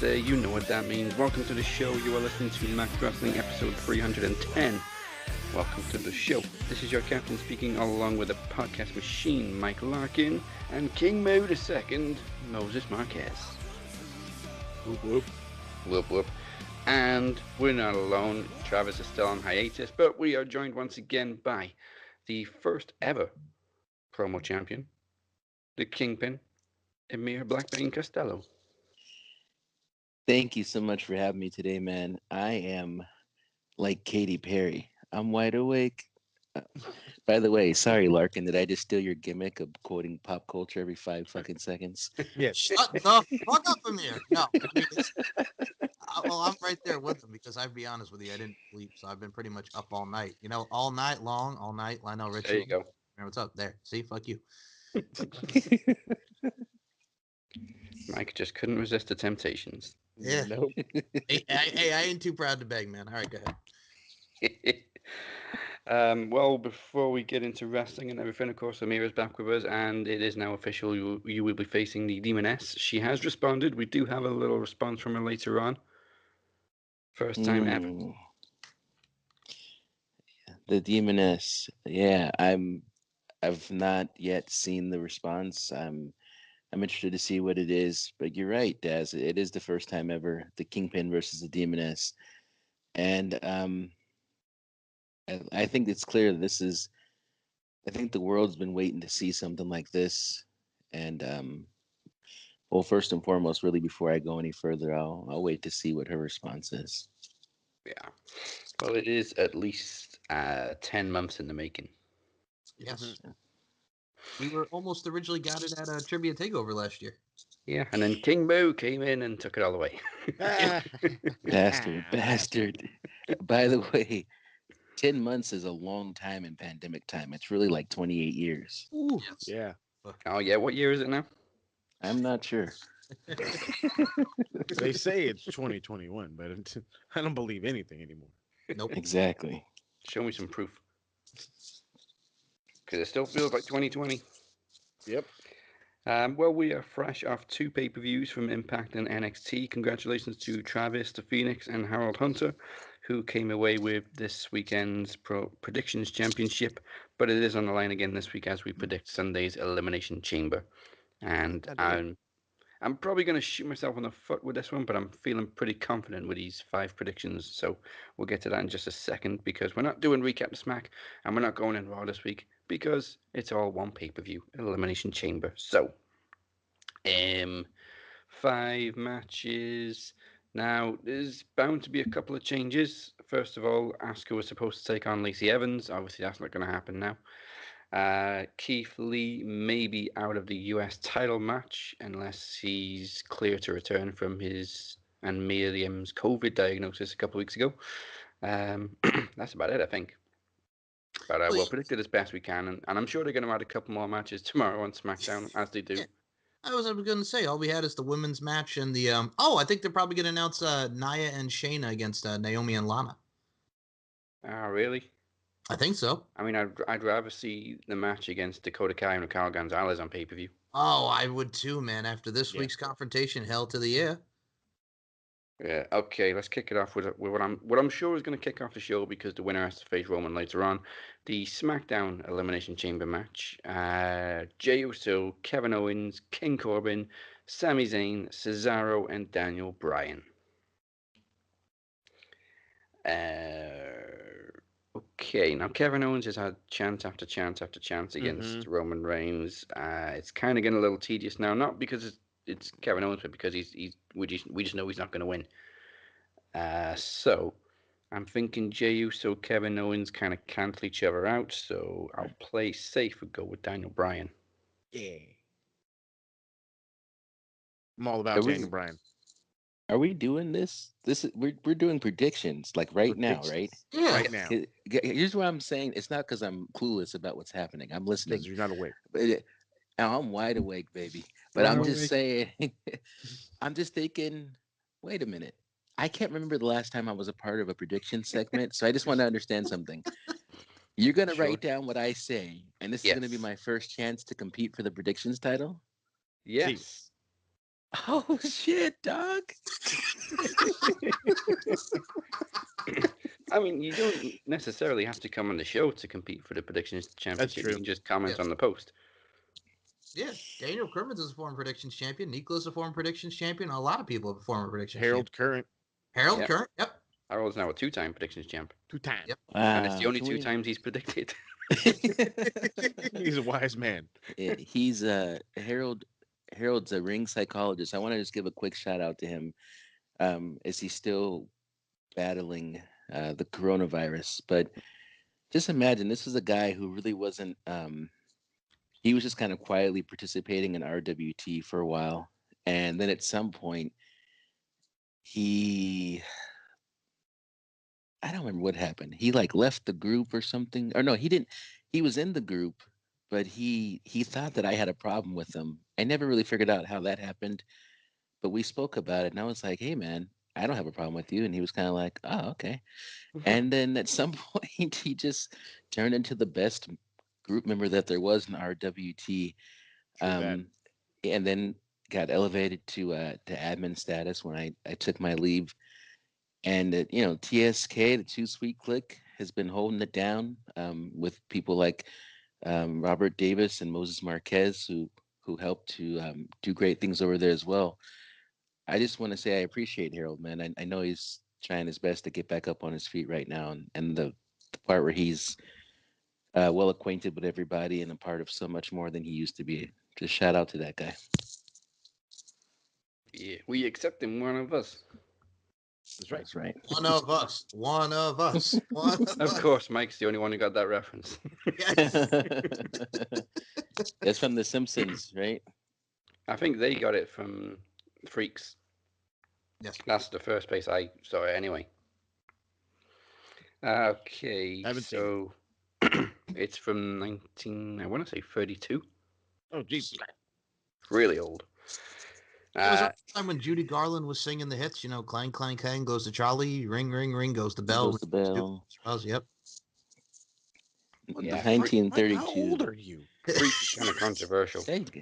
say, you know what that means. Welcome to the show. You are listening to Max Wrestling episode 310. Welcome to the show. This is your captain speaking, along with the podcast machine, Mike Larkin, and King Mo II, Moses Marquez. Whoop whoop. Whoop whoop. And we're not alone. Travis is still on hiatus, but we are joined once again by the first ever promo champion, the Kingpin, Emir Costello. Thank you so much for having me today, man. I am like Katy Perry. I'm wide awake. By the way, sorry, Larkin, did I just steal your gimmick of quoting pop culture every 5 fucking seconds? Yes. Shut the fuck up, Amir. No, I mean, well, I'm right there with them because I'll be honest with you, I didn't sleep, so I've been pretty much up all night. You know, all night long, all night. I know, Rich. There you go. What's up? There. See, fuck you. Mike just couldn't resist the temptations. Yeah. Nope. Hey, I ain't too proud to beg, man. All right, go ahead. Well, before we get into wrestling and everything, of course, Amir is back with us, and it is now official. You will be facing the Demoness. She has responded. We do have a little response from her later on. First time ever. The Demoness. Yeah, I've not yet seen the response. I'm interested to see what it is. But you're right, Daz. It is the first time ever. The Kingpin versus the Demoness. And I think it's clear this is. I think the world's been waiting to see something like this. And well, first and foremost, really, before I go any further, I'll wait to see what her response is. Yeah. Well, it is at least 10 months in the making. Yes. We were almost originally got it at a Trivia Takeover last year. Yeah, and then King Boo came in and took it all away. Bastard. By the way, 10 months is a long time in pandemic time. It's really like 28 years. Ooh, Yes. yeah. Oh, yeah. What year is it now? I'm not sure. They say it's 2021, but I don't believe anything anymore. Nope. Exactly. Show me some proof. Because it still feels like 2020. Yep. Well, we are fresh off 2 pay-per-views from Impact and NXT. Congratulations to Travis, the Phoenix, and Harold Hunter, who came away with this weekend's Predictions Championship. But it is on the line again this week as we predict Sunday's Elimination Chamber. And I'm probably going to shoot myself in the foot with this one, but I'm feeling pretty confident with these 5 predictions. So we'll get to that in just a second, because we're not doing Recap the Smack, and we're not going in Raw this week, because it's all one pay-per-view, Elimination Chamber. So, 5 matches. Now, there's bound to be a couple of changes. First of all, Asuka was supposed to take on Lacey Evans. Obviously, that's not going to happen now. Keith Lee may be out of the US title match unless he's clear to return from his and Miriam's COVID diagnosis a couple of weeks ago. That's about it, I think. But we'll predict it as best we can, and I'm sure they're going to add a couple more matches tomorrow on SmackDown, as they do. Yeah. I was going to say, all we had is the women's match and the I think they're probably going to announce Nia and Shayna against Naomi and Lana. Oh, really? I think so. I mean, I'd rather see the match against Dakota Kai and Raquel Gonzalez on pay-per-view. Oh, I would too, man. After this week's confrontation, hell to the air. Yeah. Okay. Let's kick it off with what I'm sure is going to kick off the show, because the winner has to face Roman later on. The SmackDown Elimination Chamber match. Jey Uso, Kevin Owens, King Corbin, Sami Zayn, Cesaro, and Daniel Bryan. Okay, now Kevin Owens has had chance after chance after chance against Roman Reigns. It's kind of getting a little tedious now, not because it's Kevin Owens, but because we just know he's not going to win. So I'm thinking Jey Uso, Kevin Owens kind of cancel each other out. So I'll play safe and go with Daniel Bryan. Yeah. I'm all about Daniel Bryan. Are we doing this? We're doing predictions like right now, right? Yeah. Right now. Here's what I'm saying. It's not because I'm clueless about what's happening. I'm listening. Because you're not awake. I'm wide awake, baby. But I'm just saying, I'm just thinking, wait a minute. I can't remember the last time I was a part of a prediction segment. So I just want to understand something. You're going to write down what I say, and this is going to be my first chance to compete for the predictions title? Yes. Oh shit, dog. I mean, you don't necessarily have to come on the show to compete for the predictions championship. You true. can just comment Yes. on the post. Yeah, Daniel Crimmins is a former predictions champion. Nico's a former predictions champion. A lot of people are former predictions Harold Current, champion. Harold Yep. Current, yep. Harold's now a two-time predictions champ, 2 times. Yep. and it's the Wow. only Can two we- times he's predicted. He's a wise man. He's Harold's a ring psychologist. I want to just give a quick shout out to him. Is he still battling the coronavirus? But just imagine this is a guy who really wasn't. He was just kind of quietly participating in RWT for a while, and then at some point, he I don't remember what happened. He like left the group or something. Or no, he didn't. He was in the group, but he thought that I had a problem with him. I never really figured out how that happened, but we spoke about it, and I was like, "Hey, man, I don't have a problem with you." And he was kind of like, "Oh, okay." And then at some point, he just turned into the best group member that there was in RWT. True that. And then got elevated to admin status when I took my leave. And TSK, the Too Sweet Click, has been holding it down with people like Robert Davis and Moses Marquez, who helped to do great things over there as well. I just want to say I appreciate Harold, man. I know he's trying his best to get back up on his feet right now, and the part where he's well acquainted with everybody and a part of so much more than he used to be. Just shout out to that guy. Yeah, we accept him, one of us. That's right. That's right. One of us. One of us. One of Of us. course, Mike's the only one who got that reference. Yes. That's from The Simpsons, right? I think they got it from Freaks. Yes. That's the first place I saw it anyway. Okay, Haven't seen so it's from 19, I want to say 32. Oh, jeez. Really old. It was around the time when Judy Garland was singing the hits, clang, clang, clang goes to Charlie, ring, ring, ring goes the bell. Goes the bell. Yep. Yeah, Mike, how 1932. old are you? Freaks is kind of controversial. There you go.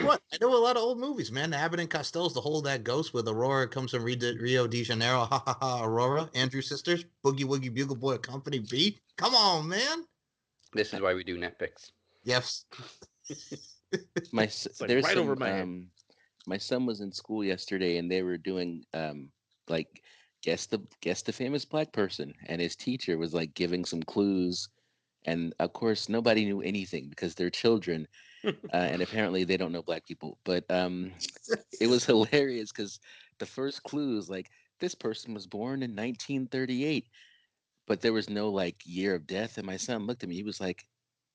What? I know a lot of old movies, man. Abbott and Costello's The Hold That Ghost with Aurora comes from Rio de Janeiro. Ha ha ha, Aurora. Andrew Sisters. Boogie Woogie Bugle Boy, Company B. Come on, man. This is why we do Netflix. Yes. It's like There's right some over my head. my son was in school yesterday and they were doing like guess the famous black person, and his teacher was like giving some clues, and of course nobody knew anything because they're children, and apparently they don't know black people. But it was hilarious because the first clue is like this person was born in 1938, but there was no like year of death. And my son looked at me, he was like,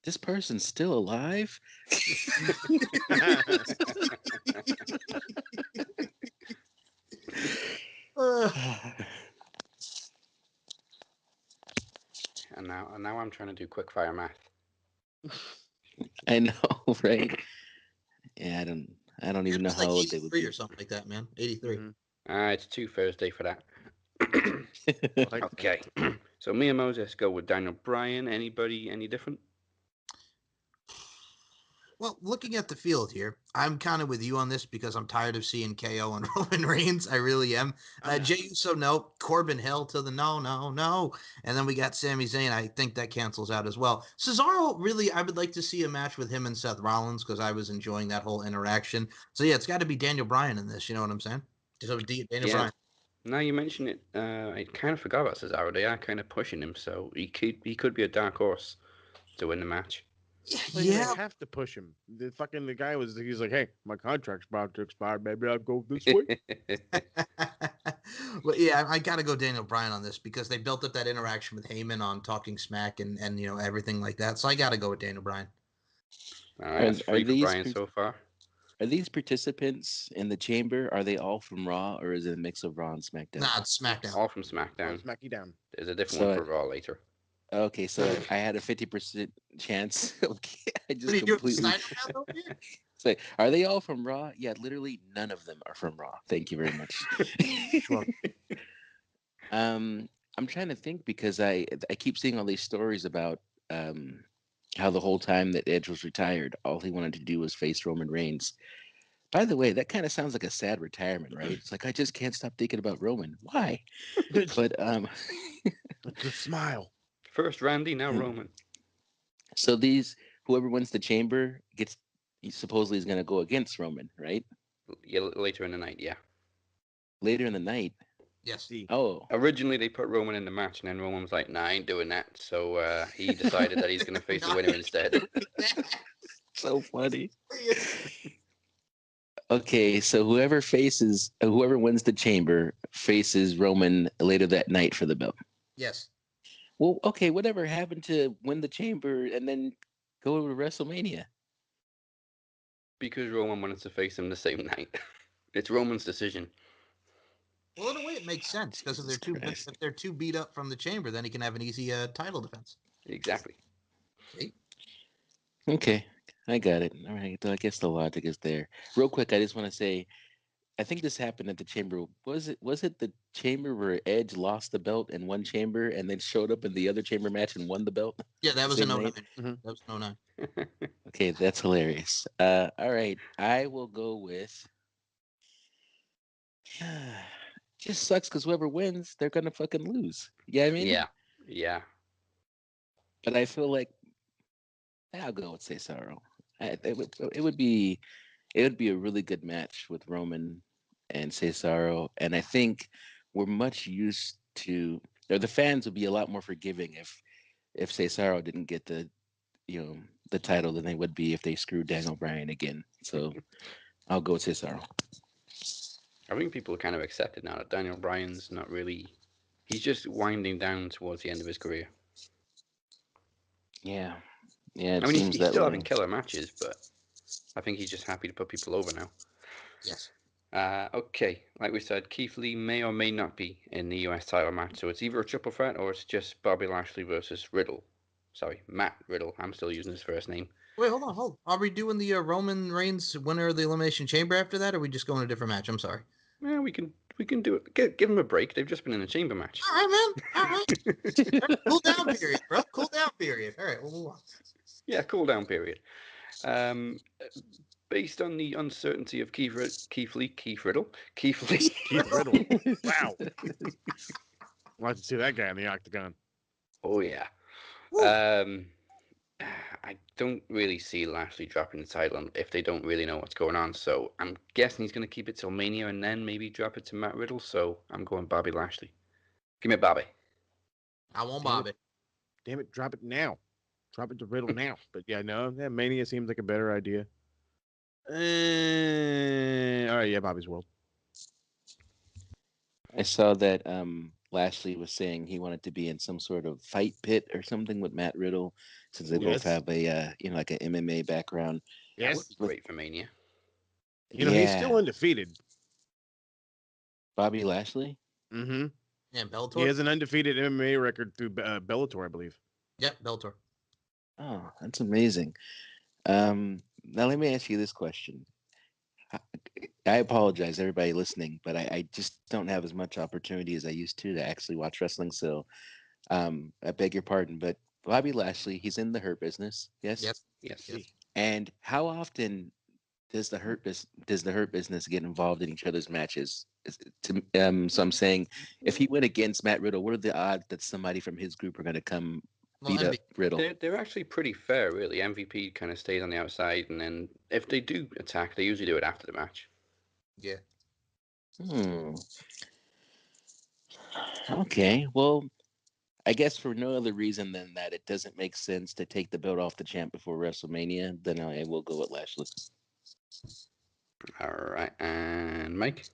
this person's still alive. Uh, and now I'm trying to do quick fire math. I know, right? Yeah, I don't even know it's how like old they would 83 be. or something like that, man. 83. Mhm. It's 2 Thursday for that. Like, Okay, so me and Moses go with Daniel Bryan. Anybody any different? Well, looking at the field here, I'm kind of with you on this because I'm tired of seeing KO and Roman Reigns. I really am. Jey Uso, no. Corbin Hill to the no, no, no. And then we got Sami Zayn. I think that cancels out as well. Cesaro, really, I would like to see a match with him and Seth Rollins because I was enjoying that whole interaction. So, yeah, it's got to be Daniel Bryan in this. You know what I'm saying? So, Daniel Yeah. Bryan. Now you mention it, I kind of forgot about Cesaro. They are kind of pushing him, so he could be a dark horse to win the match. Well, Yeah. they have to push him. The guy he's like, hey, my contract's about to expire. Maybe I'll go this way. Well, yeah, I got to go Daniel Bryan on this because they built up that interaction with Heyman on Talking Smack and everything like that. So I got to go with Daniel Bryan. All right, that's Are 3 for Brian so far. are these participants in the chamber? Are they all from Raw, or is it a mix of Raw and SmackDown? Nah, it's SmackDown. All from I'll SmackDown. smack you down. There's a different So one for Raw later. Okay, so I had a 50% chance. Okay, I What just are you doing? completely. Steiner Math over here? Say, are they all from Raw? Yeah, literally none of them are from Raw. Thank you very much. Sure. I'm trying to think because I keep seeing all these stories about how the whole time that Edge was retired, all he wanted to do was face Roman Reigns. By the way, that kind of sounds like a sad retirement, right? It's like I just can't stop thinking about Roman. Why? But Just smile. First Randy, now Hmm. Roman. So these whoever wins the chamber gets he supposedly is going to go against Roman, right? Yeah, later in the night, yeah. Later in the night. Yes. See. Oh, Originally, they put Roman in the match, and then Roman was like, "Nah, I ain't doing that." So he decided that he's going to face the winner instead. so funny. Okay, so whoever wins the chamber faces Roman later that night for the belt. Yes. Well, okay, whatever happened to win the chamber and then go to WrestleMania? Because Roman wanted to face him the same night. It's Roman's decision. Well, in a way, it makes sense because if Jesus Christ. they're too beat up from the chamber, then he can have an easy title defense. Exactly. See? Okay, I got it. All right, I guess the logic is there. Real quick, I just want to say, I think this happened at the chamber. Was it the chamber where Edge lost the belt in one chamber and then showed up in the other chamber match and won the belt? Yeah, that the was in same 09. night? Mhm. That was in 09. Okay, that's hilarious. All right, I will go with. Just sucks because whoever wins, they're gonna fucking lose. Yeah, I mean, Yeah. Yeah. but I feel like I'll go with Cesaro. It would be a really good match with Roman and Cesaro, and I think we're much used to, or the fans would be a lot more forgiving if Cesaro didn't get the title than they would be if they screwed Daniel Bryan again. So I'll go with Cesaro. I think people are kind of accepted now that Daniel Bryan's not really. He's just winding down towards the end of his career. Yeah, yeah, I it mean, seems he's that still having way. killer matches, but I think he's just happy to put people over now. Yes. Okay, like we said, Keith Lee may or may not be in the US title match, so it's either a triple threat or it's just Bobby Lashley versus Riddle. Sorry, Matt Riddle. I'm still using his first name. Wait, hold on. Are we doing the Roman Reigns winner of the Elimination Chamber after that, or are we just going to a different match? I'm sorry. Yeah, we can do it. Give them a break. They've just been in a chamber match. All right, man. All right. Cool down period, bro. Cool down period. All right, we'll move on. Yeah, cool down period. Um, based on the uncertainty of Keith Riddle, Keith Lee. Keith Riddle. Wow. I'd like to see that guy in the octagon. Oh yeah. Woo. Um, I don't really see Lashley dropping the title if they don't really know what's going on. So I'm guessing he's going to keep it till Mania and then maybe drop it to Matt Riddle. So I'm going Bobby Lashley. Give me Bobby. I want Damn Bobby. Damn it, drop it now. Drop it to Riddle now. But yeah, no, that Mania seems like a better idea. All right, yeah, Bobby's World. I saw that Lashley was saying he wanted to be in some sort of fight pit or something with Matt Riddle, since they both Yes. have a like an MMA background. That would Yes. be great for Mania. You know, he's still Yeah, undefeated. Bobby Lashley. Mm-hmm. And Bellator. He has an undefeated MMA record through Bellator, I believe. Yep, Bellator. Oh, that's amazing. Now let me ask you this question. I I apologize, everybody listening, but I just don't have as much opportunity as I used to actually watch wrestling. So I beg your pardon, but Bobby Lashley, he's in the hurt business, yes. Yes. Yes. Yes. And how often does the hurt business get involved in each other's matches? So I'm saying, if he went against Matt Riddle, what are the odds that somebody from his group are going to come Well, beat up Riddle? They're actually pretty fair, really. MVP kind of stays on the outside, and then if they do attack, they usually do it after the match. Yeah. Hmm. Okay. Well, I guess for no other reason than that it doesn't make sense to take the belt off the champ before WrestleMania, then I will go with Lashley. All right, and Mike.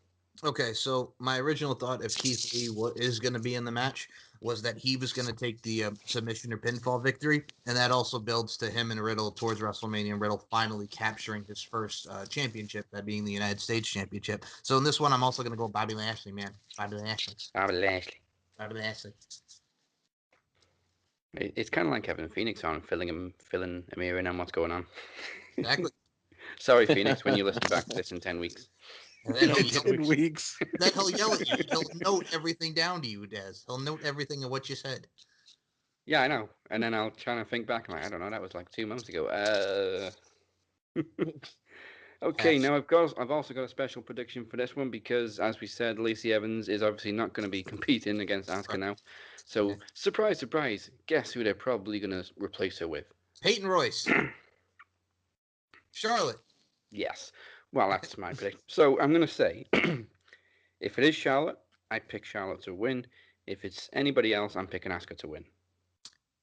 Okay, so my original thought if Keith Lee is going to be in the match was that he was going to take the submission or pinfall victory, and that also builds to him and Riddle towards WrestleMania, and Riddle finally capturing his first championship, that being the United States Championship. So in this one, I'm also going to go Bobby Lashley, man. Bobby Lashley. Bobby Lashley. Bobby Lashley. It's kind of like having Phoenix on, filling Emir in on what's going on. Exactly. Sorry, Phoenix, when you listen back to this in 10 weeks. And then he'll yell, 10 weeks. then he'll yell at you. He'll note everything down to you, Des. He'll note everything of what you said. Yeah, I know. And then I'll try to think back. I'm like, I don't know, that was like 2 months ago. Okay, now I've also got a special prediction for this one because, as we said, Lacey Evans is obviously not going to be competing against Asuka now. So, surprise, surprise, guess who they're probably going to replace her with? Peyton Royce. Charlotte. Yes. Well, that's my prediction. So I'm going to say, if it is Charlotte, I pick Charlotte to win. If it's anybody else, I'm picking Asuka to win.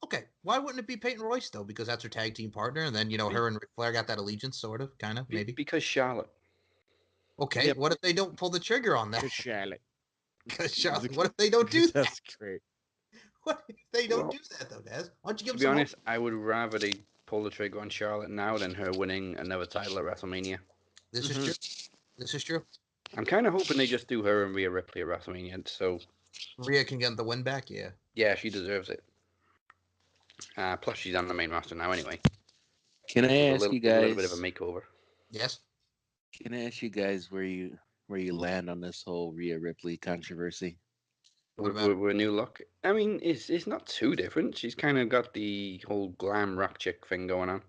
Okay, why wouldn't it be Peyton Royce though? Because that's her tag team partner, and then her and Ric Flair got that allegiance, sort of, kind of, maybe. Because Charlotte. Okay, what if they don't pull the trigger on that? Because Charlotte. Because Charlotte. What if they don't do that? That's great. What if they don't do that though, Daz? Why don't you give To them be some honest, I would rather they pull the trigger on Charlotte now than her winning another title at WrestleMania. This is true. This is true. I'm kind of hoping they just do her and Rhea Ripley at WrestleMania, so Rhea can get the win back. Yeah. Yeah, she deserves it. Plus, she's on the main roster now anyway. Can I ask you guys a little bit of a makeover? Yes. Can I ask you guys where you land on this whole Rhea Ripley controversy? With a new look. I mean, it's not too different. She's kind of got the whole glam rock chick thing going on.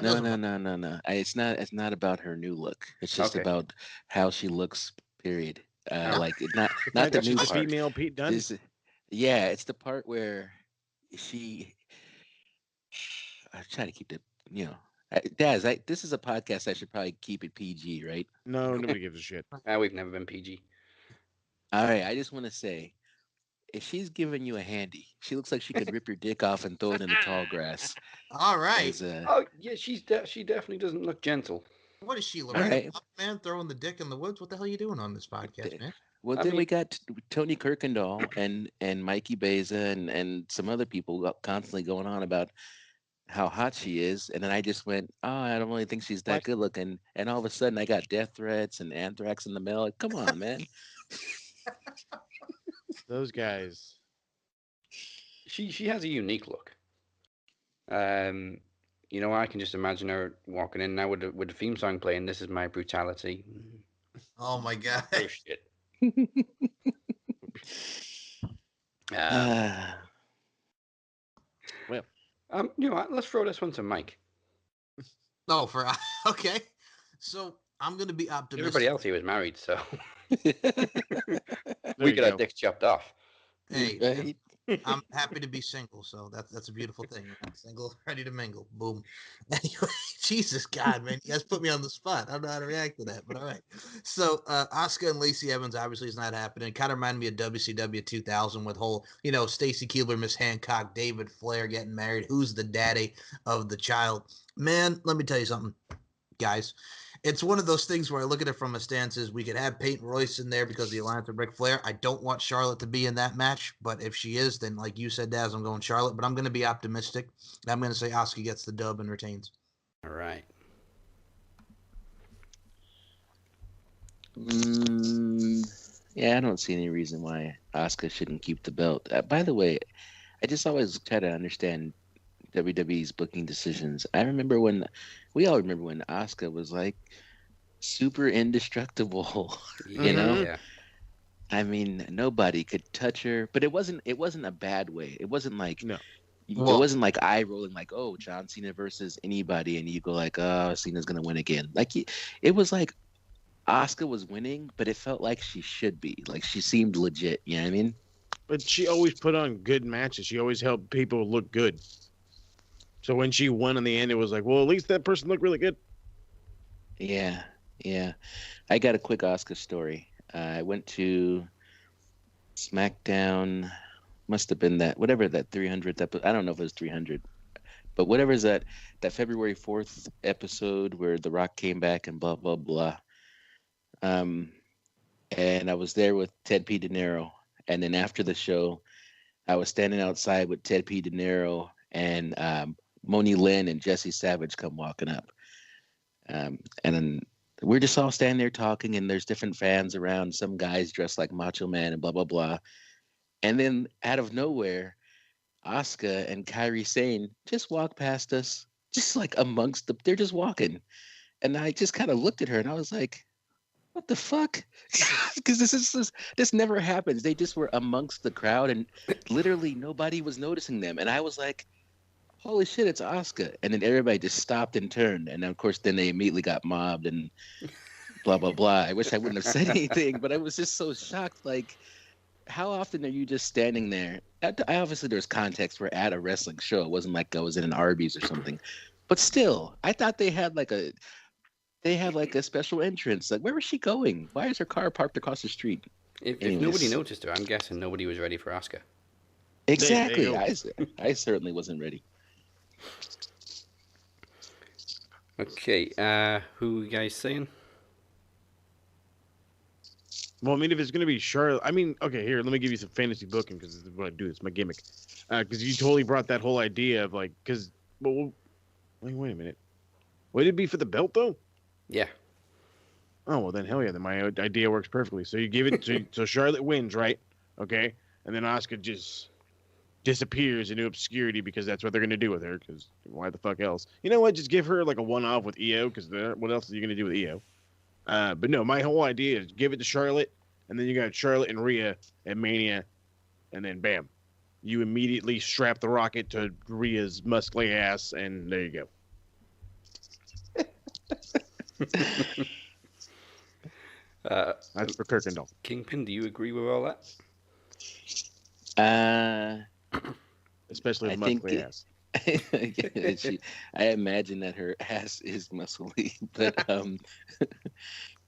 No. It's not about her new look. It's just about how she looks. Period. Like not the new part. Female Pete Dunne. Yeah, it's the part where I try to keep it. Daz, this is a podcast. I should probably keep it PG, right? No, nobody gives a shit. We've never been PG. All right, I just want to say, if she's giving you a handy, she looks like she could rip your dick off and throw it in the tall grass. All right. Oh yeah, she definitely doesn't look gentle. What is she, Loretta man, throwing the dick in the woods? What the hell are you doing on this podcast, man? Well, we got Tony Kirkendall and Mikey Beza and some other people constantly going on about how hot she is, and then I just went, oh, I don't really think she's that good looking, and all of a sudden I got death threats and anthrax in the mail. Like, come on, man. Those guys. She has a unique look. I can just imagine her walking in now with the theme song playing. This is my brutality. Oh my god. Oh shit. Well, let's throw this one to Mike. No, okay. So I'm gonna be optimistic. Everybody else here was married, so we could have dicks chopped off. Hey, right? I'm happy to be single, so that's a beautiful thing. Single, ready to mingle. Boom. Anyway, Jesus God, man, you guys put me on the spot. I don't know how to react to that, but all right. So Asuka and Lacey Evans obviously is not happening. Kind of reminded me of WCW 2000 with whole, Stacy Keibler, Miss Hancock, David Flair getting married. Who's the daddy of the child? Man, let me tell you something, guys. It's one of those things where I look at it from a stance is we could have Peyton Royce in there because of the alliance with Ric Flair. I don't want Charlotte to be in that match, but if she is, then like you said, Daz, I'm going Charlotte. But I'm going to be optimistic. I'm going to say Asuka gets the dub and retains. All right. Yeah, I don't see any reason why Asuka shouldn't keep the belt. By the way, I just always try to understand WWE's booking decisions. We all remember when Asuka was like super indestructible. Yeah. I mean, nobody could touch her, but it wasn't a bad way. It wasn't like it wasn't like eye rolling, like, oh, John Cena versus anybody, and you go like, oh, Cena's gonna win again. Like it was like Asuka was winning, but it felt like she should be. Like she seemed legit. You know what I mean? But she always put on good matches. She always helped people look good. So when she won in the end, it was like, well, at least that person looked really good. Yeah. I got a quick Asuka story. I went to SmackDown. Must have been that 300th episode. I don't know if it was 300, but whatever is that February 4th episode where The Rock came back and blah blah blah. And I was there with Ted P. De Niro, and then after the show, I was standing outside with Ted P. De Niro and Moni Lynn and Jesse Savage come walking up. And then we're just all standing there talking, and there's different fans around, some guys dressed like Macho Man and blah, blah, blah. And then out of nowhere, Asuka and Kairi Sane just walk past us, just like they're just walking. And I just kind of looked at her and I was like, what the fuck? Because this never happens. They just were amongst the crowd and literally nobody was noticing them. And I was like, holy shit, it's Asuka. And then everybody just stopped and turned. And then, of course, then they immediately got mobbed and blah, blah, blah. I wish I wouldn't have said anything, but I was just so shocked. Like, how often are you just standing there? Obviously, there's context. We're at a wrestling show. It wasn't like I was in an Arby's or something. But still, I thought they had like a special entrance. Like, where was she going? Why is her car parked across the street? If nobody noticed her, I'm guessing nobody was ready for Asuka. Exactly. I certainly wasn't ready. Okay, who you guys saying? Well, I mean, if it's going to be Charlotte, I mean, okay, here, let me give you some fantasy booking because this is what I do. It's my gimmick. Because you totally brought that whole idea of like, because, well, wait a minute. Would it be for the belt though? Yeah. Oh, well, then hell yeah, then my idea works perfectly. So you give it to, so Charlotte wins, right? Okay. And then Asuka just disappears into obscurity because that's what they're going to do with her. Because why the fuck else? You know what? Just give her like a one-off with EO because what else are you going to do with EO? But no, my whole idea is give it to Charlotte, and then you got Charlotte and Rhea at Mania, and then bam, you immediately strap the rocket to Rhea's muscly ass, and there you go. That's for Kirkendall. Kingpin, do you agree with all that? Especially with muscly ass. I imagine that her ass is muscly, but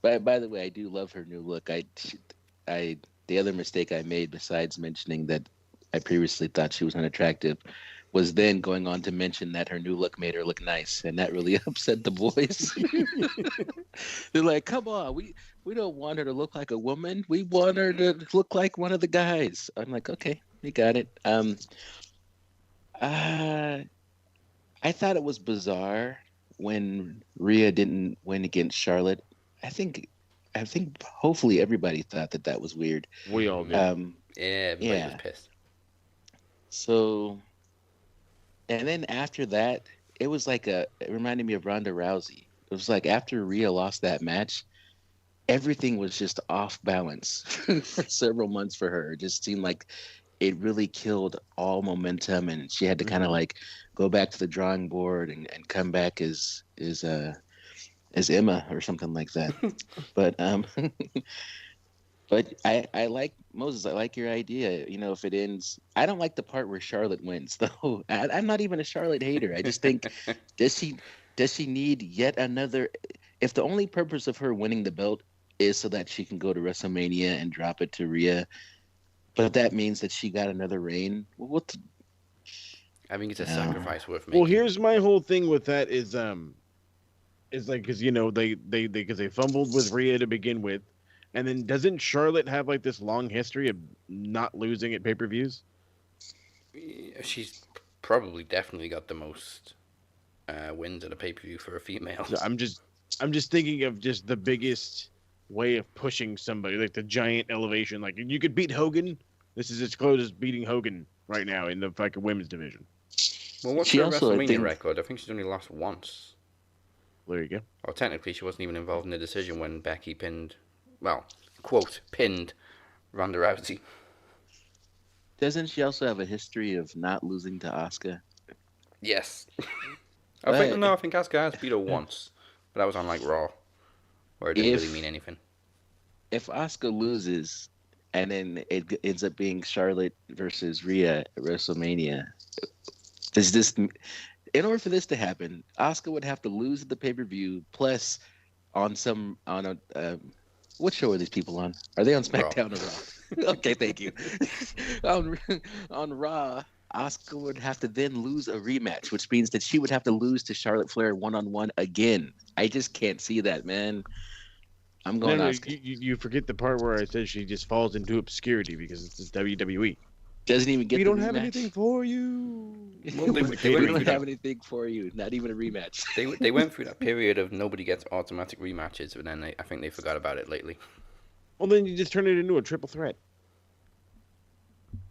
by the way, I do love her new look. The other mistake I made, besides mentioning that I previously thought she was unattractive, was then going on to mention that her new look made her look nice, and that really upset the boys. They're like, "Come on, we don't want her to look like a woman. We want her to look like one of the guys." I'm like, "Okay, we got it." I thought it was bizarre when Rhea didn't win against Charlotte. I think hopefully everybody thought that was weird. We all did. Yeah, everybody was pissed. So, and then after that, it was like it reminded me of Ronda Rousey. It was like after Rhea lost that match, everything was just off balance for several months for her. It just seemed like it really killed all momentum, and she had to kind of like go back to the drawing board and come back as Emma or something like that. But but I like Moses. I like your idea. You know, if it ends, I don't like the part where Charlotte wins though. I'm not even a Charlotte hater. I just think does she need yet another? If the only purpose of her winning the belt is so that she can go to WrestleMania and drop it to Rhea. But that means that she got another reign. I think it's a sacrifice worth making. Well, here's my whole thing with that is like because you know they fumbled with Rhea to begin with, and then doesn't Charlotte have like this long history of not losing at pay-per-views? She's probably definitely got the most wins at a pay-per-view for a female. So I'm just thinking of just the biggest way of pushing somebody, like the giant elevation. Like you could beat Hogan. This is as close as beating Hogan right now in the fucking women's division. Well, what's her WrestleMania record? I think she's only lost once. There you go. Or technically, she wasn't even involved in the decision when Becky pinned, well, quote, pinned Ronda Rousey. Doesn't she also have a history of not losing to Asuka? Yes. I think Asuka has beat her once, but that was on like Raw, where it didn't really mean anything. If Asuka loses, and then it ends up being Charlotte versus Rhea at WrestleMania, in order for this to happen, Asuka would have to lose the pay-per-view, plus on a what show are these people on? Are they on SmackDown or Raw? Okay, thank you. on Raw, Asuka would have to then lose a rematch, which means that she would have to lose to Charlotte Flair one-on-one again. I just can't see that, man. I'm going Asuka. You forget the part where I said she just falls into obscurity because it's WWE. Doesn't even get. We don't have anything for you. Well, we don't have anything for you. Not even a rematch. They went through that period of nobody gets automatic rematches, but then I think they forgot about it lately. Well, then you just turn it into a triple threat.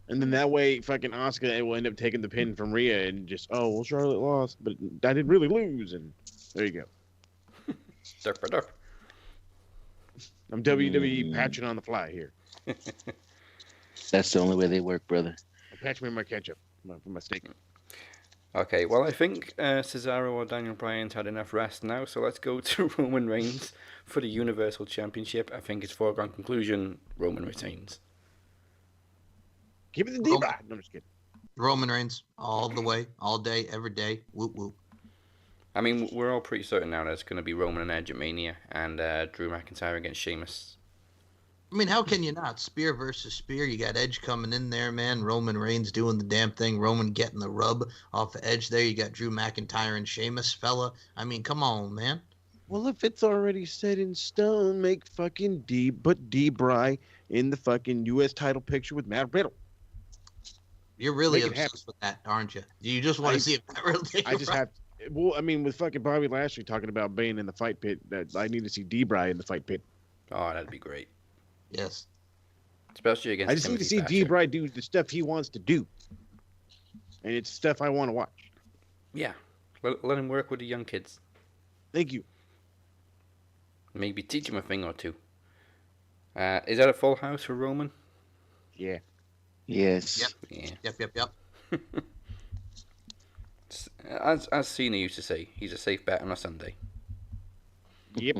And then that way, fucking Asuka will end up taking the pin from Rhea and just, oh, well, Charlotte lost, but I didn't really lose. And there you go. Derp. I'm WWE patching on the fly here. That's the only way they work, brother. Patch me my ketchup for my steak. Okay, well, I think Cesaro or Daniel Bryan's had enough rest now, so let's go to Roman Reigns for the Universal Championship. I think it's foregone conclusion. Roman retains. Give it the D-Bot. No, I'm just kidding. Roman Reigns all the way, all day, every day. Whoop whoop. I mean, we're all pretty certain now that it's going to be Roman and Edge at Mania, and Drew McIntyre against Sheamus. I mean, how can you not? Spear versus spear. You got Edge coming in there, man. Roman Reigns doing the damn thing. Roman getting the rub off the Edge there. You got Drew McIntyre and Sheamus, fella. I mean, come on, man. Well, if it's already set in stone, make fucking D-Bry in the fucking U.S. title picture with Matt Riddle. You're really Make it obsessed with that, aren't you? You just want to see if that really. I just have. Well, I mean, with fucking Bobby Lashley talking about being in the fight pit, that I need to see D-Bry in the fight pit. Oh, that'd be great. Yes. Especially against I just need to see D-Bry do the stuff he wants to do. And it's stuff I want to watch. Yeah. Well, let him work with the young kids. Thank you. Maybe teach him a thing or two. Is that a full house for Roman? Yeah. Yes. Yeah. Yep. As Cena used to say, he's a safe bet on a Sunday. Yep.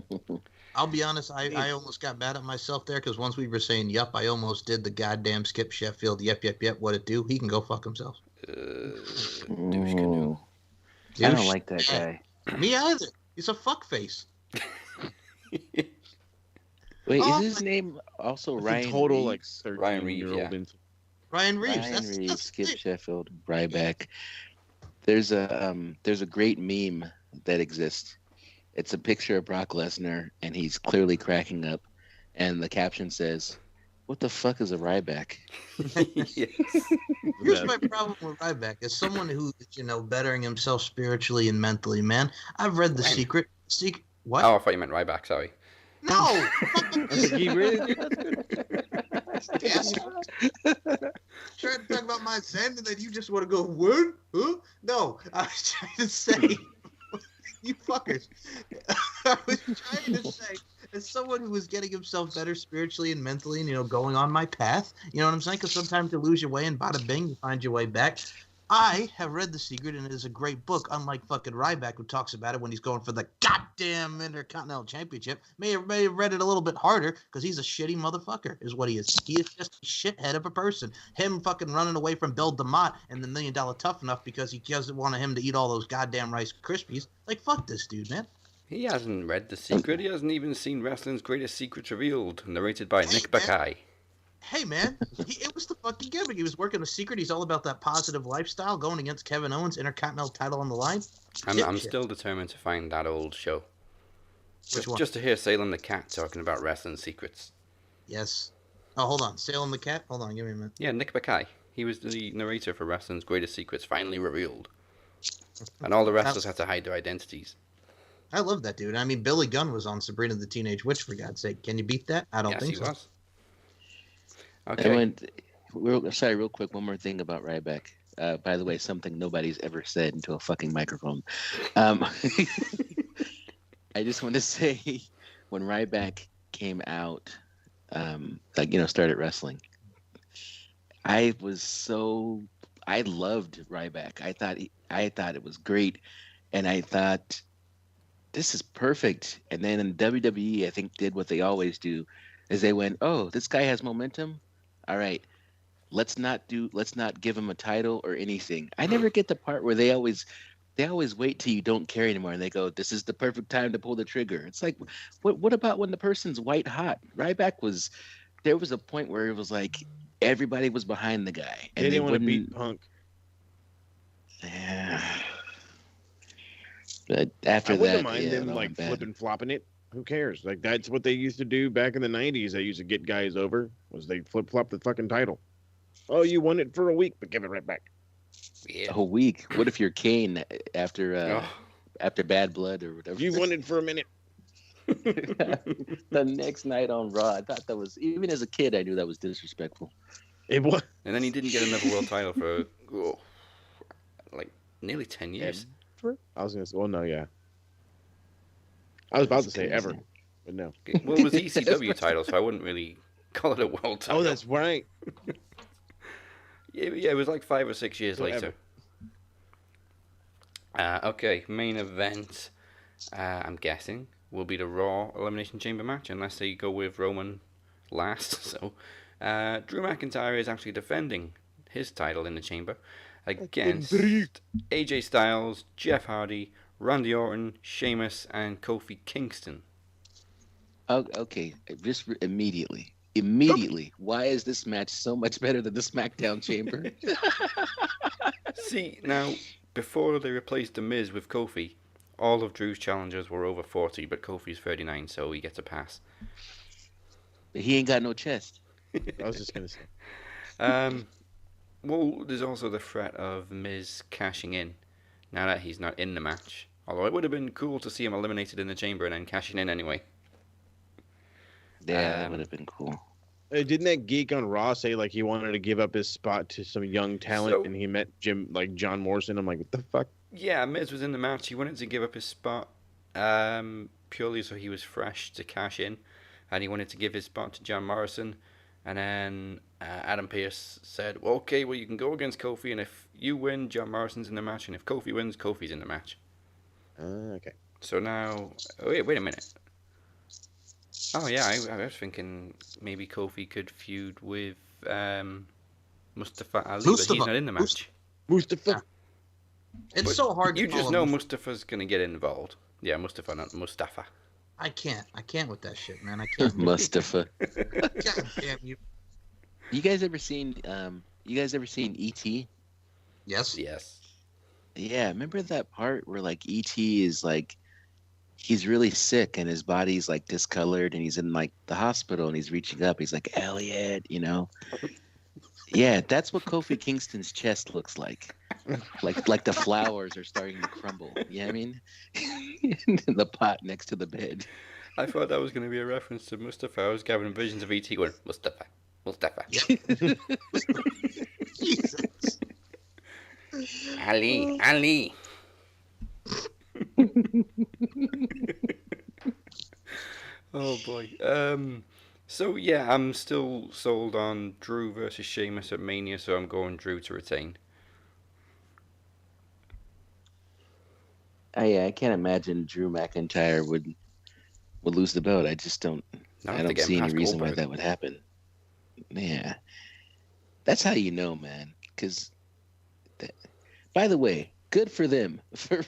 I'll be honest, I almost got mad at myself there because once we were saying yup, I almost did the goddamn Skip Sheffield yep, what it do. He can go fuck himself. Douche canoe. I don't like that guy. Me either. He's a fuckface. Wait, Oh, is his name also That's Ryan a total Reeves? like 13 Ryan Reeves, year old yeah. Ryan Reeves. Ryan That's Reeves, Skip it. Sheffield, Ryback. There's a great meme that exists. It's a picture of Brock Lesnar, and he's clearly cracking up, and the caption says, "What the fuck is a Ryback?" Yes. Here's my problem with Ryback. As someone who's, bettering himself spiritually and mentally, man, I've read The When? Secret. What? Oh, I thought you meant Ryback, sorry. No! I was like, he really Asshole. Trying to talk about my sin, and then you just want to go, what? Huh? No, I was trying to say, you fuckers. I was trying to say, as someone who was getting himself better spiritually and mentally, and, going on my path, you know what I'm saying? Because sometimes you lose your way, and bada bing, you find your way back. I have read The Secret, and it is a great book, unlike fucking Ryback, who talks about it when he's going for the goddamn Intercontinental Championship. May have read it a little bit harder, because he's a shitty motherfucker, is what he is. He is just a shithead of a person. Him fucking running away from Bill DeMott and the $1 Million Tough Enough because he doesn't want him to eat all those goddamn Rice Krispies. Like, fuck this dude, man. He hasn't read The Secret. He hasn't even seen Wrestling's Greatest Secrets Revealed, narrated by Nick Bakay. Hey, man, it was the fucking gimmick. He was working The Secret. He's all about that positive lifestyle, going against Kevin Owens, Intercontinental title on the line. I'm still determined to find that old show. Which one? Just to hear Salem the Cat talking about wrestling secrets. Yes. Oh, hold on. Salem the Cat? Hold on, give me a minute. Yeah, Nick Bakay. He was the narrator for Wrestling's Greatest Secrets finally revealed. And all the wrestlers had to hide their identities. I love that dude. I mean, Billy Gunn was on Sabrina the Teenage Witch, for God's sake. Can you beat that? I don't Yes, think he so. was. Okay. Real quick, one more thing about Ryback. By the way, something nobody's ever said into a fucking microphone. I just want to say, when Ryback came out, started wrestling, I loved Ryback. I thought it was great, and I thought this is perfect. And then in WWE, I think did what they always do, is they went, "Oh, this guy has momentum. All right, let's not give him a title or anything." I never get the part where they always wait till you don't care anymore and they go, "This is the perfect time to pull the trigger." It's like, what about when the person's white hot? Ryback there was a point where it was like everybody was behind the guy and they didn't want to beat Punk. Yeah. But after I that, wouldn't mind yeah, them that like went bad. flipping flopping it. Who cares? Like that's what they used to do back in the 90s. They used to get guys over was they flip flop the fucking title. Oh, you won it for a week, but give it right back. Yeah. A week. What if you're Kane after Oh. Bad Blood or whatever? You won it for a minute. The next night on Raw, I thought that was, even as a kid, I knew that was disrespectful. It was. And then he didn't get another world title for like nearly 10 years. I was gonna say, well, no, yeah. I was about to say ever, but no. Well, it was ECW title, so I wouldn't really call it a world title. Oh, that's right. Yeah, it was like 5 or 6 years So later. ever. Okay, main event. I'm guessing will be the Raw Elimination Chamber match, unless they go with Roman last. So, Drew McIntyre is actually defending his title in the Chamber against AJ Styles, Jeff Hardy, Randy Orton, Sheamus, and Kofi Kingston. Okay, just immediately. Why is this match so much better than the SmackDown Chamber? See, now, before they replaced The Miz with Kofi, all of Drew's challengers were over 40, but Kofi's 39, so he gets a pass. He ain't got no chest. I was just gonna say. Well, there's also the threat of Miz cashing in, now that he's not in the match. Although it would have been cool to see him eliminated in the Chamber and then cashing in anyway. Yeah, that would have been cool. Didn't that geek on Raw say like he wanted to give up his spot to some young talent, and he met John Morrison? I'm like, what the fuck? Yeah, Miz was in the match. He wanted to give up his spot purely so he was fresh to cash in, and he wanted to give his spot to John Morrison. And then Adam Pearce said, well, okay, well, you can go against Kofi, and if you win, John Morrison's in the match, and if Kofi wins, Kofi's in the match. Okay. So now, wait a minute. Oh yeah, I was thinking maybe Kofi could feud with Mustafa Ali, but he's not in the match. Mustafa. It's But so hard. You to just call know him. Mustafa's gonna get involved. Yeah, Mustafa, not Mustafa. I can't with that shit, man. I can't. Mustafa. God damn you. You guys ever seen E.T.? Yes. Yes. Yeah, remember that part where like E.T. is like he's really sick and his body's like discolored and he's in like the hospital and he's reaching up. He's like, Elliot, you know? Yeah, that's what Kofi Kingston's chest looks like. Like the flowers are starting to crumble. You know what I mean? In the pot next to the bed. I thought that was going to be a reference to Mustafa. I was having visions of E.T. going, Mustafa. Jesus. Ali. Oh boy. So yeah, I'm still sold on Drew versus Sheamus at Mania, so I'm going Drew to retain. I can't imagine Drew McIntyre would lose the belt. I just don't. I don't see any reason why that would happen. Yeah, that's how you know, man. Because, by the way, good for them for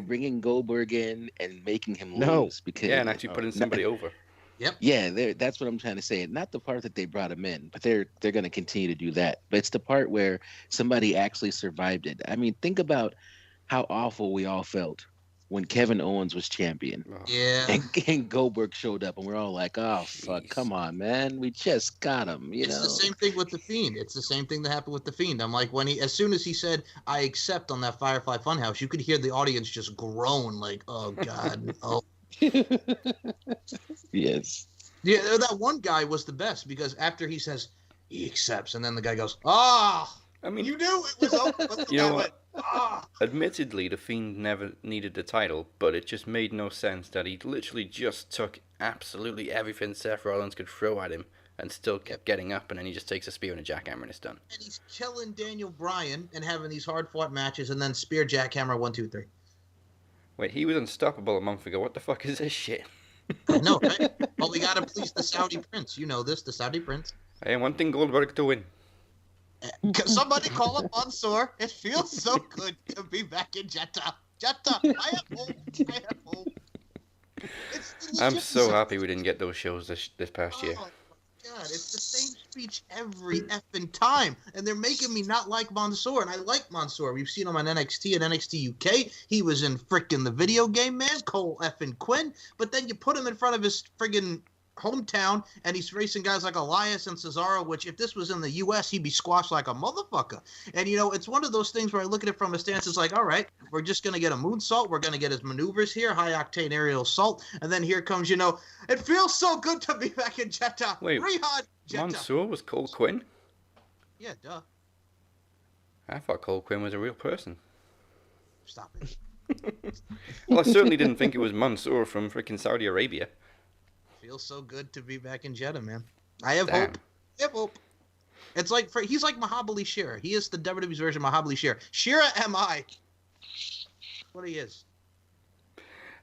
bringing Goldberg in and making him lose. Because and actually putting somebody over. Yep. Yeah, that's what I'm trying to say. Not the part that they brought him in, but they're going to continue to do that. But it's the part where somebody actually survived it. I mean, think about how awful we all felt when Kevin Owens was champion. Yeah. And Goldberg showed up, and we're all like, "Oh fuck, come on, man, we just got him." It's the same thing with the Fiend. It's the same thing that happened with the Fiend. I'm like, as soon as he said, "I accept" on that Firefly Funhouse, you could hear the audience just groan, like, "Oh God, no." Yes. Yeah, that one guy was the best because after he says he accepts, and then the guy goes, "Ah." I mean, you knew it was over. You know what? Admittedly, the Fiend never needed the title, but it just made no sense that he literally just took absolutely everything Seth Rollins could throw at him and still kept getting up, and then he just takes a spear and a jackhammer and it's done. And he's killing Daniel Bryan and having these hard-fought matches, and then spear, jackhammer, 1, 2, 3. Wait, he was unstoppable a month ago. What the fuck is this shit? I know, right? Well, we gotta please the Saudi prince. You know this, the Saudi prince. I want Goldberg to win. Somebody call up Mansoor. It feels so good to be back in Jeddah. Jeddah, I have hope. I'm so happy we didn't get those shows this past year. Oh my God, it's the same speech every effing time, and they're making me not like Mansoor. And I like Mansoor. We've seen him on NXT and NXT UK. He was in frickin' the video game, man, Cole effing Quinn. But then you put him in front of his friggin' hometown, and he's facing guys like Elias and Cesaro, which if this was in the U.S., he'd be squashed like a motherfucker. And, you know, it's one of those things where I look at it from a stance, it's like, all right, we're just going to get a moonsault. We're going to get his maneuvers here, high-octane aerial assault. And then here comes, you know, it feels so good to be back in Jeddah. Wait, Jeddah. Mansoor was Cole Quinn? Yeah, duh. I thought Cole Quinn was a real person. Stop it. Well, I certainly didn't think it was Mansoor from freaking Saudi Arabia. Feels so good to be back in Jeddah, man. I have Damn. hope. I have hope. It's like he's like Mahabali Shera. He is the WWE's version of Mahabali Shera. Shera am I. what he is.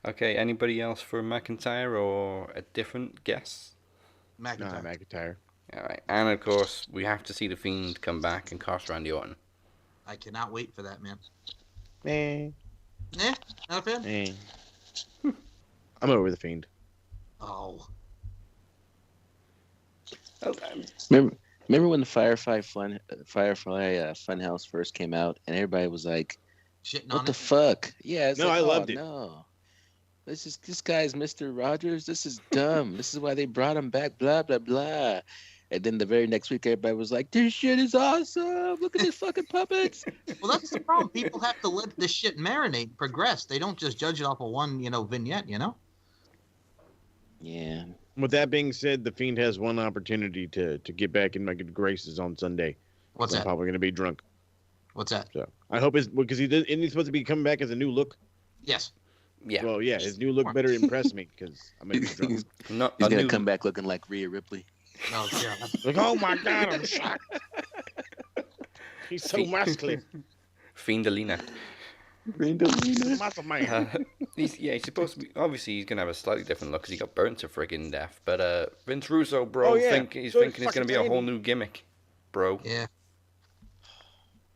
Okay, anybody else for McIntyre or a different guess? McIntyre. Nah, McIntyre. All right, and of course we have to see the Fiend come back and cost Randy Orton. I cannot wait for that, man. Eh, Not a fan? I'm over the Fiend. Oh. Remember when the Firefly Funhouse first came out, and everybody was like, Shitting "What on the it? fuck?" Yeah, it's No, like, I loved oh, it. No, this guy's Mr. Rogers. This is dumb. This is why they brought him back. Blah blah blah. And then the very next week, everybody was like, "This shit is awesome! Look at these fucking puppets." Well, that's the problem. People have to let this shit marinate, progress. They don't just judge it off of one, vignette, Yeah. With that being said, the Fiend has one opportunity to get back in my good graces on Sunday. What's I'm that? probably going to be drunk. What's that? So I hope it's because isn't he supposed to be coming back as a new look? Yes. Yeah, Well, yeah, his new look better impress me because I'm going to be drunk. not He's a gonna new. come back looking like Rhea Ripley. Oh, God. Like, oh my God, I'm shocked. He's so masculine. Fiendalina. Muscle man. He's supposed to be. Obviously, he's gonna have a slightly different look because he got burnt to friggin' death. But Vince Russo, bro, Oh, yeah. he's So thinking it's gonna be a fucking whole tiny. new gimmick, bro. Yeah.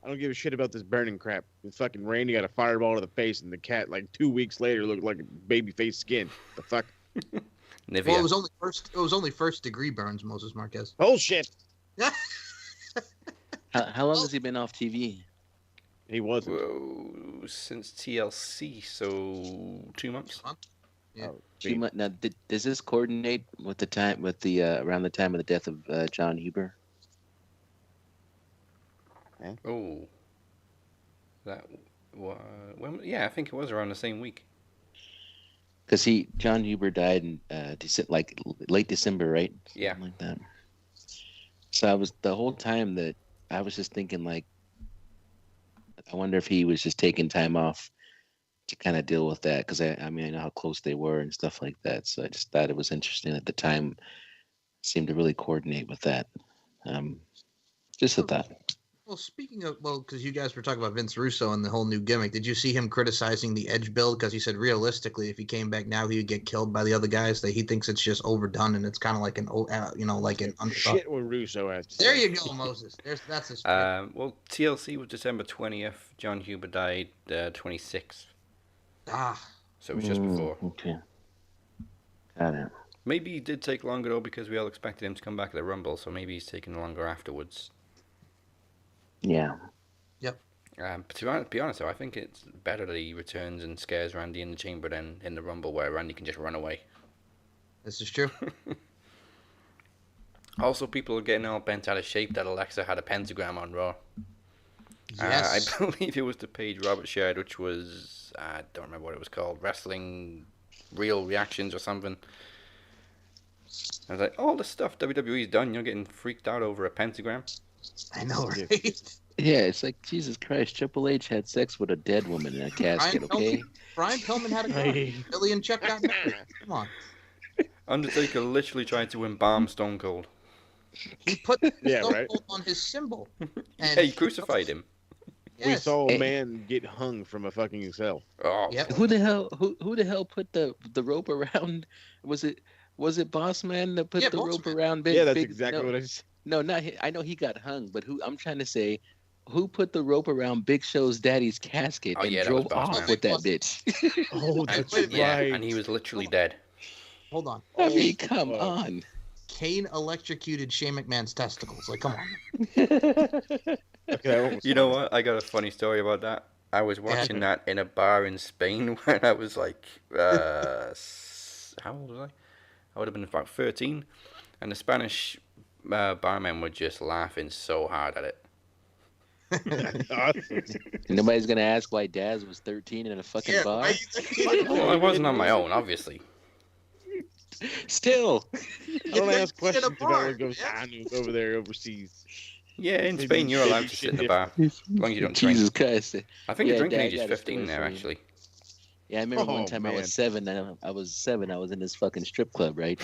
I don't give a shit about this burning crap. The fucking Randy got a fireball to the face, and the cat, like 2 weeks later, looked like baby face skin. The fuck? Nivea. Well, it was only first degree burns, Moses Marquez. Bullshit. How long has he been off TV? He wasn't. Whoa, since TLC, so 2 months. Yeah. Now, does this coordinate with around the time of the death of John Huber? Oh, that when? Yeah, I think it was around the same week. Because John Huber died in like late December, right? Yeah. Something like that. So the whole time that I was just thinking, like, I wonder if he was just taking time off to kind of deal with that, because I know how close they were and stuff like that. So I just thought it was interesting at the time. Seemed to really coordinate with that. Just a thought. Well, speaking of, because you guys were talking about Vince Russo and the whole new gimmick, did you see him criticizing the Edge build? Because he said realistically, if he came back now, he would get killed by the other guys. That he thinks it's just overdone and it's kind of like like an underdog. Shit what Russo has to say. There you go, Moses. That's his. Well, TLC was December 20th. John Huber died 26th. So it was just before. Okay. Got it. Maybe he did take longer though because we all expected him to come back at the Rumble. So maybe he's taking longer afterwards. Yeah. Yep. But to be honest, though, I think it's better that he returns and scares Randy in the chamber than in the Rumble, where Randy can just run away. This is true. Also, people are getting all bent out of shape that Alexa had a pentagram on Raw. Yes. I believe it was the page Robert shared, which was, I don't remember what it was called, Wrestling Real Reactions or something. I was like, all the stuff WWE's done, you're getting freaked out over a pentagram. I know, right? Yeah, it's like, Jesus Christ, Triple H had sex with a dead woman in a casket, okay? Brian Pillman had a gun. Billy and Chuck got married. Come on. Undertaker literally tried to embalm Stone Cold. He put Stone right. Cold on his symbol. And Hey, he crucified him. Yes. We saw a man get hung from a fucking cell. Oh, Yep. Who the hell put the rope around? Was it Boss Man that put the Boss rope Man. around Big? Yeah, that's Big, exactly no, what I said. No, not he, I know he got hung, but I'm trying to say, who put the rope around Big Show's daddy's casket and that was drove Boss off Man. with that bitch? Oh, that's wait a minute. yeah, right. and he was literally dead. Hold on. I mean, come on. Kane electrocuted Shane McMahon's testicles. Like, come on. Okay, You know what? I got a funny story about that. I was watching that in a bar in Spain when I was like, how old was I? I would have been about 13. And the Spanish barmen were just laughing so hard at it. Nobody's gonna ask why Daz was 13 in a fucking bar. Well, I wasn't on my own, obviously. Still, I don't ask Get a questions bar, about what goes yeah. on over there overseas. Yeah, in Maybe Spain you're maybe allowed to sit in the bar as long as you don't Jesus drink. Christ. I think the Yeah, drinking Dad age is got a 15 story there, for you. actually. Yeah, I remember one Oh, time I man. was 7. I was 7. I was in this fucking strip club, right?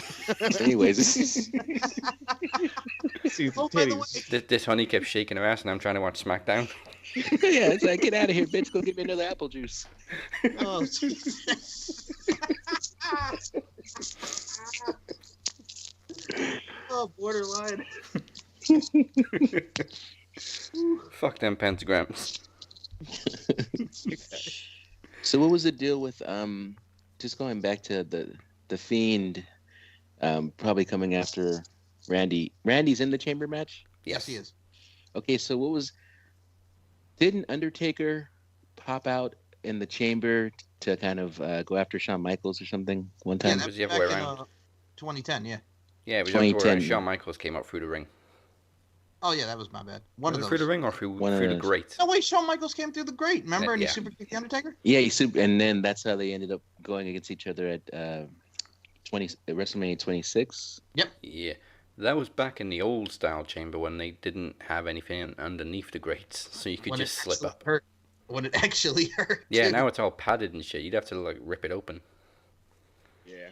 Anyways, See the Oh, by the way, titties. This honey kept shaking her ass and I'm trying to watch SmackDown. Yeah, it's like, get out of here, bitch. Go get me another apple juice. Oh, Jesus. Oh, borderline. Fuck them pentagrams. So what was the deal with just going back to the Fiend probably coming after Randy? Randy's in the chamber match? Yes, he is. Okay, so didn't Undertaker pop out in the chamber to kind of go after Shawn Michaels or something one time? It was the other way around. 2010, yeah. Yeah, it was the other way 2010. around. Shawn Michaels came up through the ring. Oh, yeah, that was my bad. Was it through the ring or through the grate? No, wait, Shawn Michaels came through the grate, remember? And he Yeah. super kicked the Undertaker? Yeah, and then that's how they ended up going against each other at WrestleMania 26. Yeah. That was back in the old style chamber when they didn't have anything underneath the grates, so you could When just it slip actually up. hurt. When it actually hurt. Yeah, too. now it's all padded and shit. You'd have to like rip it open. Yeah.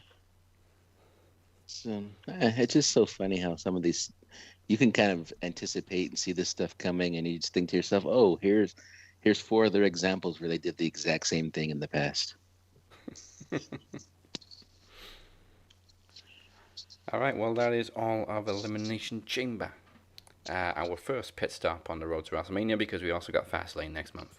So it's just so funny how some of these you can kind of anticipate and see this stuff coming, and you just think to yourself, "Oh, here's 4 other examples where they did the exact same thing in the past." All right, well, that is all of Elimination Chamber. Our first pit stop on the road to WrestleMania because we also got Fastlane next month.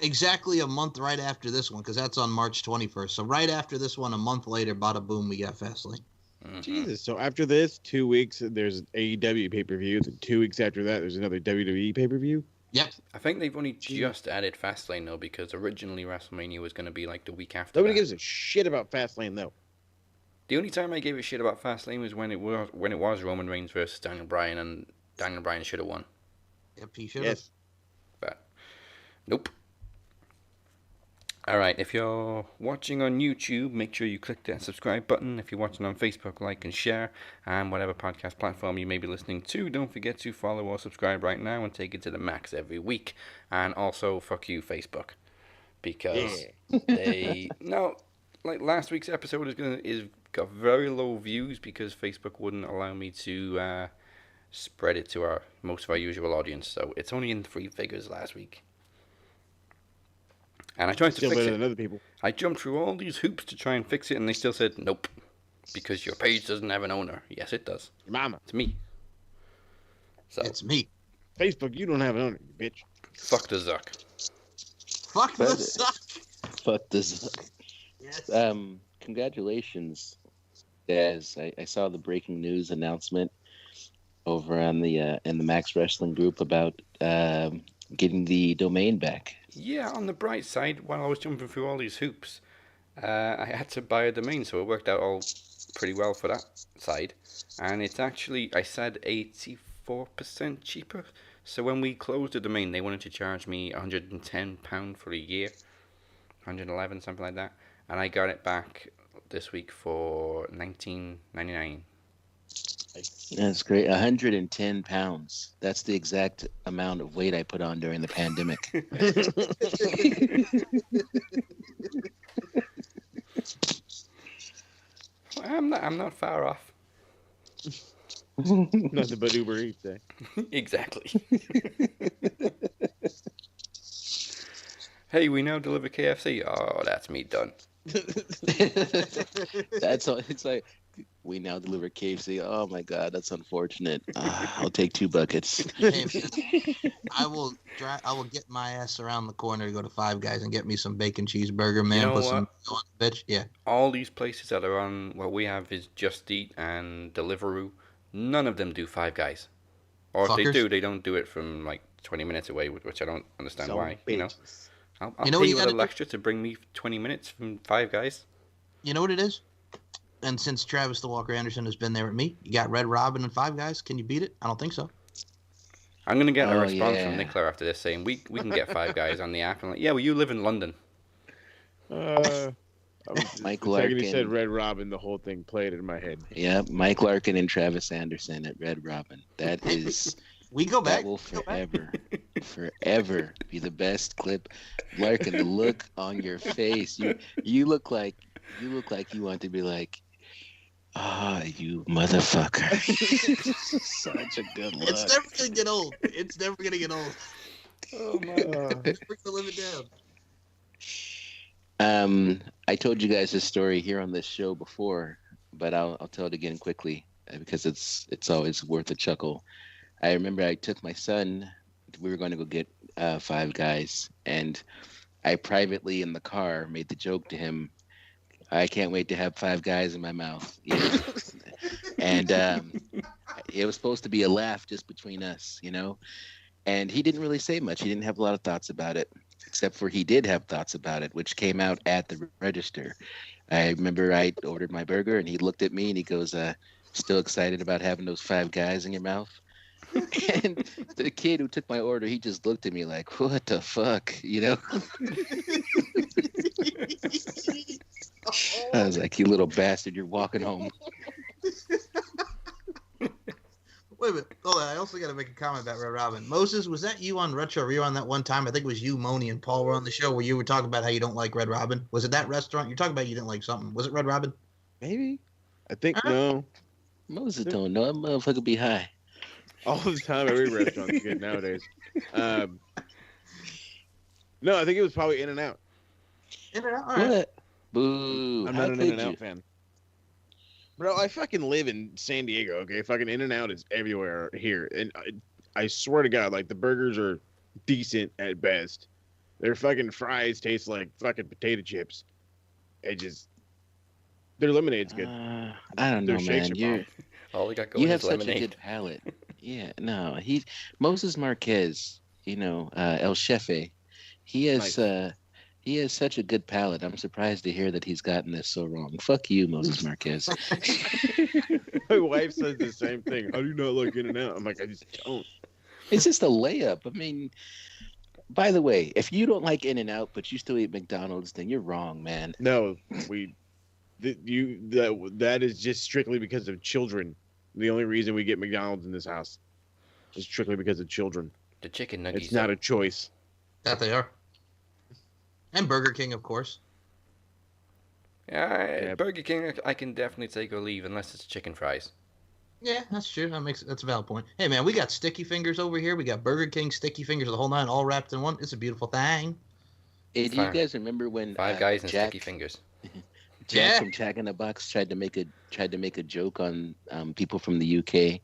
Exactly a month right after this one, because that's on March 21st. So right after this one, a month later, bada boom, we got Fastlane. Mhm. Jesus. So after this, 2 weeks, there's AEW pay-per-view. Then 2 weeks after that, there's another WWE pay-per-view. Yep. I think they've only just added Fastlane, though, because originally WrestleMania was going to be like the week after Nobody that. gives a shit about Fastlane, though. The only time I gave a shit about Fastlane was when it was Roman Reigns versus Daniel Bryan, and Daniel Bryan should have won. Yep, he should have. Yes. But nope. Alright, if you're watching on YouTube, make sure you click that subscribe button. If you're watching on Facebook, like and share. And whatever podcast platform you may be listening to, don't forget to follow or subscribe right now and take it to the max every week. And also, fuck you, Facebook. Because they... No, like last week's episode is got very low views because Facebook wouldn't allow me to spread it to most of our usual audience. So it's only in 3 figures last week. And I tried to Still fix better it. than other people. I jumped through all these hoops to try and fix it, and they still said, nope. Because your page doesn't have an owner. Yes, it does. Your mama. It's me. So, It's me. Facebook, you don't have an owner, you bitch. fuck the Zuck. Fuck the But- suck. Fuck this. Yes. Congratulations, Daz. I saw the breaking news announcement over on the in the Max Wrestling group about getting the domain back. Yeah, on the bright side, while I was jumping through all these hoops, I had to buy a domain, so it worked out all pretty well for that side. And it's actually, I said 84% cheaper. So when we closed the domain, they wanted to charge me £110 for a year. 111, something like that. And I got it back this week for $19.99. That's great. 110 pounds. That's the exact amount of weight I put on during the pandemic. I'm not far off. Nothing but Uber Eats, eh? Exactly. Hey, we now deliver KFC. Oh, that's me done. That's all. It's like we now deliver KFC. Oh my god, that's unfortunate. I'll take 2 buckets. Hey, man, I will get my ass around the corner to go to Five Guys and get me some bacon cheeseburger, man. You know Put some what? bitch. Yeah. All these places that are on what we have is Just Eat and Deliveroo. None of them do Five Guys. Or if they Fuckers. do, they don't do it from like 20 minutes away, which I don't understand why. You know, bitches. I'll You know pay what you you a gotta little do? extra to bring me 20 minutes from Five Guys. You know what it is? And since Travis the Walker Anderson has been there with me, you got Red Robin and Five Guys. Can you beat it? I don't think so. I'm going to get a Oh, response yeah. from Nicola after this saying, we can get Five Guys on the app. I'm like, yeah, well, you live in London. Mike The second he Larkin. said Red Robin, the whole thing played in my head. Yeah, Mike Larkin and Travis Anderson at Red Robin. That is We go back. that will Go back. forever be the best clip. Larkin, the look on your face. You look like you want to be like, you motherfucker. Such a good look. It's never gonna get old. It's never gonna get old. Oh man. Bring the limit down. I told you guys this story here on this show before, but I'll tell it again quickly because it's always worth a chuckle. I remember I took my son. We were going to go get Five Guys, and I privately in the car made the joke to him. I can't wait to have Five Guys in my mouth. You know? And it was supposed to be a laugh just between us, you know. And he didn't really say much. He didn't have a lot of thoughts about it, except for he did have thoughts about it, which came out at the register. I remember I ordered my burger, and he looked at me and he goes, "Still excited about having those Five Guys in your mouth?" And the kid who took my order, he just looked at me like, "What the fuck?" You know? I was like, "You little bastard, you're walking home." Wait a minute. Hold on. I also got to make a comment about Red Robin. Moses, was that you on Retro? Were you on that one time? I think it was you, Moni, and Paul were on the show where you were talking about how you don't like Red Robin. Was it that restaurant? You're talking about you didn't like something. Was it Red Robin? Maybe. I think no. Moses don't know. That motherfucker be high. All the time, every restaurant's good nowadays. No, I think it was probably In and Out. In and Out? All right. What? Boo. I'm How not an could In and you? Out fan. Bro, I fucking live in San Diego, okay? Fucking In and Out is everywhere here. And I swear to God, like, the burgers are decent at best. Their fucking fries taste like fucking potato chips. Their lemonade's good. I don't know, Their shakes man. are bomb. All he got going You is have such a lemonade. good palate. Yeah, no, Moses Marquez, you know, El Chefe. He has Nice. he has such a good palate. I'm surprised to hear that he's gotten this so wrong. Fuck you, Moses Marquez. My wife says the same thing. How do you not like In and Out? I'm like, I just don't. It's just a layup. I mean, by the way, if you don't like In and Out but you still eat McDonald's, then you're wrong, man. No, that is just strictly because of children. The only reason we get McDonald's in this house is strictly because of children. The chicken nuggets. It's not a choice. That they are. And Burger King, of course. Yeah, Burger King, I can definitely take or leave unless it's chicken fries. Yeah, that's true. That's a valid point. Hey, man, we got sticky fingers over here. We got Burger King sticky fingers, the whole nine, all wrapped in one. It's a beautiful thing. Hey, do you Fine. guys remember when Five Guys and Jack sticky fingers. Yeah. from Jack in the Box tried to make a joke on people from the UK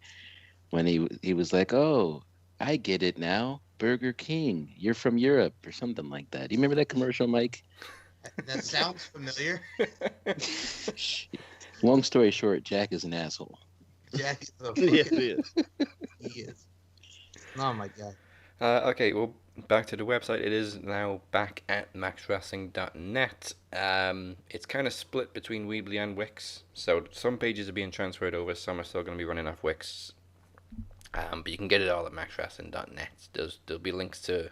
when he was like, "Oh, I get it now. Burger King, you're from Europe," or something like that. Do you remember that commercial, Mike? That sounds familiar. Long story short, Jack is an asshole. Jack, Yes, it is. he is. Oh, my God. Okay, well, back to the website. It is now back at maxwrestling.net. It's kind of split between Weebly and Wix. So some pages are being transferred over, some are still going to be running off Wix. But you can get it all at maxwrestling.net. There'll be links to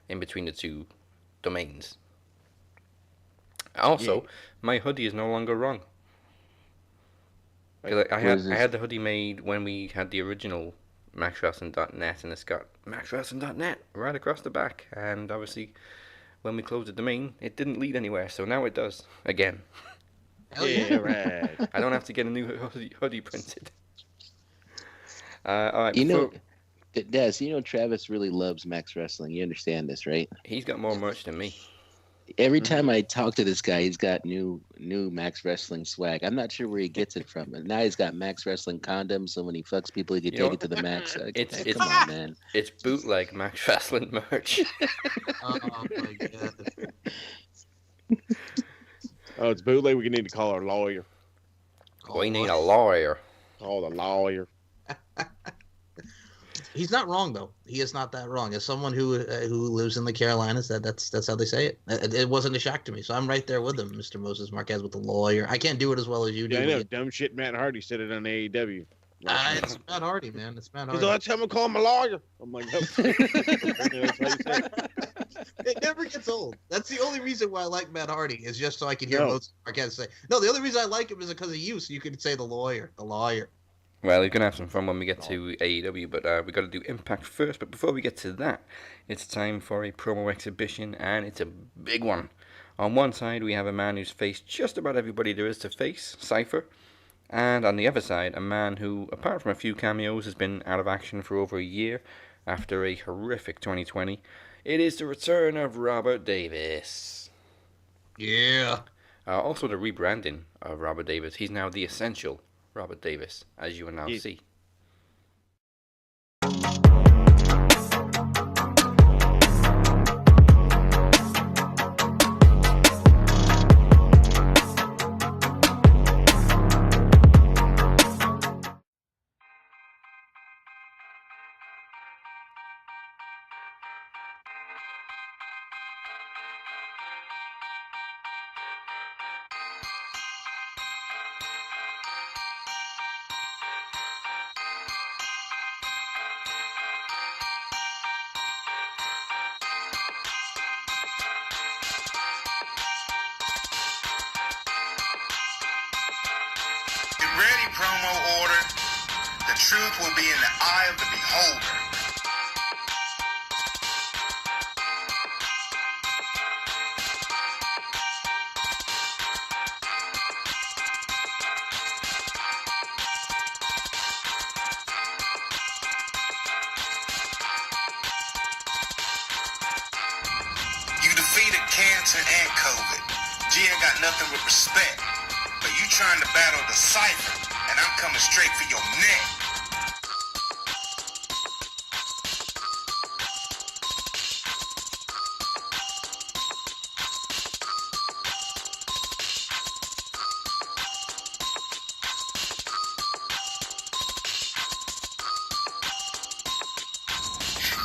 in between the two domains. Also, my hoodie is no longer wrong. 'Cause I had the hoodie made when we had the original maxwrestling.net, and it's got maxwrestling.net right across the back. And obviously, when we closed the domain, it didn't lead anywhere. So now it does again. Hell Yeah, right. I don't have to get a new hoodie printed. All right, You know, Daz, you know Travis really loves Max Wrestling. You understand this, right? he's got more merch than me. Every time I talk to this guy, he's got new Max Wrestling swag. I'm not sure where he gets it from. And now he's got Max Wrestling condoms, so when he fucks people, he can You know take it to the max. It's- Come on, man. It's bootleg Max Wrestling merch. Oh, my God. Oh, it's bootleg. We need to call our lawyer. We need a lawyer. Call the lawyer. He's not wrong, though. He is not that wrong. As someone who lives in the Carolinas, that's how they say it. It wasn't a shock to me. So I'm right there with him, Mr. Moses Marquez, with the lawyer. I can't do it as well as you do. Yeah, I know. Dumb shit. Matt Hardy said it on AEW. It's Matt Hardy, man. It's Matt He's Hardy. like, I'm gonna call my lawyer. I'm like, nope. That's how you say it. It never gets old. That's the only reason why I like Matt Hardy is just so I can hear No. Moses Marquez say. No, the only reason I like him is because of you, so you can say the lawyer. Well, you're going to have some fun when we get to AEW, but we got to do Impact first. But before we get to that, it's time for a promo exhibition, and it's a big one. On one side, we have a man who's faced just about everybody there is to face, Cypher. And on the other side, a man who, apart from a few cameos, has been out of action for over a year after a horrific 2020. It is the return of Robert Davis. Yeah. Also, the rebranding of Robert Davis. He's now the essential Robert Davis, as you will now see. Ready, promo order. The truth will be in the eye of the beholder. You defeated cancer and COVID. Gia got nothing with respect. But you trying to battle the Cypher, and I'm coming straight for your neck.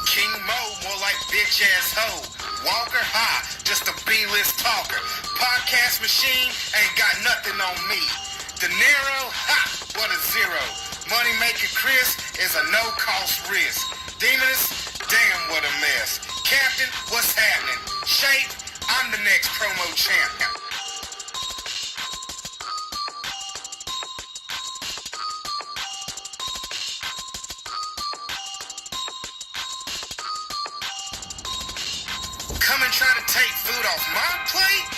King Mo, more like bitch ass hoe. Walker high, just a B-list talker. Podcast machine ain't got nothing on me. De Niro, ha, what a zero. Money making Chris is a no-cost risk. Demoness, damn what a mess. Captain, what's happening? Shape, I'm the next promo champion. Come and try to take food off my plate?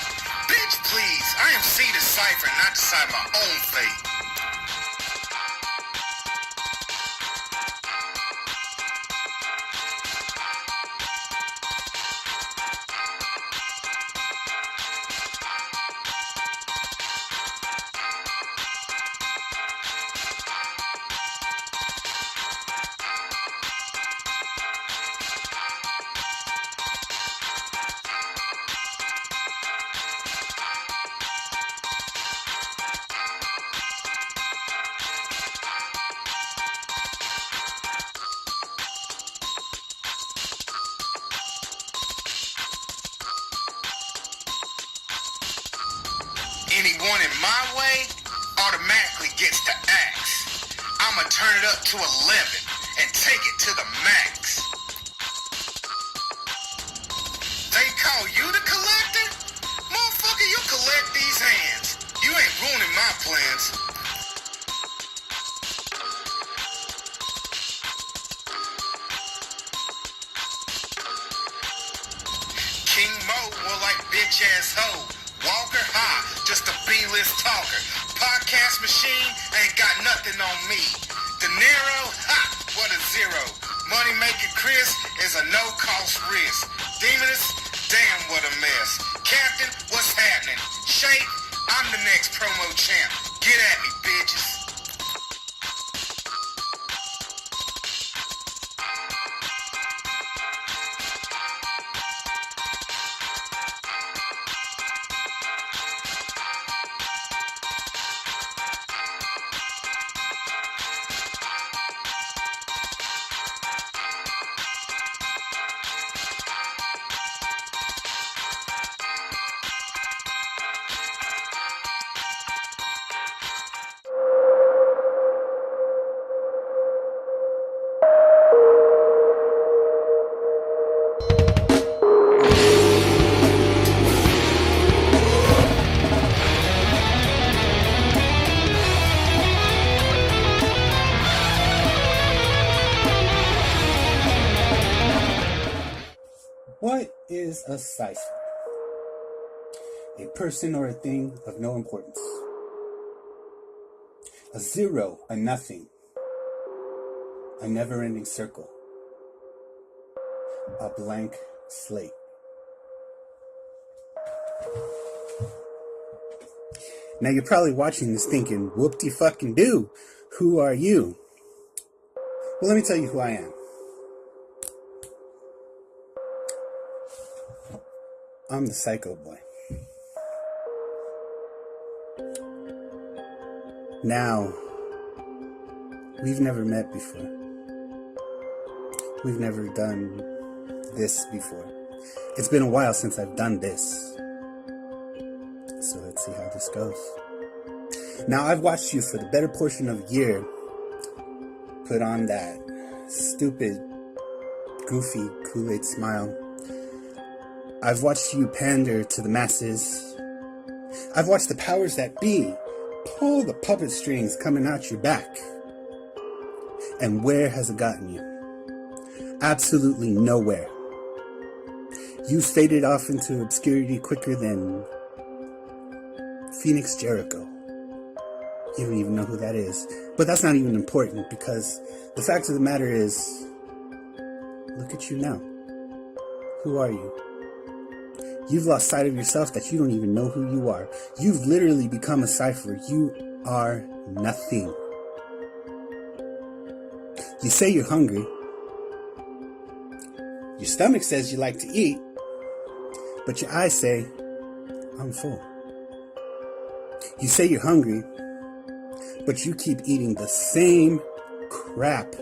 Bitch, please. I am C to Cypher, not decide my own fate. Anyone in my way automatically gets the axe. I'ma turn it up to 11 and take it to the max. They call you the collector? Motherfucker, you collect these hands. You ain't ruining my plans. King Mo, more like bitch ass hoe. Walker high, just a B-list talker. Podcast machine ain't got nothing on me. De Niro, ha, what a zero. Money making Chris is a no-cost risk. Demoness, damn what a mess. Captain, what's happening? Shape, I'm the next promo champ. Get at me, bitches. What is a cipher? A person or a thing of no importance. A zero, a nothing. A never-ending circle. A blank slate. Now you're probably watching this thinking, whoop-de-fucking-do, who are you? Well, let me tell you who I am. I'm the Psycho Boy. Now, we've never met before. We've never done this before. It's been a while since I've done this. So let's see how this goes. Now, I've watched you for the better portion of a year put on that stupid, goofy Kool-Aid smile. I've watched you pander to the masses. I've watched the powers that be pull the puppet strings coming out your back. And where has it gotten you? Absolutely nowhere. You faded off into obscurity quicker than Phoenix Jericho. You don't even know who that is. But that's not even important, because the fact of the matter is, look at you now. Who are you? You've lost sight of yourself that you don't even know who you are. You've literally become a Cypher. You are nothing. You say you're hungry. Your stomach says you like to eat. But your eyes say, I'm full. You say you're hungry, but you keep eating the same crap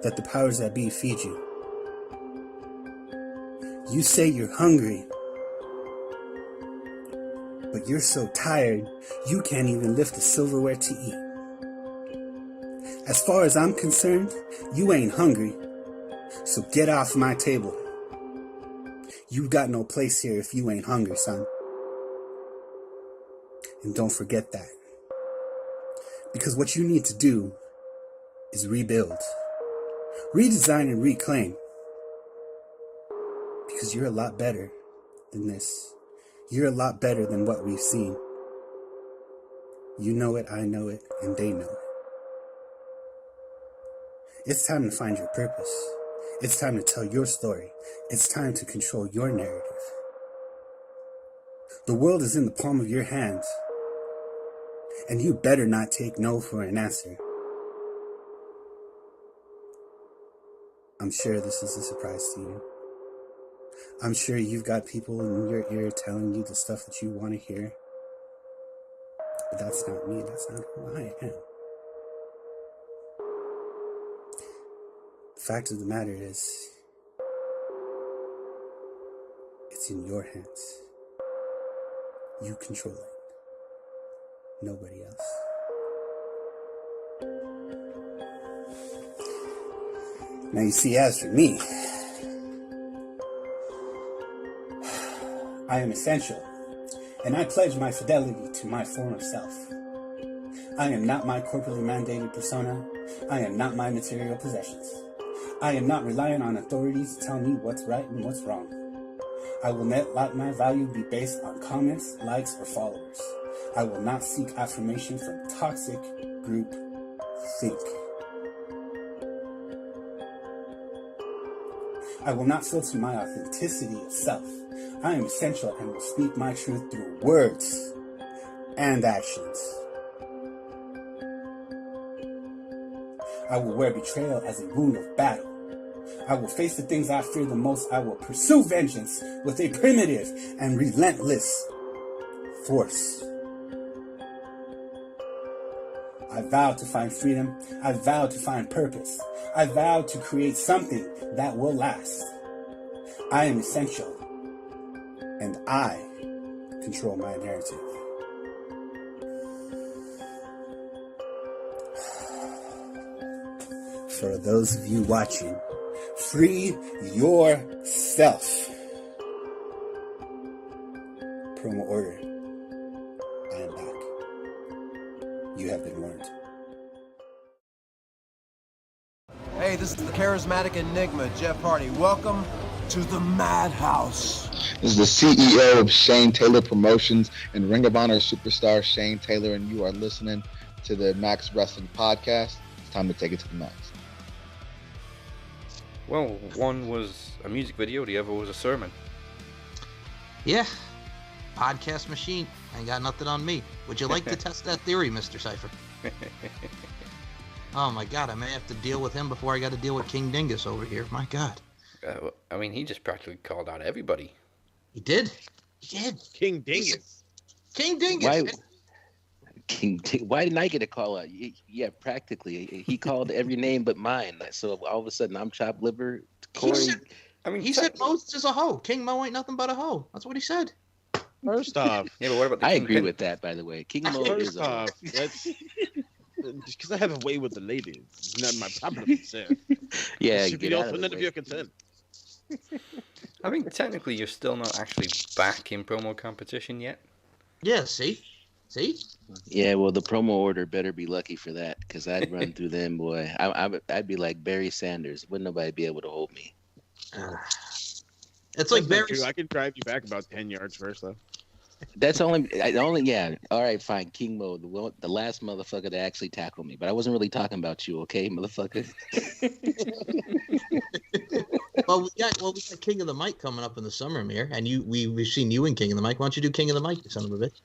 that the powers that be feed you. You say you're hungry, but you're so tired, you can't even lift the silverware to eat. As far as I'm concerned, you ain't hungry, so get off my table. You've got no place here if you ain't hungry, son. And don't forget that. Because what you need to do is rebuild, redesign, and reclaim. Because you're a lot better than this. You're a lot better than what we've seen. You know it, I know it, and they know it. It's time to find your purpose. It's time to tell your story. It's time to control your narrative. The world is in the palm of your hands. And you better not take no for an answer. I'm sure this is a surprise to you. I'm sure you've got people in your ear telling you the stuff that you want to hear. But that's not me. That's not who I am. The fact of the matter is, it's in your hands. You control it. Nobody else. Now you see, as for me, I am essential, and I pledge my fidelity to my former self. I am not my corporately mandated persona. I am not my material possessions. I am not relying on authorities to tell me what's right and what's wrong. I will not let my value be based on comments, likes, or followers. I will not seek affirmation from toxic group think. I will not filter my authenticity of self. I am essential and will speak my truth through words and actions. I will wear betrayal as a wound of battle. I will face the things I fear the most. I will pursue vengeance with a primitive and relentless force. I vow to find freedom. I vow to find purpose. I vow to create something that will last. I am essential, and I control my narrative. For those of you watching, free yourself. Promo order. I am back. You have been warned. Hey, this is the charismatic enigma, Jeff Hardy. Welcome to the Madhouse. This is the CEO of Shane Taylor Promotions and Ring of Honor superstar Shane Taylor, and you are listening to the Max Wrestling Podcast. It's time to take it to the max. Well, one was a music video, the other was a sermon. Yeah. Podcast machine. Ain't got nothing on me. Would you like to test that theory, Mr. Cypher? Oh my god, I may have to deal with him before I got to deal with King Dingus over here. My god. I mean, he just practically called out everybody. He did. He did. King Dingus. King Dingus. Why didn't I get a call out? Yeah, practically. He called every name but mine. So all of a sudden, I'm chopped liver. Corey. He said Moses is a hoe. King Mo ain't nothing but a hoe. That's what he said. First off, yeah, but what about the I Kingpin? agree with that, by the way. King Mo is first a hoe. off, that's just because I have a way with the ladies. It's not my problem, sir. Yeah, It should be get out also of the none of way. your concern. I mean, technically, you're still not actually back in promo competition yet. Yeah, see? Yeah, well, the promo order better be lucky for that, because I'd run through them, boy. I'd be like Barry Sanders. Wouldn't nobody be able to hold me? It's like That's not Barry. true. I can drive you back about 10 yards first, though. That's yeah. All right, fine. King Mo, the last motherfucker to actually tackle me, but I wasn't really talking about you, okay, motherfucker? Well, we got King of the Mic coming up in the summer, Amir, and we've seen you in King of the Mic. Why don't you do King of the Mic, you son of a bitch?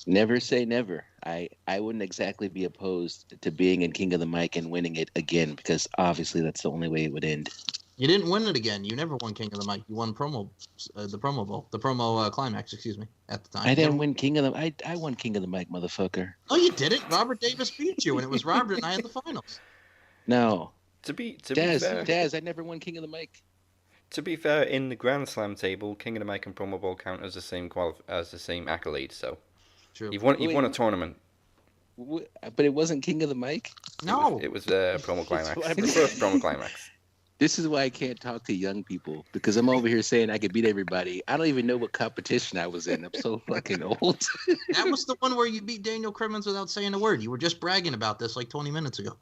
Never say never. I wouldn't exactly be opposed to being in King of the Mic and winning it again, because obviously that's the only way it would end. You didn't win it again. You never won King of the Mic. You won the promo bowl, the promo climax, excuse me, at the time. I didn't win King of the. I won King of the Mic, motherfucker. No, you didn't. Robert Davis beat you, and it was Robert and I in the finals. No. To be Daz, fair, Daz, I never won King of the Mic. to be fair, in the Grand Slam table, King of the Mic and Promo Bowl count as the same accolade. So True. you've won a tournament. But it wasn't King of the Mic. No, It was the promo climax. The first promo climax. This is why I can't talk to young people, because I'm over here saying I could beat everybody. I don't even know what competition I was in. I'm so fucking old. that was the one where you beat Daniel Crimmins without saying a word. You were just bragging about this like 20 minutes ago.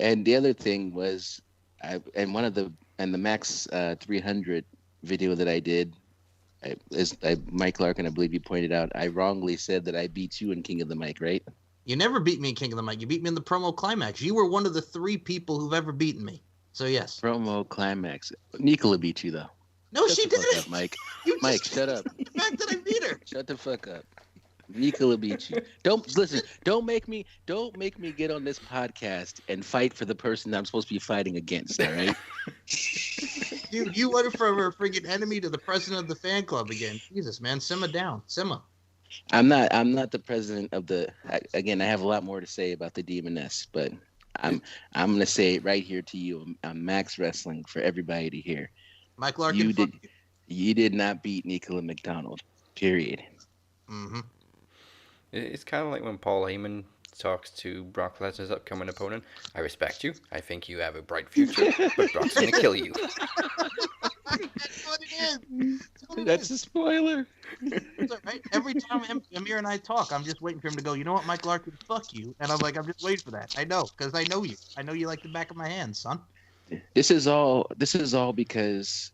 And the other thing was, the Max 300 video that I did, Mike Larkin, I believe you pointed out, I wrongly said that I beat you in King of the Mic, right? You never beat me in King of the Mic. You beat me in the promo climax. You were one of the 3 people who've ever beaten me. So yes. Promo climax. Nicola beat you though. No, Shut she the fuck didn't. up, Mike. You Mike, just shut up. the fact that I beat her. Shut the fuck up. Nicola beat you. Don't make me get on this podcast and fight for the person I'm supposed to be fighting against, all right? Dude, you went from a freaking enemy to the president of the fan club again. Jesus, man, simmer down. Simmer. I'm not the president of the. Again, I have a lot more to say about the Demoness, but I'm gonna say it right here to you. I'm Max Wrestling for everybody to hear. Mike Larkin, You did not beat Nicola McDonald. Period. Mm-hmm. It's kind of like when Paul Heyman talks to Brock Lesnar's upcoming opponent. I respect you. I think you have a bright future, but Brock's gonna kill you. That's what it is. That's a spoiler. It's all right. Every time Amir and I talk, I'm just waiting for him to go, you know what, Mike Larkin, fuck you. And I'm like, I'm just waiting for that. I know, because I know you. I know you like the back of my hand, son. This is all because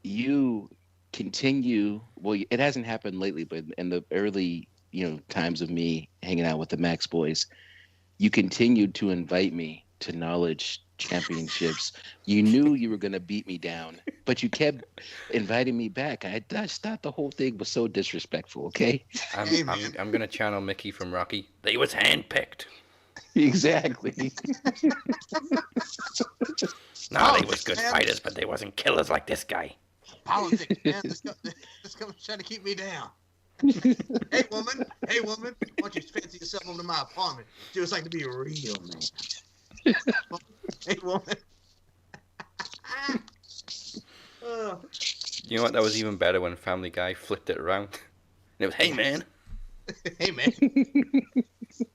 you continue. Well, it hasn't happened lately, but in the early times of me hanging out with the Max boys, you continued to invite me to knowledge championships. You knew you were going to beat me down, but you kept inviting me back. I just thought the whole thing was so disrespectful. Okay. I'm gonna channel Mickey from Rocky. They was handpicked. Exactly. No, they was good fighters, but they wasn't killers like this guy. Politics, man. This guy's trying to keep me down. Hey, woman. Why don't you fancy yourself over to my apartment? She was like to be a real man. Hey, woman. You know what? That was even better when Family Guy flipped it around. And it was, hey, man. Hey, man.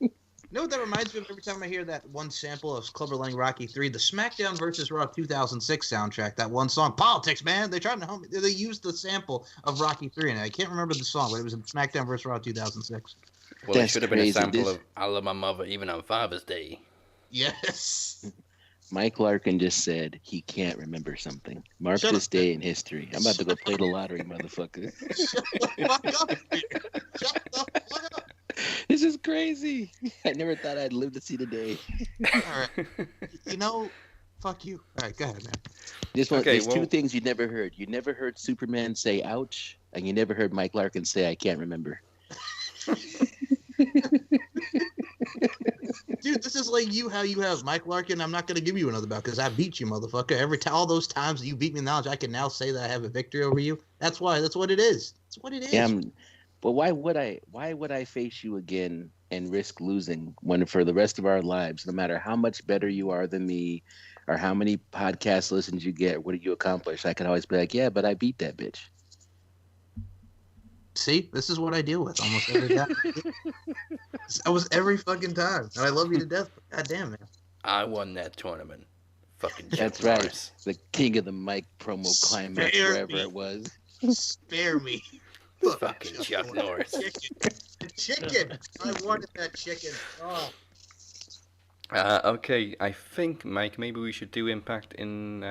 You know what that reminds me of every time I hear that one sample of Clubber Lang Rocky 3, the SmackDown vs. Raw 2006 soundtrack, that one song, Politics, man. They tried to they used the sample of Rocky 3 in it. I can't remember the song, but it was in SmackDown vs. Raw 2006. Well, That's it should have been a crazy. sample of I Love My Mother even on Father's Day. Yes. Mike Larkin just said he can't remember something. Mark Shut this up. day in history. I'm about to go play the lottery, motherfucker. Shut the fuck up, Peter. Shut the fuck up. This is crazy. I never thought I'd live to see the day. All right. You know, Fuck you. All right, go ahead, man. There's two things you never heard. You never heard Superman say "ouch," and you never heard Mike Larkin say "I can't remember." Dude, this is like how you have Mike Larkin. I'm not going to give you another bout because I beat you, motherfucker. All those times that you beat me in knowledge, I can now say that I have a victory over you. That's why. That's what it is. That's what it is. Yeah, but why would I face you again and risk losing when for the rest of our lives, no matter how much better you are than me or how many podcast listens you get, what did you accomplish? I could always be like, yeah, but I beat that bitch. See, this is what I deal with almost every time. Almost every fucking time. And I love you to death. God damn, man. I won that tournament. Fucking Chuck That's Norris. right. The king of the mic promo climax, wherever it was. Spare me. Fucking Chuck Norris. Chicken. I wanted that chicken. Oh. Okay, I think, Mike, maybe we should do Impact in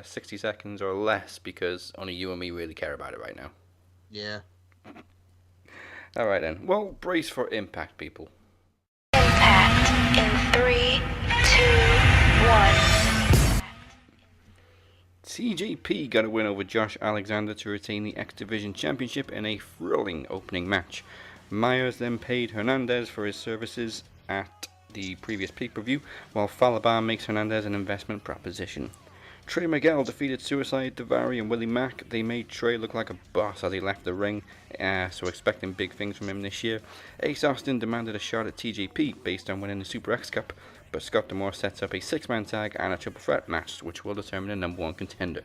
60 seconds or less because only you and me really care about it right now. Yeah. All right then. Well, brace for Impact, people. Impact in 3, 2, 1. TJP got a win over Josh Alexander to retain the X Division Championship in a thrilling opening match. Myers then paid Hernandez for his services at the previous pay-per-view, while Falabar makes Hernandez an investment proposition. Trey Miguel defeated Suicide, Davari, and Willie Mack. They made Trey look like a boss as he left the ring, so expecting big things from him this year. Ace Austin demanded a shot at TJP based on winning the Super X Cup, but Scott D'Amore sets up a 6-man tag and a triple threat match, which will determine the number one contender.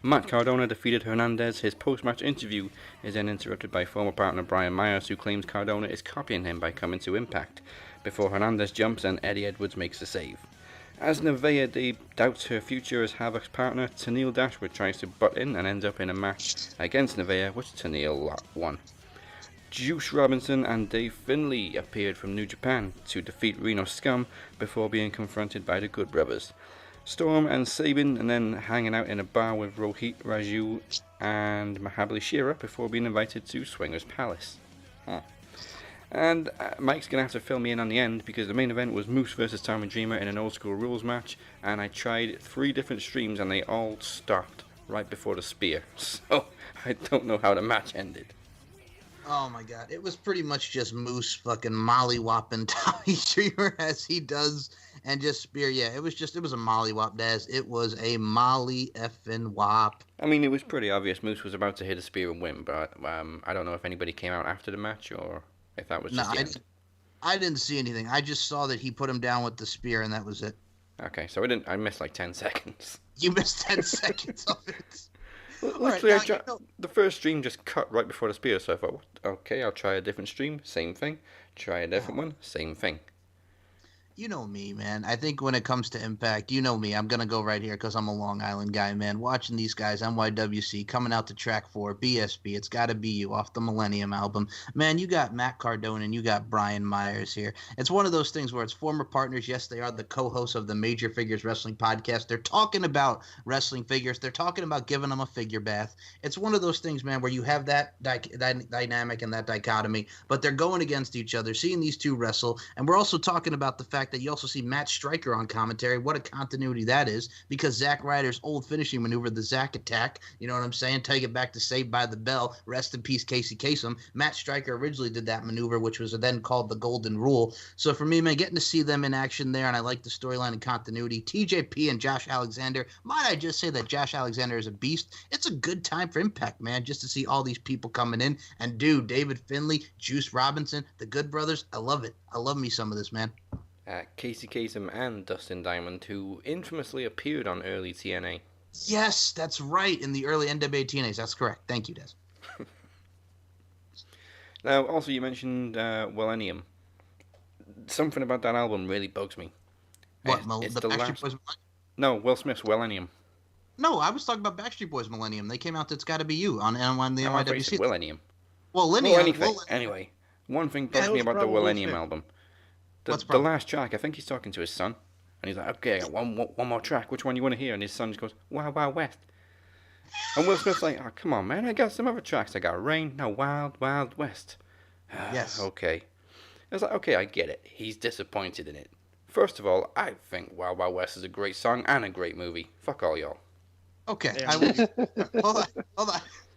Matt Cardona defeated Hernandez. His post-match interview is then interrupted by former partner Brian Myers, who claims Cardona is copying him by coming to Impact, before Hernandez jumps and Eddie Edwards makes the save. As Nevaeh doubts her future as Havoc's partner, Tenille Dashwood tries to butt in and ends up in a match against Nevaeh, which Tenille won. Juice Robinson and Dave Finlay appeared from New Japan to defeat Reno Scum before being confronted by the Good Brothers. Storm and Sabin and then hanging out in a bar with Rohit Raju and Mahabali Shira before being invited to Swingers Palace. And Mike's going to have to fill me in on the end because the main event was Moose vs Tommy Dreamer in an old school rules match, and I tried 3 different streams and they all stopped right before the spear, so I don't know how the match ended. Oh my god, it was pretty much just Moose fucking molly-whopping Tommy Dreamer as he does, and just spear. Yeah, it was a molly-whop, Daz. It was a molly-effing-whop. I mean, it was pretty obvious Moose was about to hit a spear and win, but I don't know if anybody came out after the match or if that was just the end. I didn't see anything. I just saw that he put him down with the spear, and that was it. Okay, so I missed like 10 seconds. You missed 10 seconds of it. Literally, right, the first stream just cut right before the spear, so I thought, okay, I'll try a different stream, same thing. Try a different one, same thing. You know me, man. I think when it comes to Impact, you know me. I'm going to go right here because I'm a Long Island guy, man. Watching these guys, NYWC, coming out to track 4, BSB, It's Gotta Be You off the Millennium album. Man, you got Matt Cardona and you got Brian Myers here. It's one of those things where it's former partners. Yes, they are the co-hosts of the Major Figures Wrestling podcast. They're talking about wrestling figures. They're talking about giving them a figure bath. It's one of those things, man, where you have that dynamic and that dichotomy, but they're going against each other, seeing these two wrestle. And we're also talking about the fact that you also see Matt Stryker on commentary. What a continuity that is, because Zack Ryder's old finishing maneuver, the Zack Attack, you know what I'm saying? Take it back to Saved by the Bell. Rest in peace, Casey Kasem. Matt Stryker originally did that maneuver, which was then called the Golden Rule. So for me, man, getting to see them in action there, and I like the storyline and continuity. TJP and Josh Alexander. Might I just say that Josh Alexander is a beast? It's a good time for Impact, man, just to see all these people coming in. And dude, David Finlay, Juice Robinson, the Good Brothers. I love it. I love me some of this, man. Casey Kasem and Dustin Diamond, who infamously appeared on early TNA. Yes, that's right, in the early NWA TNAs. That's correct. Thank you, Des. Now, also, you mentioned Millennium. Something about that album really bugs me. What, the Backstreet Boys? No, Will Smith's Millennium. No, I was talking about Backstreet Boys Millennium. They came out, It's Gotta Be You on the NYWC. Millennium. Well, Anyway, one thing bugs me about the Millennium album. The last track, I think he's talking to his son, and he's like, okay, I got one more track, which one you want to hear? And his son just goes, Wild Wild West. And Will Smith's like, oh, come on, man, I got some other tracks. I got Rain, no, Wild Wild West. Yes. Okay. I was like, okay, I get it. He's disappointed in it. First of all, I think Wild Wild West is a great song and a great movie. Fuck all y'all. Okay, Yeah, I will.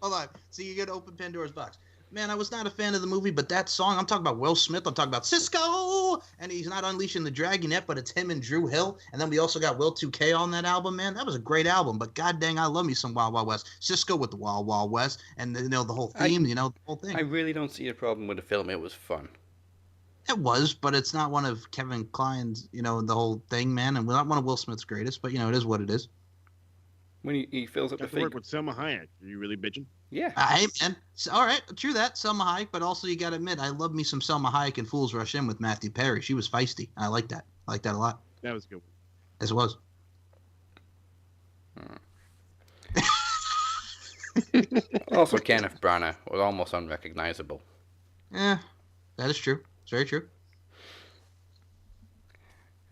Hold on. So you get to open Pandora's box. Man, I was not a fan of the movie, but that song, I'm talking about Will Smith, I'm talking about Cisco, and he's not unleashing the dragon yet, but it's him and Drew Hill, and then we also got Will 2K on that album, man. That was a great album, but god dang, I love me some Wild Wild West. Cisco with the Wild Wild West, and the whole theme, the whole thing. I really don't see a problem with the film. It was fun. It was, but it's not one of Kevin Kline's, the whole thing, man, and not one of Will Smith's greatest, but, it is what it is. When he fills up the Got to work fake. with Selma Hayek. Are you really bitching? Yeah. Hey, man. All right, true that. Selma Hayek, but also you got to admit, I love me some Selma Hayek and Fools Rush In with Matthew Perry. She was feisty. I like that. I like that a lot. That was good. As it was. Also, Kenneth Branagh was almost unrecognizable. Yeah, that is true. It's very true.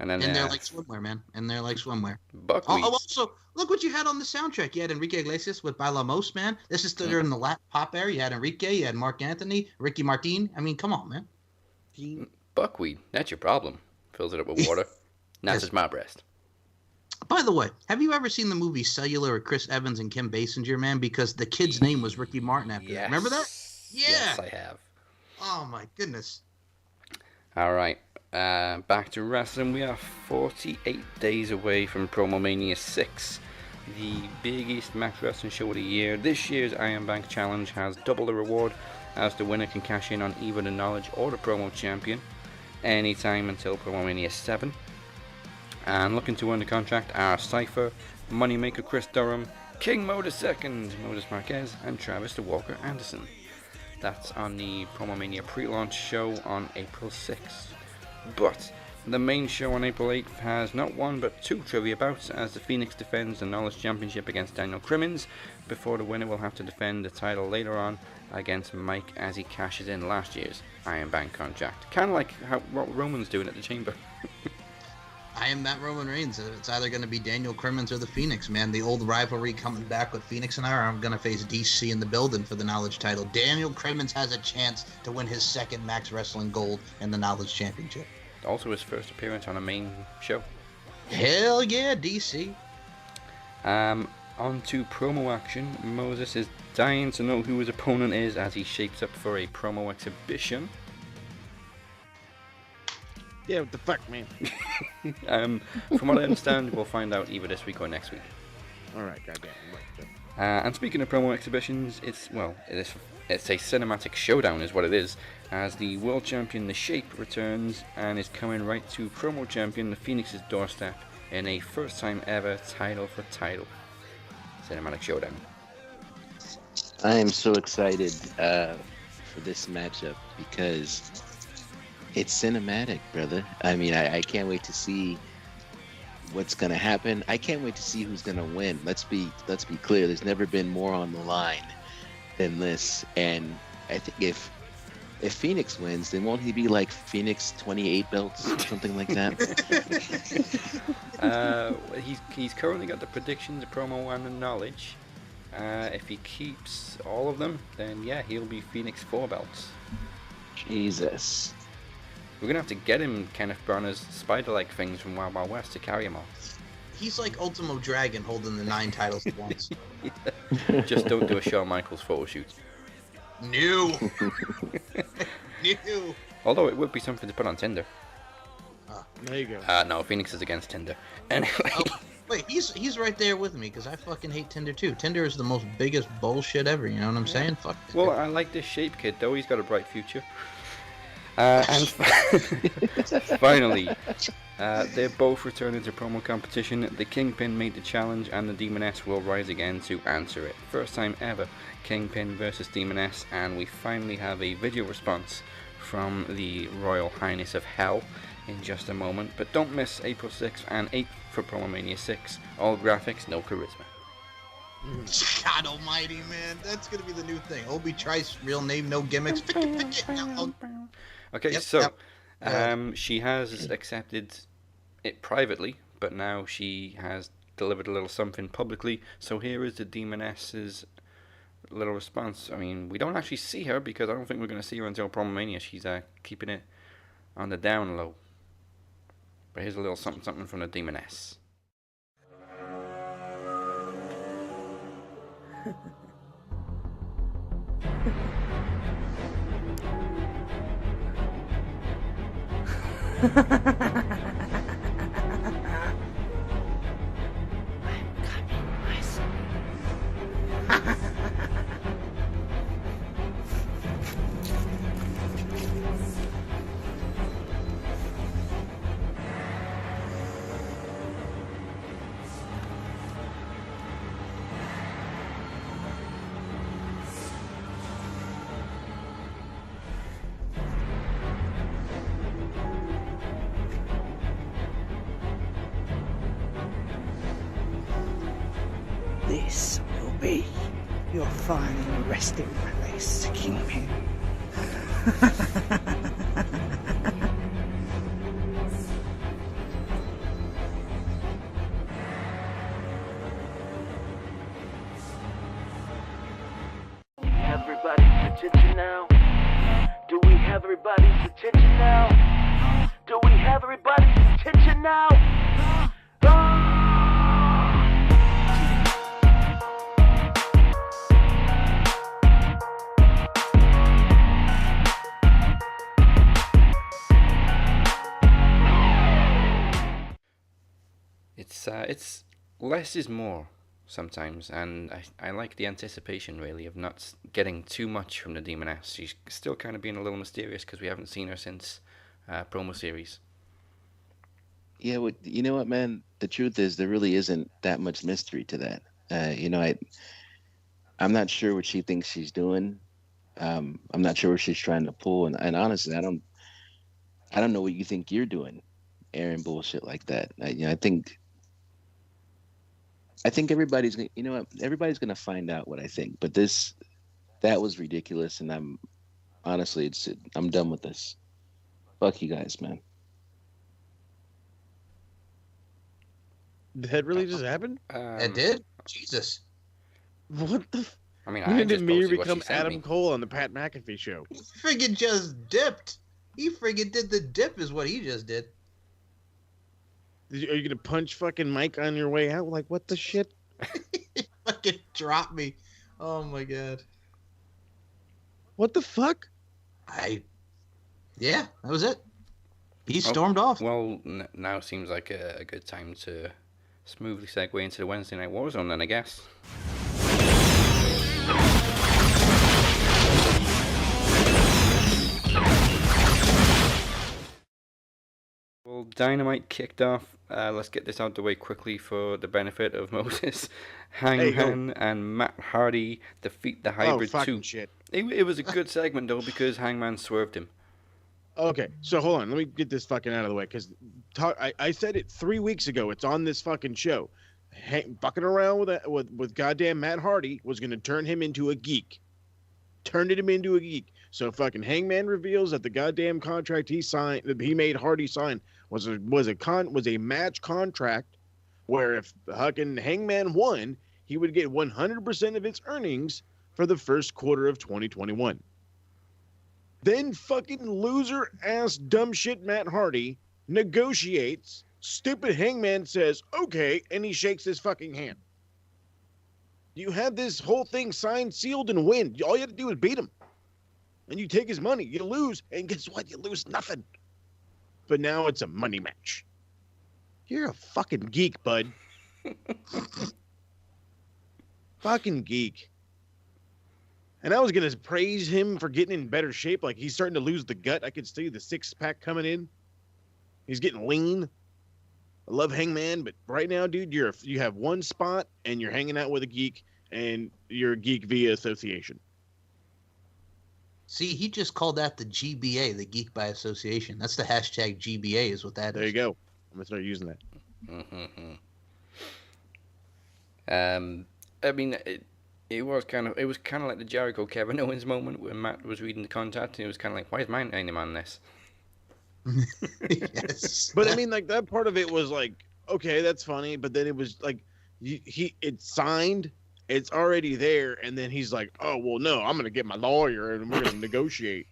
And then And they're like swimwear, man. And they're like swimwear. Buckwheat. Also, look what you had on the soundtrack. You had Enrique Iglesias with Bailamos, man. This is during the Latin pop era. You had Enrique, you had Mark Anthony, Ricky Martin. I mean, come on, man. Buckwheat. That's your problem. Fills it up with water. That's Yes. just my breast. By the way, have you ever seen the movie Cellular with Chris Evans and Kim Basinger, man? Because the kid's name was Ricky Martin after that. Remember that? Yeah. Yes, I have. Oh, my goodness. All right. Back to wrestling. We are 48 days away from Promo Mania 6, the biggest Max Wrestling show of the year. This year's Iron Bank Challenge has double the reward, as the winner can cash in on either the Knowledge or the Promo Champion anytime until Promo Mania 7. And looking to win the contract are Cypher, Moneymaker Chris Durham, King Mo II, Modus Marquez, and Travis the Walker Anderson. That's on the Promo Mania pre-launch show on April 6th. But the main show on April 8th has not one but two trivia bouts, as the Phoenix defends the Knowledge Championship against Daniel Crimmins, before the winner will have to defend the title later on against Mike as he cashes in last year's Iron Bank contract. Kind of like what Roman's doing at the Chamber. I am that Roman Reigns. It's either going to be Daniel Crimmins or the Phoenix, man. The old rivalry coming back with Phoenix and I, or I'm going to face DC in the building for the Knowledge title. Daniel Crimmins has a chance to win his second Max Wrestling Gold and the Knowledge Championship. Also his first appearance on a main show. Hell yeah, DC. On to promo action. Moses is dying to know who his opponent is as he shapes up for a promo exhibition. Yeah, what the fuck, man? From what I understand, we'll find out either this week or next week. All right, goddamn. Right. And speaking of promo exhibitions, it's a cinematic showdown is what it is, as the world champion The Shape returns and is coming right to promo champion The Phoenix's doorstep in a first time ever title for title cinematic showdown. I am so excited for this matchup because it's cinematic, brother. I mean, I can't wait to see what's gonna happen. I can't wait to see who's gonna win. Let's be clear. There's never been more on the line than this, and I think if Phoenix wins, then won't he be like Phoenix 28 belts or something like that? He's currently got the predictions, the promo, and the knowledge. If he keeps all of them, then yeah, he'll be Phoenix 4 belts. Jesus. We're gonna have to get him Kenneth Branagh's spider-like things from Wild Wild West to carry him all. He's like Ultimo Dragon holding the 9 titles at once. Just don't do a Shawn Michaels photo shoot. New. Although it would be something to put on Tinder. There you go. No, Phoenix is against Tinder. Anyway. Oh, wait, he's right there with me because I fucking hate Tinder too. Tinder is the most biggest bullshit ever. You know what I'm saying? Fuck. Well, I like this Shape kid though. He's got a bright future. And finally, they're both returning to promo competition. The Kingpin made the challenge, and the Demoness will rise again to answer it. First time ever, Kingpin versus Demoness, and we finally have a video response from the Royal Highness of Hell in just a moment. But don't miss April 6th and 8th for Promo Mania 6. All graphics, no charisma. God almighty, man. That's going to be the new thing. Obi Trice, real name, no gimmicks. Okay, Yep, so yep. she has accepted it privately, but now she has delivered a little something publicly. So here is the Demoness's little response. I mean, we don't actually see her because I don't think we're going to see her until Promo Mania. She's keeping it on the down low. But here's a little something something from the Demoness. This will be your final resting place, Kingpin. Everybody's attention now. Do we have everybody's attention now? Do we have everybody's attention now? It's less is more sometimes, and I like the anticipation really of not getting too much from the Demoness. She's still kind of being a little mysterious because we haven't seen her since promo series. Yeah, well, you know what, man? The truth is, there really isn't that much mystery to that. I'm not sure what she thinks she's doing. I'm not sure what she's trying to pull, and honestly, I don't know what you think you're doing, airing bullshit like that. I think everybody's gonna, you know what? Everybody's gonna find out what I think. But that was ridiculous, and I'm honestly, I'm done with this. Fuck you guys, man. Did that really just happen? It did? Jesus. What the? I mean, When I did just Emir posted what she become sent Adam me. Cole on the Pat McAfee show? He friggin' just dipped. He friggin' did the dip is what he just did. Are you gonna punch fucking Mike on your way out? Like, what the shit? He fucking dropped me. Oh my god. What the fuck? Yeah, that was it. He stormed off. Well, now seems like a good time to smoothly segue into the Wednesday Night Warzone then, I guess. Well, Dynamite kicked off. Let's get this out of the way quickly for the benefit of Moses. Hangman and Matt Hardy defeat the Hybrid 2. Shit. It was a good segment, though, because Hangman swerved him. Okay, so hold on. Let me get this fucking out of the way, because I said it 3 weeks ago. It's on this fucking show. Bucking around with goddamn Matt Hardy was going to turn him into a geek. Turned him into a geek. So fucking Hangman reveals that the goddamn contract he signed, that he made Hardy sign, was a match contract where if fucking Hangman won, he would get 100% of its earnings for the first quarter of 2021. Then fucking loser ass dumb shit Matt Hardy negotiates. Stupid Hangman says, okay, and he shakes his fucking hand. You had this whole thing signed, sealed, and win. All you had to do was beat him. And you take his money. You lose, and guess what? You lose nothing. But now it's a money match. You're a fucking geek, bud. Fucking geek. And I was going to praise him for getting in better shape. Like, he's starting to lose the gut. I could see the six-pack coming in. He's getting lean. I love Hangman, but right now, dude, you have one spot, and you're hanging out with a geek, and you're a geek via association. See, he just called that the GBA, the Geek by Association. That's the hashtag GBA is what that There is. you go. I'm going to start using that. I mean, it was kind of like the Jericho Kevin Owens moment where Matt was reading the contract, and it was kind of like, why is my name on this? Yes. But I mean, like, that part of it was like, okay, that's funny. But then it was like, it's signed, it's already there, and then he's like, oh well, no, I'm gonna get my lawyer and we're gonna negotiate.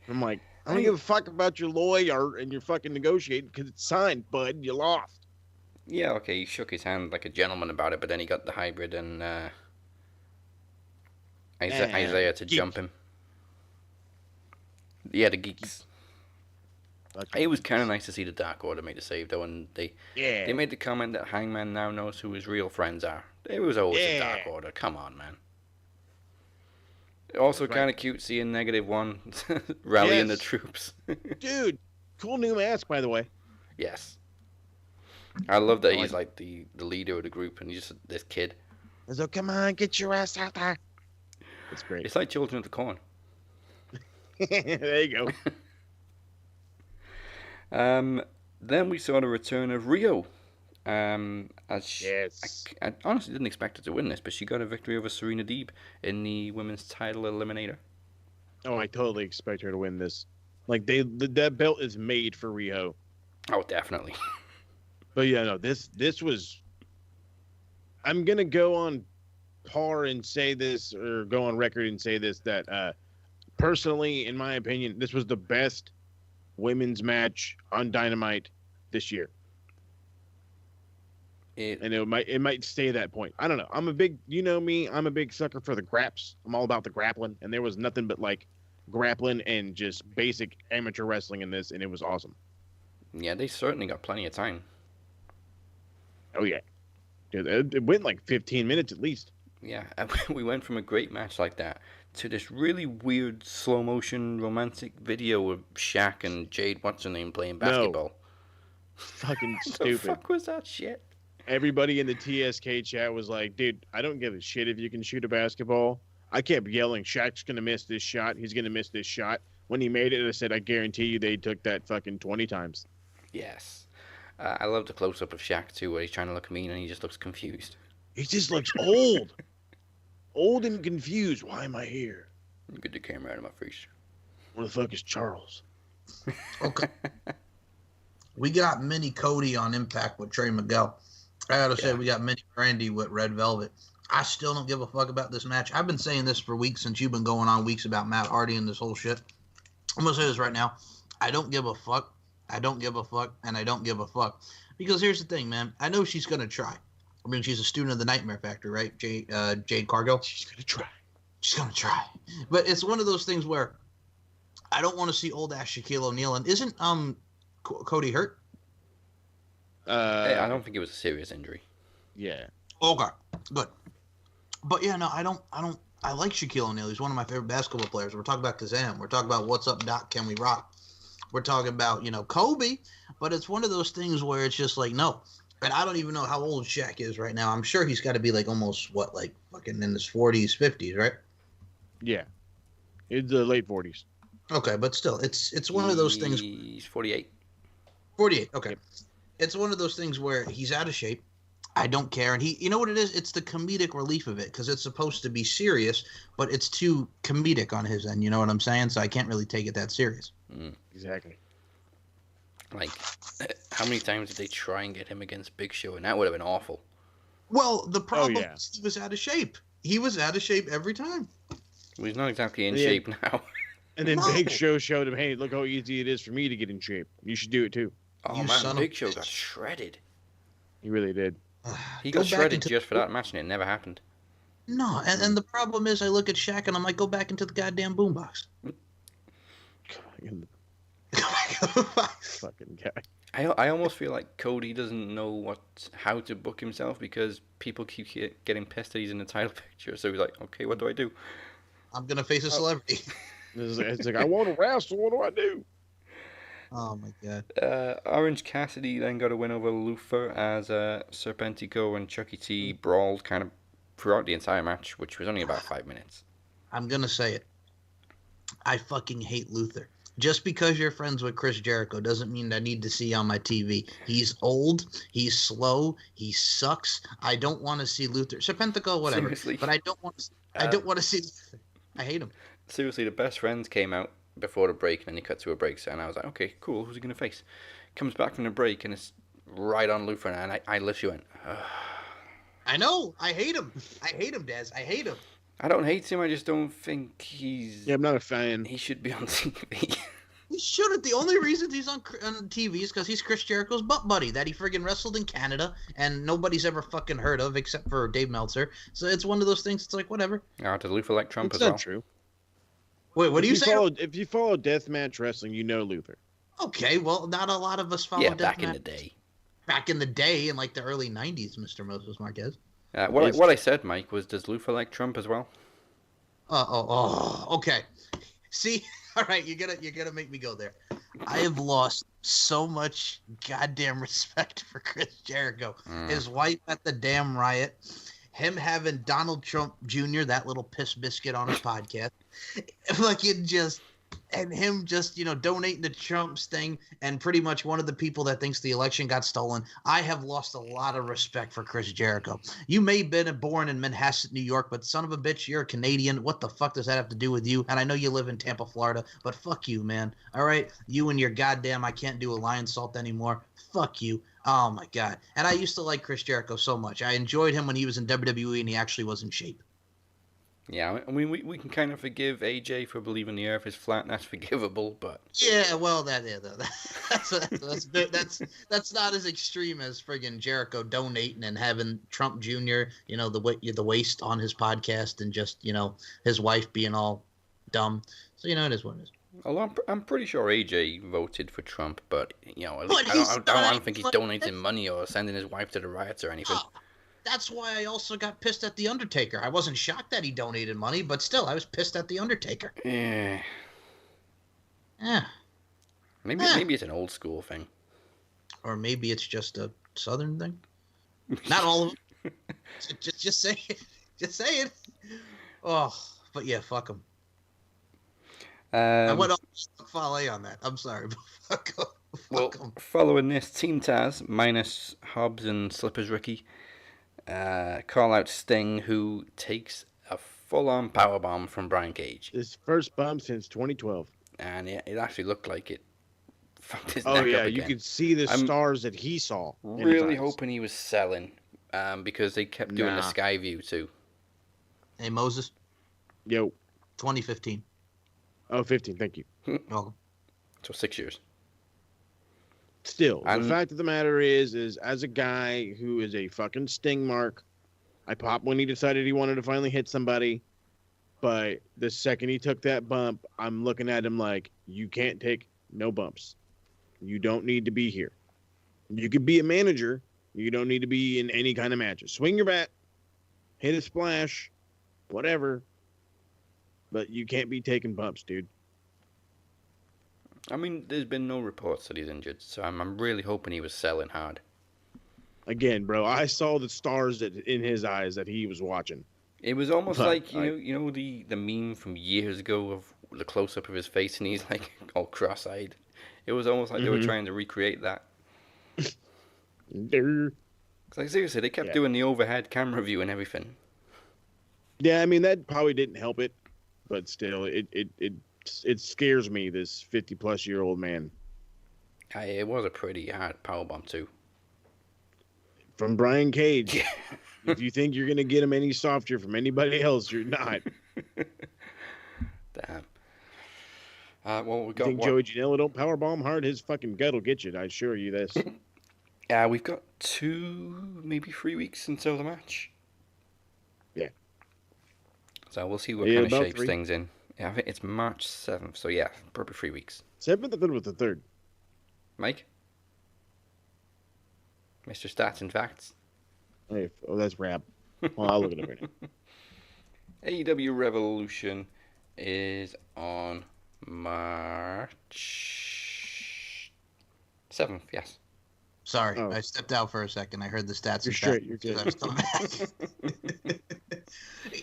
I'm like, I don't give a fuck about your lawyer and your fucking negotiating because it's signed, bud. You lost. Yeah, okay, he shook his hand like a gentleman about it, but then he got the hybrid and Isaiah to jump him. Yeah, the geeks. It was kind of nice to see the Dark Order make the save, though, and they made the comment that Hangman now knows who his real friends are. It was always the Dark Order. Come on, man. Also, kind of cute seeing -1 rallying the troops. Dude, cool new mask, by the way. Yes. I love that he's like the leader of the group, and he's just this kid. So come on, get your ass out there. It's great. It's like Children of the Corn. There you go. Then we saw the return of Rio. I honestly didn't expect her to win this, but she got a victory over Serena Deeb in the women's title eliminator. Oh, I totally expect her to win this. Like that belt is made for Rio. Oh, definitely. But yeah, no, this was. I'm gonna go on par and say this, or go on record and say this, that personally, in my opinion, this was the best women's match on Dynamite this year. And it might stay that point. I don't know. I'm a big sucker for the graps. I'm all about the grappling, and there was nothing but like grappling and just basic amateur wrestling in this, and it was awesome. Yeah, they certainly got plenty of time. Oh yeah, it went like 15 minutes at least. Yeah, we went from a great match like that to this really weird slow motion romantic video of Shaq and Jade what's her name playing basketball. Fucking What stupid. the fuck was that shit? Everybody in the TSK chat was like, dude, I don't give a shit if you can shoot a basketball. I kept yelling, Shaq's going to miss this shot. He's going to miss this shot. When he made it, I said, I guarantee you they took that fucking 20 times. Yes. I love the close-up of Shaq, too, where he's trying to look mean and he just looks confused. He just looks old. Old and confused. Why am I here? Get the camera out of my face. Where the fuck is Charles? Okay. We got Mini Cody on Impact with Trey Miguel. I gotta say, we got Mini Brandy with Red Velvet. I still don't give a fuck about this match. I've been saying this for weeks since you've been going on weeks about Matt Hardy and this whole shit. I'm gonna say this right now. I don't give a fuck. I don't give a fuck. And I don't give a fuck. Because here's the thing, man. I know she's gonna try. I mean, she's a student of the Nightmare Factory, right? Jade Cargill. She's gonna try. She's gonna try. But it's one of those things where I don't want to see old ass Shaquille O'Neal. And isn't Cody hurt? I don't think it was a serious injury. Yeah. Okay, good. But yeah, no, I like Shaquille O'Neal. He's one of my favorite basketball players. We're talking about Kazam. We're talking about What's Up, Doc? Can We Rock? We're talking about, Kobe. But it's one of those things where it's just like, no. And I don't even know how old Shaq is right now. I'm sure he's got to be like almost, fucking in his 40s, 50s, right? Yeah. It's the late 40s. Okay, but still, it's one of those things. He's 48. 48, okay. Yep. It's one of those things where he's out of shape. I don't care. And you know what it is? It's the comedic relief of it, because it's supposed to be serious, but it's too comedic on his end. You know what I'm saying? So I can't really take it that serious. Exactly. Like, how many times did they try and get him against Big Show? And that would have been awful. Well, the problem is he was out of shape. He was out of shape every time. Well, he's not exactly in shape now. And then Big Show showed him, hey, look how easy it is for me to get in shape. You should do it too. Oh, man, Big Show got shredded. He really did. He got shredded just for that match, and it never happened. No, and the problem is I look at Shaq, and I'm like, go back into the goddamn boombox. Fucking guy. I almost feel like Cody doesn't know how to book himself, because people keep getting pissed that he's in the title picture. So he's like, okay, what do I do? I'm going to face a celebrity. It's like, I want to wrestle. What do I do? Oh, my God. Orange Cassidy then got a win over Luther as Serpentico and Chucky T brawled kind of throughout the entire match, which was only about 5 minutes. I'm going to say it. I fucking hate Luther. Just because you're friends with Chris Jericho doesn't mean I need to see on my TV. He's old. He's slow. He sucks. I don't want to see Luther. Serpentico, whatever. Seriously. But I don't want to. I don't want to see Luther. I hate him. Seriously, the Best Friends came out before the break, and then he cut to a break, and I was like, okay, cool, who's he going to face? Comes back from the break, and it's right on Luther, and I literally went, ugh. I know. I hate him. I hate him, Daz. I hate him. I don't hate him, I just don't think he's... Yeah, I'm not a fan. He should be on TV. He shouldn't. The only reason he's on TV is because he's Chris Jericho's butt buddy that he friggin' wrestled in Canada and nobody's ever fucking heard of except for Dave Meltzer. So it's one of those things. It's like whatever. Does Luther like Trump It's as well? not true. Wait, what do you say? If you follow deathmatch wrestling, you know Luther. Okay, well, not a lot of us follow. Yeah, back in the day. Back in the day, in like the early '90s, Mr. Moses Marquez. What I said, Mike, was does Luther like Trump as well? Okay. See, all right, you're gonna make me go there. I have lost so much goddamn respect for Chris Jericho. His wife at the damn riot, him having Donald Trump Jr., that little piss biscuit on his podcast, fucking just, and him just, donating to Trump's thing, and pretty much one of the people that thinks the election got stolen. I have lost a lot of respect for Chris Jericho. You may have been born in Manhasset, New York, but son of a bitch, you're a Canadian. What the fuck does that have to do with you? And I know you live in Tampa, Florida, but fuck you, man. All right? You and your goddamn I can't do a lion salt anymore. Fuck you. Oh, my God. And I used to like Chris Jericho so much. I enjoyed him when he was in WWE and he actually was in shape. Yeah, I mean, we can kind of forgive AJ for believing the Earth is flat. That's forgivable, but yeah, well, that's not as extreme as friggin' Jericho donating and having Trump Jr. The waist on his podcast and just his wife being all dumb. So it is what it is. Although I'm pretty sure AJ voted for Trump, but I don't think he's donating money or sending his wife to the riots or anything. Oh. That's why I also got pissed at The Undertaker. I wasn't shocked that he donated money, but still, I was pissed at The Undertaker. Yeah. Yeah. Maybe it's an old school thing. Or maybe it's just a Southern thing. Not all of them. just say it. Just say it. Oh, but yeah, fuck them. I went off Fale on that. I'm sorry, but fuck them. Well, following this, Team Taz, minus Hobbs and Slippers Ricky, call out Sting, who takes a full-on powerbomb from Brian Cage. His first bomb since 2012. And it actually looked like it fucked his neck up again. again. You could see the stars that he saw. Really hoping he was selling, because they kept doing the sky view too. Hey, Moses. Yo. 2015. Oh, 15, thank you. Welcome. So 6 years. Still, the fact of the matter is as a guy who is a fucking Sting mark, I popped when he decided he wanted to finally hit somebody, but the second he took that bump, I'm looking at him like, you can't take no bumps. You don't need to be here. You could be a manager. You don't need to be in any kind of matches. Swing your bat, hit a splash, whatever, but you can't be taking bumps, dude. I mean, there's been no reports that he's injured, so I'm really hoping he was selling hard. Again, bro, I saw the stars in his eyes that he was watching. It was almost like you know the meme from years ago of the close up of his face and he's like all cross-eyed. It was almost like they were trying to recreate that. Like seriously, they kept doing the overhead camera view and everything. Yeah, I mean that probably didn't help it, but still, it scares me, this 50-plus-year-old man. It was a pretty hard powerbomb, too. From Brian Cage. If you think you're going to get him any softer from anybody else, you're not. Damn. Well, we got. Think Joey Janela don't powerbomb hard? His fucking gut will get you. I assure you this. We've got 2, maybe 3 weeks until the match. Yeah. So we'll see what kind of shapes things in. Yeah, I think it's March 7th. So yeah, probably 3 weeks. 7th or 3rd with the 3rd? Mike? Mr. Stats and Facts? Hey, that's rap. Well, I'll look it up right now. AEW Revolution is on March 7th, yes. Sorry, I stepped out for a second. I heard the stats. You're straight. You're good. I was coming back.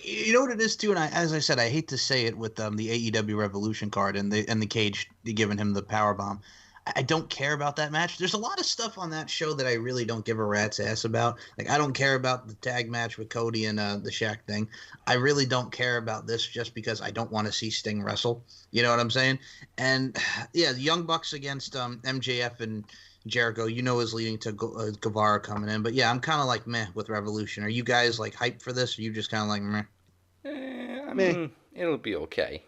You know what it is too, and as I said, I hate to say it with the AEW Revolution card and the Cage giving him the power bomb. I don't care about that match. There's a lot of stuff on that show that I really don't give a rat's ass about. Like I don't care about the tag match with Cody and the Shaq thing. I really don't care about this just because I don't want to see Sting wrestle. You know what I'm saying? And yeah, the Young Bucks against MJF and Jericho, is leading to Guevara coming in. But yeah, I'm kind of like meh with Revolution. Are you guys like hyped for this? Or are you just kind of like meh? I mean, it'll be okay.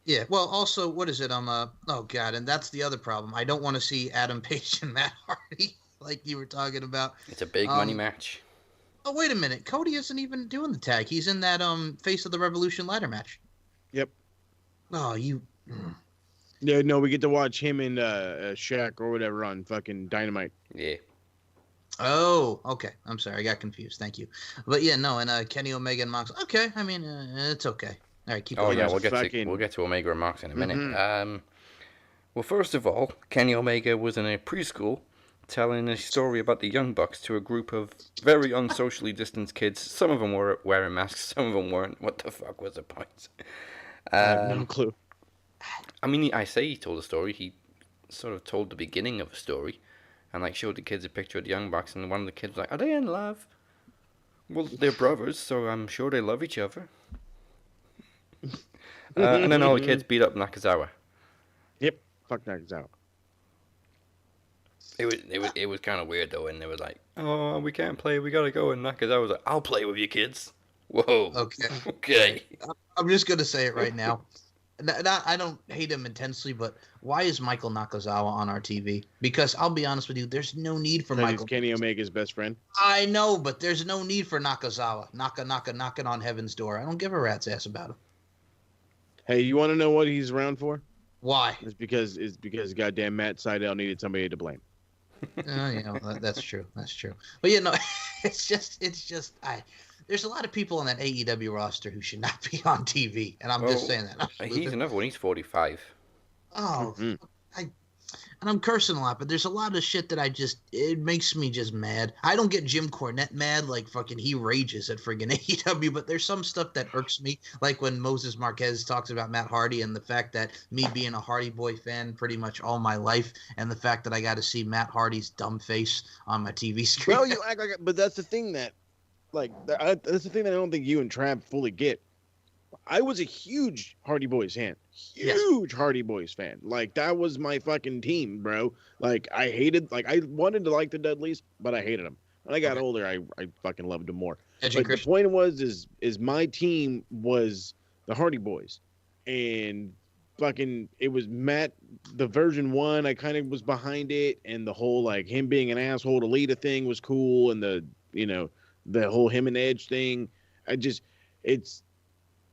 Yeah. Well, also, what is it? Oh God, and that's the other problem. I don't want to see Adam Page and Matt Hardy like you were talking about. It's a big money match. Oh wait a minute, Cody isn't even doing the tag. He's in that Face of the Revolution ladder match. Yep. Oh, you. Yeah, no, we get to watch him and Shaq or whatever on fucking Dynamite. Yeah. Oh, okay. I'm sorry, I got confused. Thank you. But yeah, no, and Kenny Omega and Mox. Okay, I mean, it's okay. All right, keep going. Yeah, we'll get to Omega and Mox in a minute. Mm-hmm. Well, first of all, Kenny Omega was in a preschool telling a story about the Young Bucks to a group of very unsocially distanced kids. Some of them were wearing masks, some of them weren't. What the fuck was the point? I have no clue. I mean, I say he told a story. He sort of told the beginning of a story, and like showed the kids a picture of the Young Bucks, and one of the kids was like, "Are they in love?" Well, they're brothers, so I'm sure they love each other. And then all the kids beat up Nakazawa. Yep, fuck Nakazawa. It was kind of weird though, and they were like, "Oh, we can't play. We gotta go." And Nakazawa was like, "I'll play with you kids." Whoa. Okay. Okay. I'm just gonna say it right now. I don't hate him intensely, but why is Michael Nakazawa on our TV? Because I'll be honest with you, there's no need for Michael. He's Kenny Omega's best friend. I know, but there's no need for Nakazawa. Knocking on heaven's door. I don't give a rat's ass about him. Hey, you want to know what he's around for? Why? It's because goddamn Matt Sydal needed somebody to blame. That's true. That's true. But no, it's just there's a lot of people on that AEW roster who should not be on TV, and I'm just saying that. He's another one. He's 45. Oh, and I'm cursing a lot, but there's a lot of shit that it makes me just mad. I don't get Jim Cornette mad, like fucking he rages at friggin' AEW, but there's some stuff that irks me, like when Moses Marquez talks about Matt Hardy and the fact that me being a Hardy Boy fan pretty much all my life, and the fact that I got to see Matt Hardy's dumb face on my TV screen. Well, you act like, but that's the thing that, that's the thing that I don't think you and Trav fully get. I was a huge Hardy Boys fan. Huge Hardy Boys fan. Like, that was my fucking team, bro. Like, I wanted to like the Dudleys, but I hated them. When I got older, I fucking loved them more. But the point is my team was the Hardy Boys. And fucking, it was Matt, the version 1, I kind of was behind it. And the whole, like, him being an asshole to Lita thing was cool. And the whole him and Edge thing.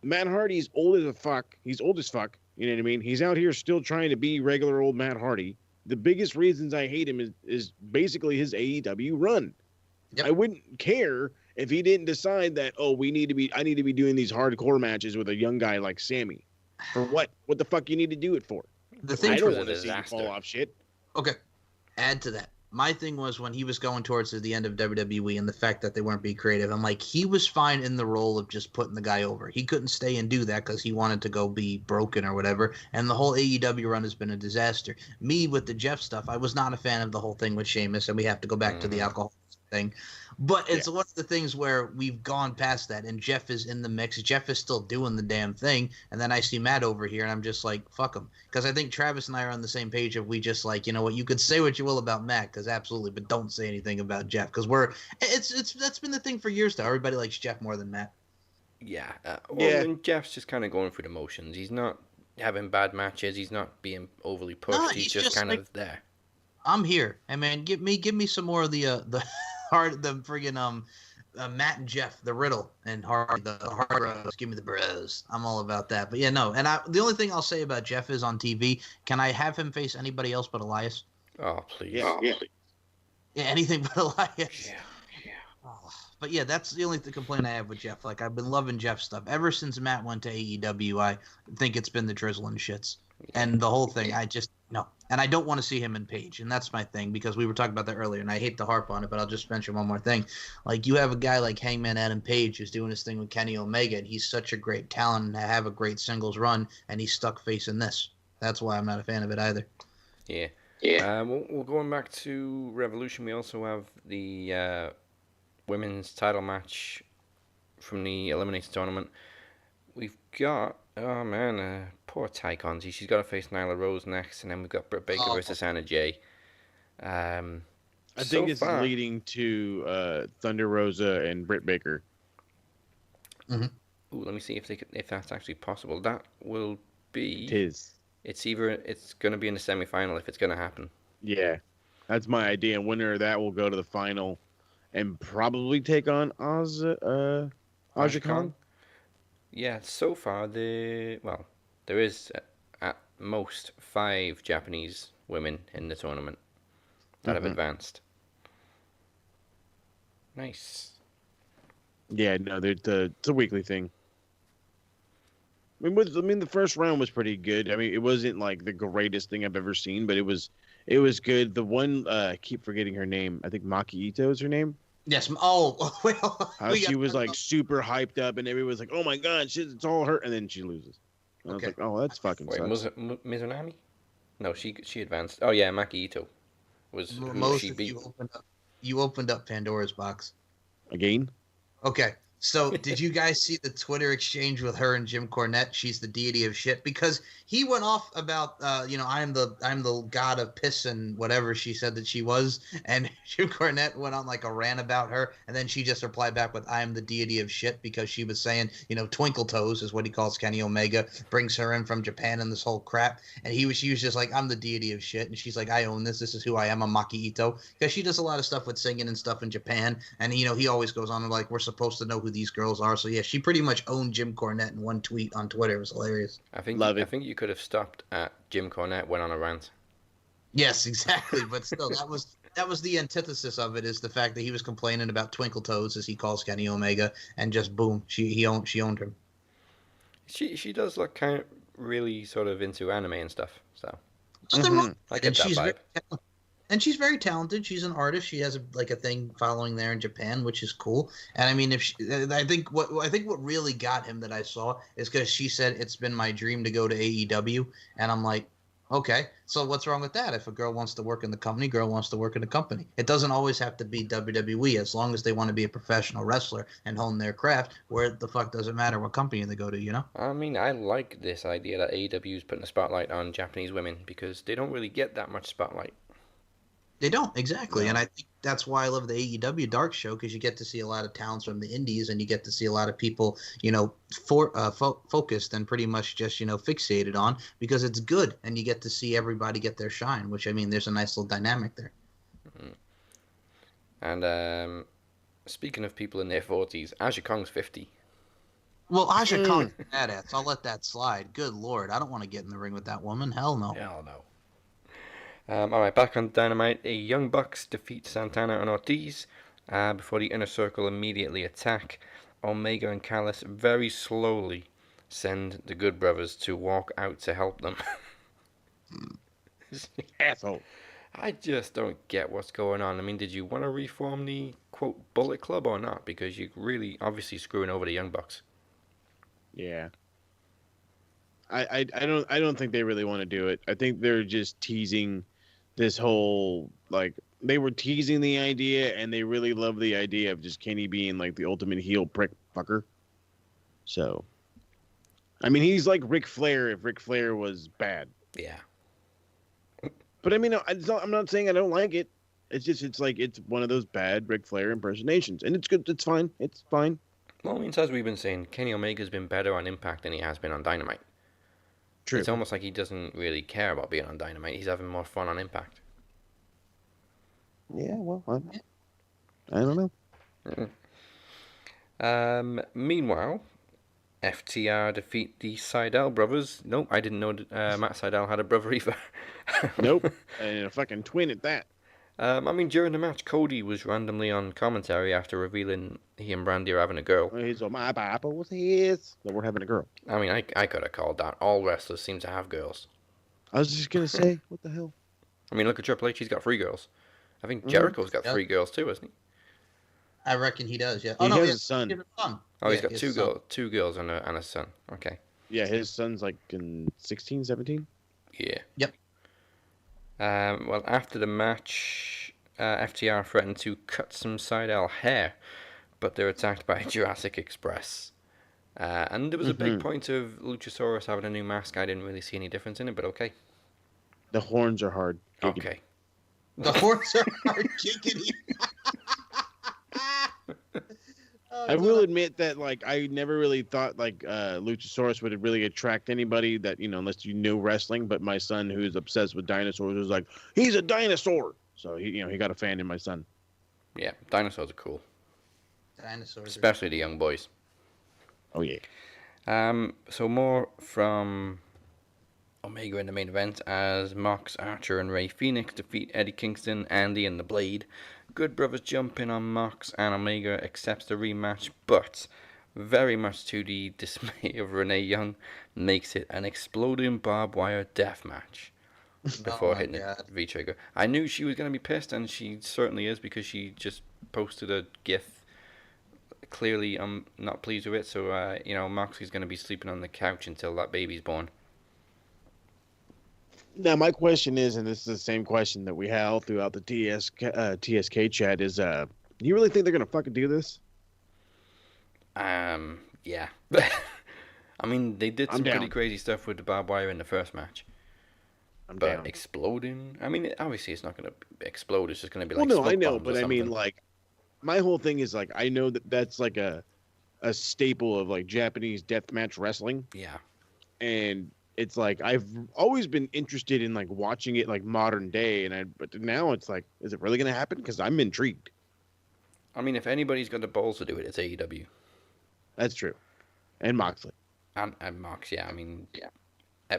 Matt Hardy's old as fuck. He's old as fuck. You know what I mean? He's out here still trying to be regular old Matt Hardy. The biggest reasons I hate him is basically his AEW run. Yep. I wouldn't care if he didn't decide that, I need to be doing these hardcore matches with a young guy like Sammy. For what? What the fuck you need to do it for? I don't want to see him fall off shit. Okay. Add to that. My thing was when he was going towards the end of WWE and the fact that they weren't being creative. I'm like, he was fine in the role of just putting the guy over. He couldn't stay and do that because he wanted to go be broken or whatever. And the whole AEW run has been a disaster. Me, with the Jeff stuff, I was not a fan of the whole thing with Sheamus, and we have to go back to the alcohol thing. But it's one of the things where we've gone past that, and Jeff is in the mix. Jeff is still doing the damn thing, and then I see Matt over here, and I'm just like, fuck him. Because I think Travis and I are on the same page of we just like, you know what, you could say what you will about Matt, because absolutely, but don't say anything about Jeff, because that's been the thing for years now. Everybody likes Jeff more than Matt. Yeah. And Jeff's just kind of going through the motions. He's not having bad matches. He's not being overly pushed. No, he's just kind of there. I'm here. Hey man, give me some more of the friggin' Matt and Jeff, the Riddle and Hard Bros. Give me the bros. I'm all about that. But yeah, no. And the only thing I'll say about Jeff is on TV, can I have him face anybody else but Elias? Oh please. Yeah, anything but Elias. Yeah. Oh, but yeah, that's the only complaint I have with Jeff. Like, I've been loving Jeff stuff ever since Matt went to AEW. I think it's been the drizzling shits and the whole thing. I just no. And I don't want to see him in Page. And that's my thing, because we were talking about that earlier, and I hate to harp on it, but I'll just mention one more thing. Like, you have a guy like Hangman Adam Page who's doing his thing with Kenny Omega, and he's such a great talent and have a great singles run, and he's stuck facing this. That's why I'm not a fan of it either. Yeah. Well, going back to Revolution, we also have the women's title match from the Elimination Tournament. We've got, poor Ty Conti. She's got to face Nyla Rose next, and then we've got Britt Baker versus Anna Jay. I think this is leading to Thunder Rosa and Britt Baker. Mm-hmm. Ooh, let me see if that's actually possible. That will be. Tis. It's going to be in the semi-final if it's going to happen. Yeah, that's my idea. Winner of that will go to the final, and probably take on Aja Kong. Yeah, so far there is at most 5 Japanese women in the tournament that have advanced. Nice. Yeah, no, it's a weekly thing. I mean, the first round was pretty good. I mean, it wasn't like the greatest thing I've ever seen, but it was good. The one, I keep forgetting her name. I think Maki Ito is her name. Yes. Oh, well. How she was like super hyped up, and everyone was like, "Oh my god, shit, it's all her," and then she loses. And I was like, "Oh, that's fucking sucks." Was it Mizunami? No, she advanced. Oh yeah, Maki Ito was who she beat. You opened up Pandora's box Again? Okay. So, did you guys see the Twitter exchange with her and Jim Cornette? She's the deity of shit, because he went off about, I'm the god of piss and whatever she said that she was, and Jim Cornette went on like a rant about her, and then she just replied back with, "I am the deity of shit," because she was saying, Twinkle Toes is what he calls Kenny Omega, brings her in from Japan and this whole crap, and she was just like, "I'm the deity of shit," and she's like, "I own this. This is who I am. I'm Maki Ito," because she does a lot of stuff with singing and stuff in Japan, and he always goes on and like, "We're supposed to know who these girls are." So yeah, she pretty much owned Jim Cornette in one tweet on Twitter. It was hilarious. I think you could have stopped at Jim Cornette went on a rant. Yes, exactly. But still, that was the antithesis of it, is the fact that he was complaining about Twinkle Toes, as he calls Kenny Omega, and just boom, she owned him. She does look kind of really sort of into anime and stuff. So nothing wrong. I get that vibe. And she's very talented. She's an artist. She has a thing following there in Japan, which is cool. And I mean, I think what really got him that I saw is because she said, "It's been my dream to go to AEW," and I'm like, okay, so what's wrong with that? If a girl wants to work in the company, girl wants to work in the company. It doesn't always have to be WWE, as long as they want to be a professional wrestler and hone their craft. Where the fuck does it matter what company they go to? I mean, I like this idea that AEW is putting a spotlight on Japanese women, because they don't really get that much spotlight. They don't, exactly. No. And I think that's why I love the AEW Dark Show, because you get to see a lot of talents from the indies, and you get to see a lot of people, focused and pretty much just, fixated on, because it's good, and you get to see everybody get their shine, which, I mean, there's a nice little dynamic there. Mm-hmm. And speaking of people in their 40s, Aja Kong's 50. Well, Aja Kong's badass. I'll let that slide. Good Lord. I don't want to get in the ring with that woman. Hell no. Hell no. All right, back on Dynamite, a Young Bucks defeat Santana and Ortiz before the Inner Circle immediately attack. Omega and Callis very slowly send the Good Brothers to walk out to help them. Asshole. I just don't get what's going on. I mean, did you want to reform the, quote, Bullet Club or not? Because you're really obviously screwing over the Young Bucks. Yeah. I don't think they really want to do it. I think they're just teasing this whole, like, they were teasing the idea, and they really love the idea of just Kenny being like the ultimate heel prick fucker. So, I mean, he's like Ric Flair if Ric Flair was bad. Yeah. But I mean, I'm not saying I don't like it. It's just, it's one of those bad Ric Flair impersonations, and it's good. It's fine. It's fine. Well, I mean, as we've been saying, Kenny Omega's been better on Impact than he has been on Dynamite. True. It's almost like he doesn't really care about being on Dynamite. He's having more fun on Impact. Yeah, well, I don't know. Meanwhile, FTR defeat the Sydal brothers. Nope, I didn't know Matt Sydal had a brother either. Nope, and a fucking twin at that. I mean, during the match, Cody was randomly on commentary after revealing he and Brandy are having a girl. He's on my Bible was his. So we're having a girl. I mean, I could have called that. All wrestlers seem to have girls. I was just gonna say, what the hell? I mean, look at Triple H. He's got 3 girls. I think Jericho's got 3 girls too, hasn't he? I reckon he does. Yeah. He has a son. Oh, he's got 2 girls and a son. Okay. Yeah, his son's like in 16, 17. Yeah. Yep. Well, after the match, FTR threatened to cut some Sydal hair, but they're attacked by Jurassic Express. And there was a big point of Luchasaurus having a new mask. I didn't really see any difference in it, but okay. The horns are hard. Okay. The horns are hard. Giggity. I will admit that, like, I never really thought like Luchasaurus would really attract anybody that unless you knew wrestling. But my son, who's obsessed with dinosaurs, was like, he's a dinosaur. So he got a fan in my son. Yeah, dinosaurs are cool. Dinosaurs, especially the young boys. Oh yeah. So more from Omega in the main event as Mox, Archer, and Rey Fenix defeat Eddie Kingston, Andy, and the Blade. Good Brothers jump in on Mox, and Omega accepts the rematch, but very much to the dismay of Renee Young, makes it an exploding barbed wire death match before hitting the V-trigger. I knew she was going to be pissed, and she certainly is, because she just posted a gif. Clearly, I'm not pleased with it, so, Moxley's going to be sleeping on the couch until that baby's born. Now, my question is, and this is the same question that we have throughout the TSK chat, is, do you really think they're going to fucking do this? Yeah. I mean, they did some pretty crazy stuff with the barbed wire in the first match. But down. Exploding? I mean, obviously it's not going to explode. It's just going to be like no, I know, but I mean, like, my whole thing is, like, I know that that's, like, a staple of, like, Japanese deathmatch wrestling. Yeah. And it's like I've always been interested in like watching it like modern day, but now it's like, is it really going to happen? Because I'm intrigued. I mean, if anybody's got the balls to do it, it's AEW. That's true, and Moxley. And Mox, yeah. I mean, yeah.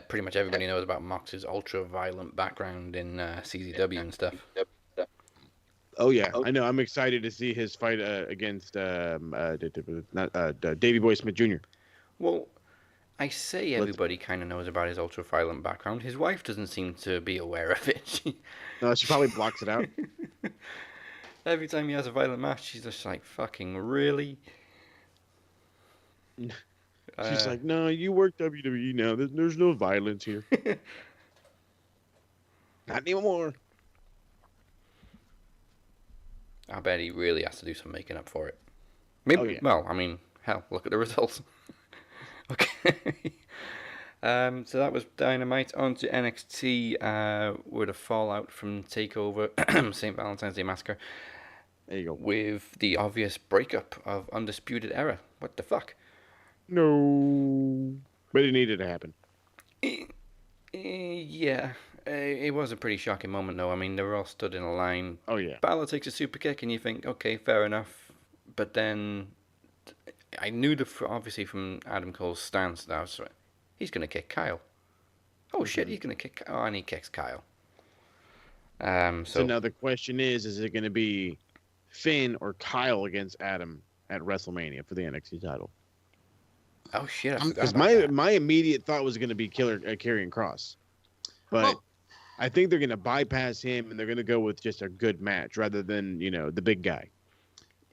Pretty much everybody knows about Mox's ultra-violent background in CZW and stuff. Oh yeah, I know. I'm excited to see his fight against Davey Boy Smith Jr. Well, I say everybody kind of knows about his ultra-violent background. His wife doesn't seem to be aware of it. No, she probably blocks it out. Every time he has a violent match, she's just like, fucking really? She's like, no, you work WWE now. There's no violence here. Not anymore. I bet he really has to do some making up for it. Maybe. Well, I mean, hell, look at the results. Okay. So that was Dynamite. On to NXT with a fallout from TakeOver St. Valentine's Day Massacre. There you go. With the obvious breakup of Undisputed Era. What the fuck? No. But it needed to happen. Yeah. It was a pretty shocking moment, though. I mean, they were all stood in a line. Oh, yeah. Balor takes a super kick, and you think, okay, fair enough. But then I knew obviously from Adam Cole's stance that he's going to kick Kyle. Oh, shit, he's going to kick Kyle. Oh, and he kicks Kyle. So now the question is it going to be Finn or Kyle against Adam at WrestleMania for the NXT title? Oh, shit. Because my immediate thought was going to be Karrion Kross. But I think they're going to bypass him and they're going to go with just a good match rather than, the big guy.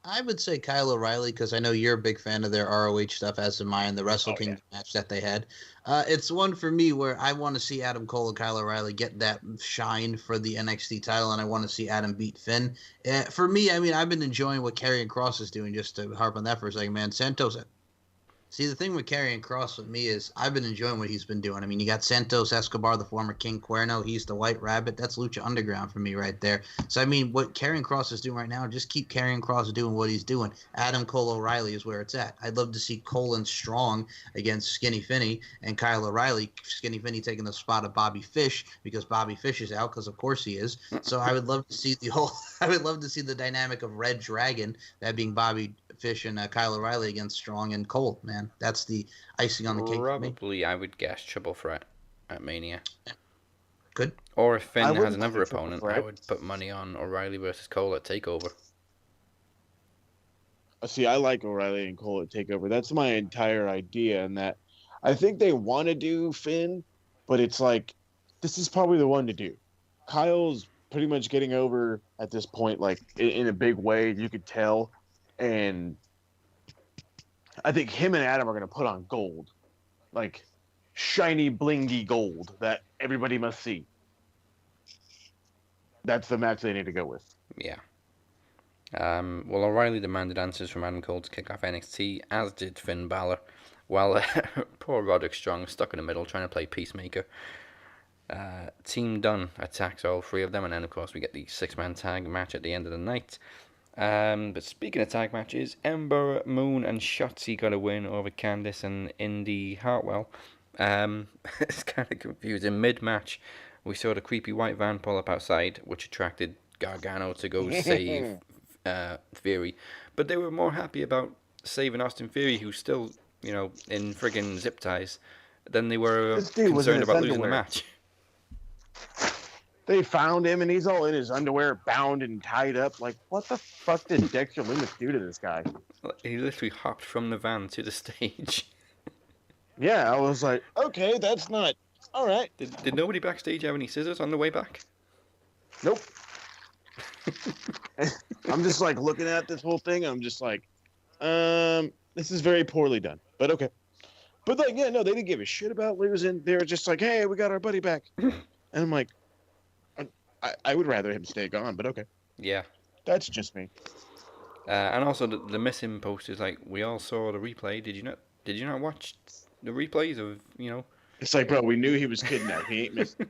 I would say Kyle O'Reilly, because I know you're a big fan of their ROH stuff, as am I, and the Wrestle Kingdom match that they had. It's one for me where I want to see Adam Cole and Kyle O'Reilly get that shine for the NXT title, and I want to see Adam beat Finn. For me, I mean, I've been enjoying what Karrion Kross is doing, just to harp on that for a second, man. Santos. See, the thing with Karrion Kross with me is I've been enjoying what he's been doing. I mean, you got Santos Escobar, the former King Cuerno. He's the White Rabbit. That's Lucha Underground for me right there. So, I mean, what Karrion Kross is doing right now, just keep Karrion Kross doing what he's doing. Adam Cole O'Reilly is where it's at. I'd love to see Cole and Strong against Skinny Finney and Kyle O'Reilly. Skinny Finney taking the spot of Bobby Fish because Bobby Fish is out, because of course he is. So I would love to see I would love to see the dynamic of Red Dragon, that being Bobby Fish and Kyle O'Reilly against Strong and Cole, man. That's the icing on the cake. Probably, I would guess Triple Threat at Mania. Good. Or if Finn has another opponent, I would put money on O'Reilly versus Cole at TakeOver. See, I like O'Reilly and Cole at TakeOver. That's my entire idea, and that I think they want to do Finn, but it's like, this is probably the one to do. Kyle's pretty much getting over at this point, like in a big way, you could tell. And I think him and Adam are going to put on gold, like shiny, blingy gold that everybody must see. That's the match they need to go with. Yeah. Well, O'Reilly demanded answers from Adam Cole to kick off NXT, as did Finn Balor, while poor Roderick Strong stuck in the middle trying to play peacemaker. Team Dunn attacks all three of them, and then, of course, we get the six-man tag match at the end of the night. But speaking of tag matches, Ember Moon and Shotzi got a win over Candice and Indy Hartwell. It's kind of confusing. Mid-match, we saw the creepy white van pull up outside, which attracted Gargano to go save Theory. But they were more happy about saving Austin Theory, who's still, in friggin' zip ties, than they were concerned about losing the match. They found him, and he's all in his underwear, bound and tied up. Like, what the fuck did Dexter Lumis do to this guy? He literally hopped from the van to the stage. Yeah, I was like, okay, that's not... All right. Did nobody backstage have any scissors on the way back? Nope. I'm just, like, looking at this whole thing, I'm just like, this is very poorly done, but okay. But, like, yeah, no, they didn't give a shit about losing. They were just like, hey, we got our buddy back. And I'm like, I would rather him stay gone, but okay. Yeah. That's just me. And also the missing post is like, we all saw the replay. Did you not watch the replays of, It's like, bro, we knew he was kidnapped. He ain't missing.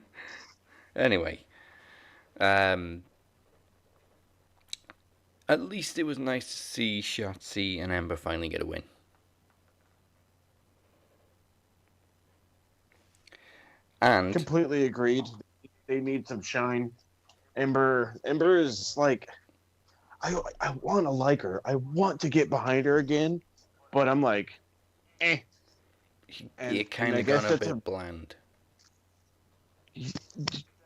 Anyway. At least it was nice to see Shotzi and Ember finally get a win. And completely agreed. They need some shine. Ember is like, I want to like her. I want to get behind her again, but I'm like, eh. You kind of got a bit bland.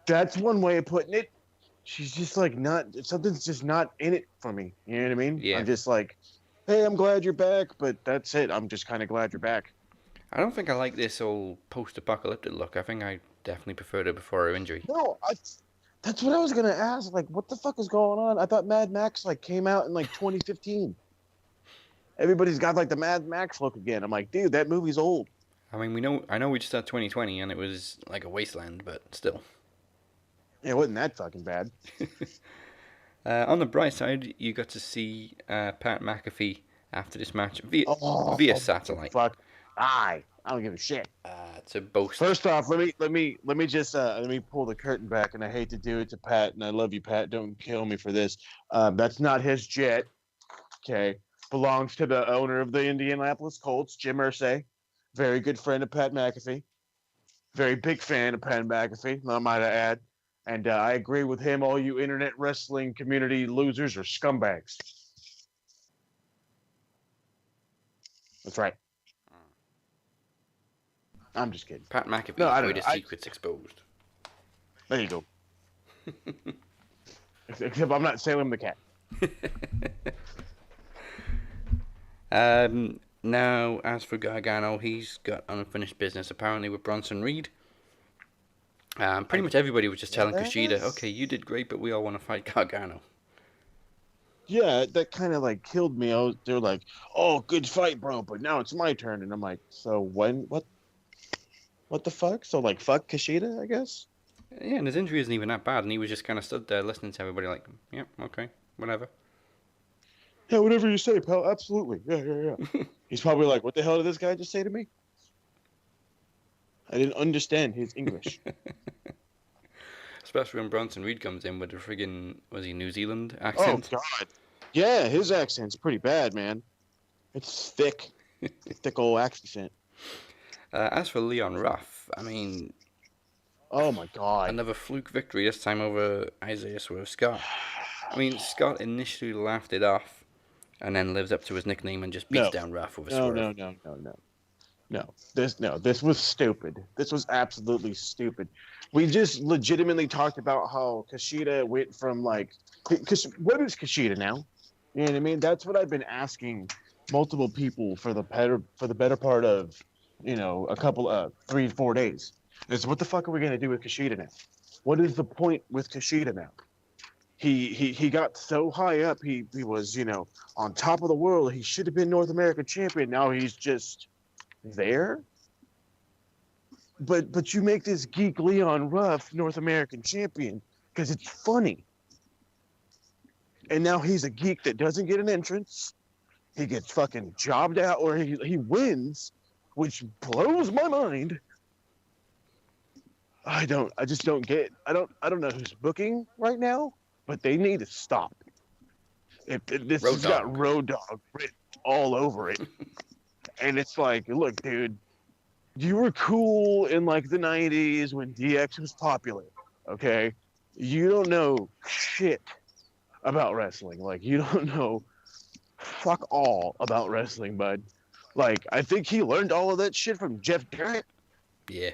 That's one way of putting it. She's just like something's just not in it for me. You know what I mean? Yeah. I'm just like, hey, I'm glad you're back, but that's it. I'm just kind of glad you're back. I don't think I like this whole post-apocalyptic look. I think I definitely preferred it before her injury. No, that's what I was gonna ask. Like, what the fuck is going on? I thought Mad Max came out in 2015. Everybody's got the Mad Max look again. I'm like, dude, that movie's old. I mean, I know we just had 2020 and it was like a wasteland, but still. Yeah, it wasn't that fucking bad. On the bright side, you got to see Pat McAfee after this match via satellite. Fuck, I don't give a shit. To boast. First off, let me just let me pull the curtain back, and I hate to do it to Pat, and I love you, Pat. Don't kill me for this. That's not his jet. Okay, belongs to the owner of the Indianapolis Colts, Jim Irsay. Very good friend of Pat McAfee. Very big fan of Pat McAfee, I might add. And I agree with him. All you internet wrestling community losers are scumbags. That's right. I'm just kidding. Pat McAfee's greatest secrets exposed. There you go. Except I'm not Salem the Cat. Now, as for Gargano, he's got unfinished business apparently with Bronson Reed. Pretty much everybody was just telling Kushida, okay, you did great, but we all want to fight Gargano. Yeah, that kind of killed me. They're like, oh, good fight, bro, but now it's my turn. And I'm like, so when? What the fuck? So fuck Kushida, I guess? Yeah, and his injury isn't even that bad, and he was just kind of stood there listening to everybody like, yeah, okay, whatever. Yeah, whatever you say, pal. Absolutely. Yeah. He's probably like, what the hell did this guy just say to me? I didn't understand his English. Especially when Bronson Reed comes in with the friggin', was he New Zealand accent? Oh, God. Yeah, his accent's pretty bad, man. It's thick. Thick old accent. As for Leon Ruff, I mean... Oh, my God. Another fluke victory, this time over Isaiah Swerve Scott. I mean, Scott initially laughed it off, and then lives up to his nickname and just beats down Ruff with a swerve. No. This was stupid. This was absolutely stupid. We just legitimately talked about how Kushida went from what is Kushida now? You know what I mean? That's what I've been asking multiple people for the better part of, a couple 3-4 days. Is what the fuck are we gonna do with Kushida now? What is the point with Kushida now? He got so high up. He was, on top of the world. He should have been North American champion. Now he's just there. But you make this geek Leon Ruff North American champion because it's funny. And now he's a geek that doesn't get an entrance. He gets fucking jobbed out, or he wins, which blows my mind. I just don't get. I don't know who's booking right now. But they need to stop. This Road has got Dogg. Road Dogg written all over it. And it's like, look, dude, you were cool in like the 90s when DX was popular, okay? You don't know shit about wrestling. Like, you don't know fuck all about wrestling, bud. Like, I think he learned all of that shit from Jeff Jarrett. Yeah.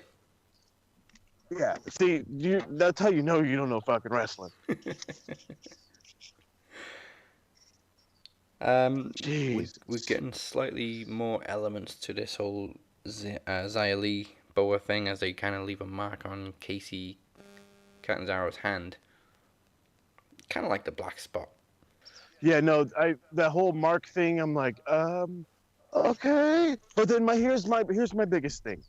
Yeah, see, that's how you know you don't know fucking wrestling. Jeez. We're getting slightly more elements to this whole Xia Li Boa thing as they kind of leave a mark on Casey Catanzaro's hand. Kind of like the black spot. Yeah, no, that whole Mark thing, I'm like, okay. But then here's my biggest thing.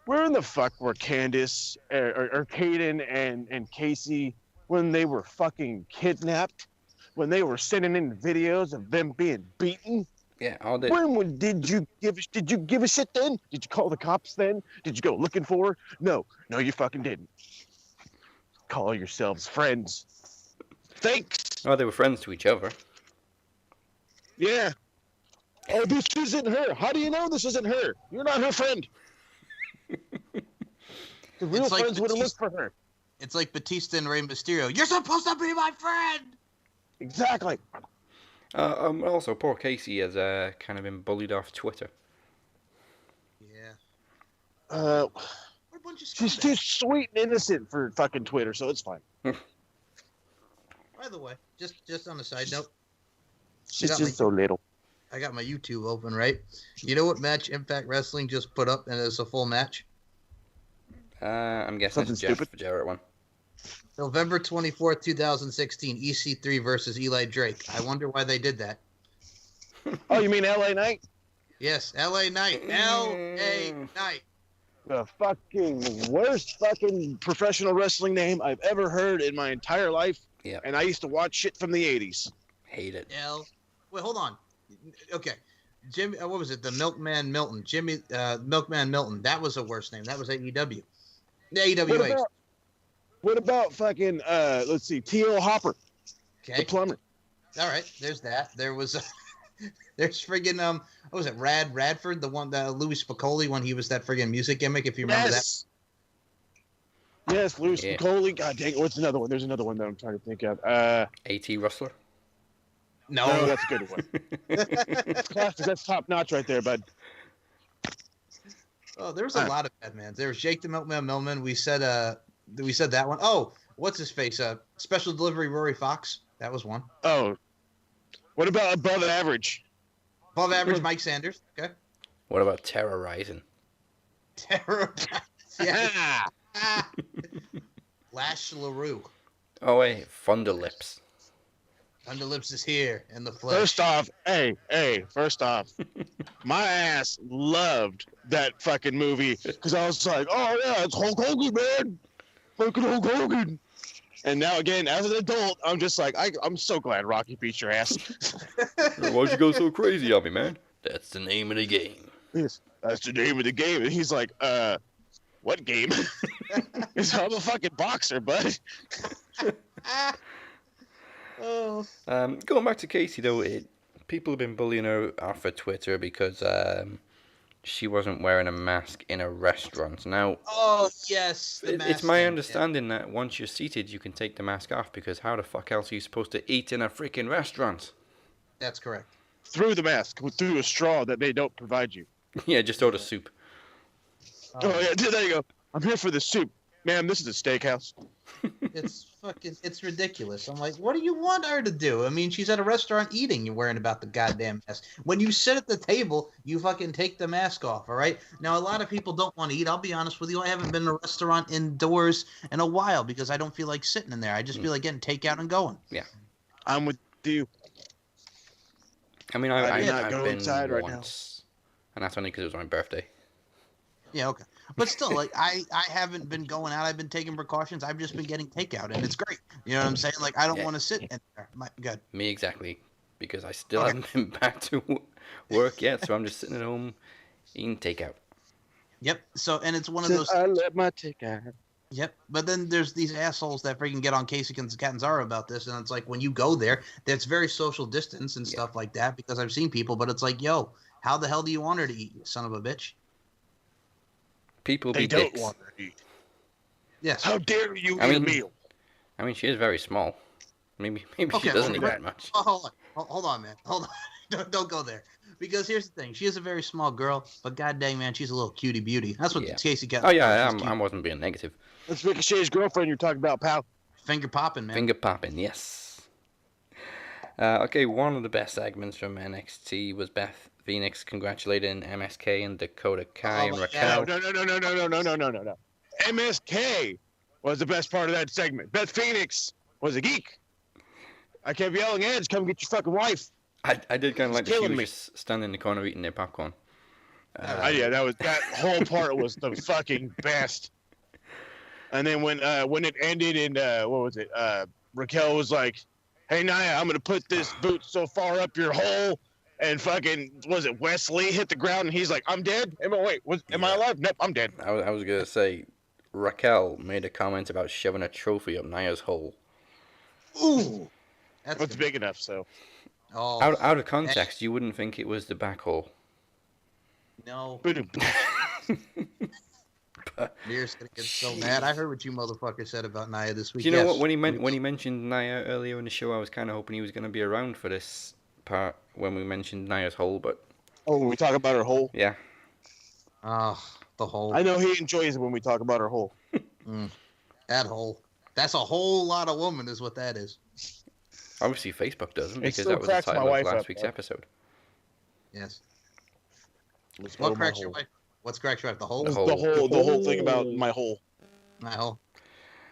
Where in the fuck were Candice or Kaden and Casey when they were fucking kidnapped? When they were sending in videos of them being beaten? Yeah, Did you give a shit then? Did you call the cops then? Did you go looking for her? No, you fucking didn't. Call yourselves friends. Thanks. Oh, they were friends to each other. Yeah. Oh, this isn't her. How do you know this isn't her? You're not her friend. The real friends would have looked for her. It's like Batista and Rey Mysterio. You're supposed to be my friend. Exactly. Also, poor Casey has kind of been bullied off Twitter. Yeah. She's too sweet and innocent for fucking Twitter, so it's fine. By the way, just on a side note, She's just so little. I got my YouTube open, right? You know what match Impact Wrestling just put up, and it's a full match? I'm guessing it's Jeff Jarrett one. November 24th, 2016, EC3 versus Eli Drake. I wonder why they did that. Oh, you mean LA Knight? Yes, LA Knight. LA Knight. The fucking worst fucking professional wrestling name I've ever heard in my entire life. Yeah. And I used to watch shit from the 80s. Hate it. Wait, hold on. Okay. Jimmy, what was it? The Milkman Milton. Milkman Milton. That was a worse name. That was AEW. AEWA. What about fucking, let's see, T.O. Hopper. Okay. The plumber. All right. There's that. There was, there's friggin', what was it? Radford, the one, Louis Spicoli, when he was that friggin' music gimmick, if you remember that. Yes, Louis Spicoli. God dang it. What's another one? There's another one that I'm trying to think of. A.T. Rustler? No, that's a good one. That's classic. That's top notch right there, bud. Oh, there was a lot of bad man. There was Jake the Milkman Millman. We said that one. Oh, what's his face? Special Delivery Rory Fox. That was one. Oh, what about Above Average? Above Average Mike Sanders. Okay. What about Terrorizing? Yeah. Lash LaRue. Oh wait, Thunder Lips. Thunder Lips is here in the flesh. First off, my ass loved that fucking movie because I was like, oh yeah, it's Hulk Hogan, man. Fucking Hulk Hogan. And now again, as an adult, I'm just like, I'm so glad Rocky beat your ass. Why'd you go so crazy on me, man? That's the name of the game. Yes, that's the name of the game. And he's like, what game? Because I'm a fucking boxer, bud. Going back to Casey though, people have been bullying her off of Twitter because she wasn't wearing a mask in a restaurant. Now, oh yes, it's my understanding that once you're seated, you can take the mask off because how the fuck else are you supposed to eat in a freaking restaurant? That's correct. Through the mask, through a straw that they don't provide you. Yeah, just order soup. Oh yeah, there you go. I'm here for the soup, ma'am. This is a steakhouse. It's ridiculous. I'm like, what do you want her to do? I mean, she's at a restaurant eating. You're worrying about the goddamn mask. When you sit at the table, you fucking take the mask off, all right? Now, a lot of people don't want to eat. I'll be honest with you. I haven't been in a restaurant indoors in a while because I don't feel like sitting in there. I just feel like getting takeout and going. Yeah. I'm with you. I mean, I've go been inside right once, and that's only because it was my birthday. Yeah, okay. But still, like, I haven't been going out. I've been taking precautions. I've just been getting takeout, and it's great. You know what I'm saying? Like, I don't want to sit in there. Good. Me exactly, because I still haven't been back to work yet, so I'm just sitting at home eating takeout. Yep. So, and it's one of those. I let my takeout. Yep, but then there's these assholes that freaking get on Casey Catanzaro about this, and it's like when you go there, that's very social distance and stuff like that. Because I've seen people, but it's like, yo, how the hell do you want her to eat, you son of a bitch? People They be don't dicks. want her to eat. Yes. How dare you eat a meal? I mean, she is very small. Maybe she doesn't eat that much. Oh, hold on, man. Hold on. Don't go there. Because here's the thing: she is a very small girl, but god dang, man, she's a little cutie beauty. That's what Casey Catanzaro. Oh yeah, I wasn't being negative. That's Ricochet's girlfriend you're talking about, pal. Finger popping, man. Finger popping, yes. Okay, one of the best segments from NXT was Beth Phoenix congratulating MSK and Dakota Kai and Raquel. No. MSK was the best part of that segment. Beth Phoenix was a geek. I kept yelling, Edge, come get your fucking wife. I did kind of like that she was me. just standing in the corner eating their popcorn. Yeah, that whole part was the fucking best. And then when it ended and what was it? Raquel was like, "Hey Nia, I'm gonna put this boot so far up your hole," and fucking was it Wesley hit the ground and he's like, "I'm dead." Am I alive? Nope, I'm dead. I was gonna say, Raquel made a comment about shoving a trophy up Nia's hole. Ooh, that's big enough. So, out of context, you wouldn't think it was the back hole. No. Mir's gonna get so mad. I heard what you motherfuckers said about Nia this week. Do you know what? When he mentioned Nia earlier in the show, I was kind of hoping he was going to be around for this part when we mentioned Nia's hole, but when we talk about her hole, yeah. The hole. I know he enjoys it when we talk about her hole. That hole. That's a whole lot of woman, is what that is. Obviously, Facebook doesn't, because still that was the cracks my title of wife last up, week's though. episode. Yes. What cracks your wife? What's cracks your wife? The hole. The whole thing about my hole. My hole.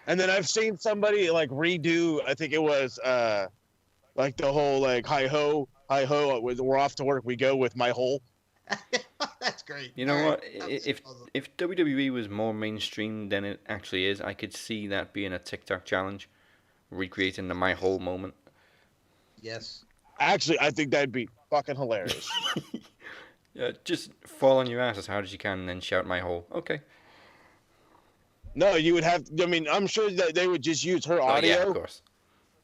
And then I've seen somebody like redo. I think it was like the whole like hi ho, we're off to work. We go with my hole. That's great. You know what? If WWE was more mainstream than it actually is, I could see that being a TikTok challenge, recreating the my hole moment. Yes. Actually, I think that'd be fucking hilarious. Yeah, just fall on your ass as hard as you can and then shout my hole. Okay. No, you would have. I mean, I'm sure that they would just use her audio. Oh, yeah, of course.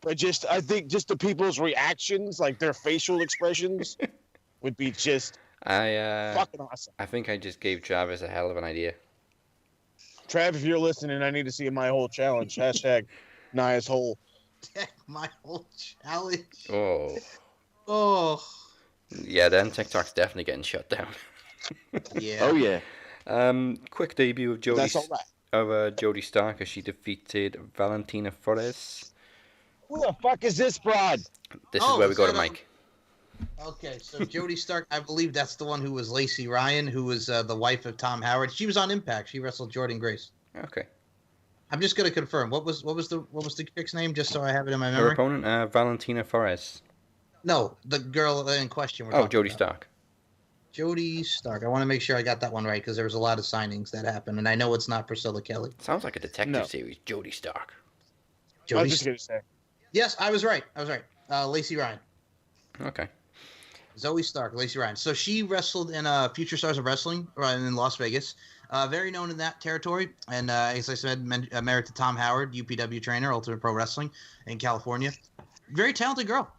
But I think the people's reactions, like their facial expressions, would be just fucking awesome. I think I just gave Travis a hell of an idea. Trav, if you're listening, I need to see my whole challenge. Hashtag Nia's hole. My whole challenge. Oh. Oh. Yeah, then TikTok's definitely getting shut down. Yeah. Oh yeah. Quick debut of Jody. That's all right. Of Jody Stark as she defeated Valentina Flores. Who the fuck is this broad? This is where we go to Mike. Okay, so Jody Stark, I believe that's the one who was Lacey Ryan, who was the wife of Tom Howard. She was on Impact. She wrestled Jordan Grace. Okay. I'm just gonna confirm. What was the chick's name, just so I have it in my Her memory? opponent, Valentina Flores. No, the girl in question. Jody Stark. Jody Stark. I want to make sure I got that one right because there was a lot of signings that happened, and I know it's not Priscilla Kelly. Sounds like a detective series. Jody Stark. I was just gonna say. Yes, I was right. Lacey Ryan. Okay. Zoe Stark, Lacey Ryan. So she wrestled in Future Stars of Wrestling in Las Vegas. Very known in that territory. And as I said, married to Tom Howard, UPW trainer, Ultimate Pro Wrestling in California. Very talented girl.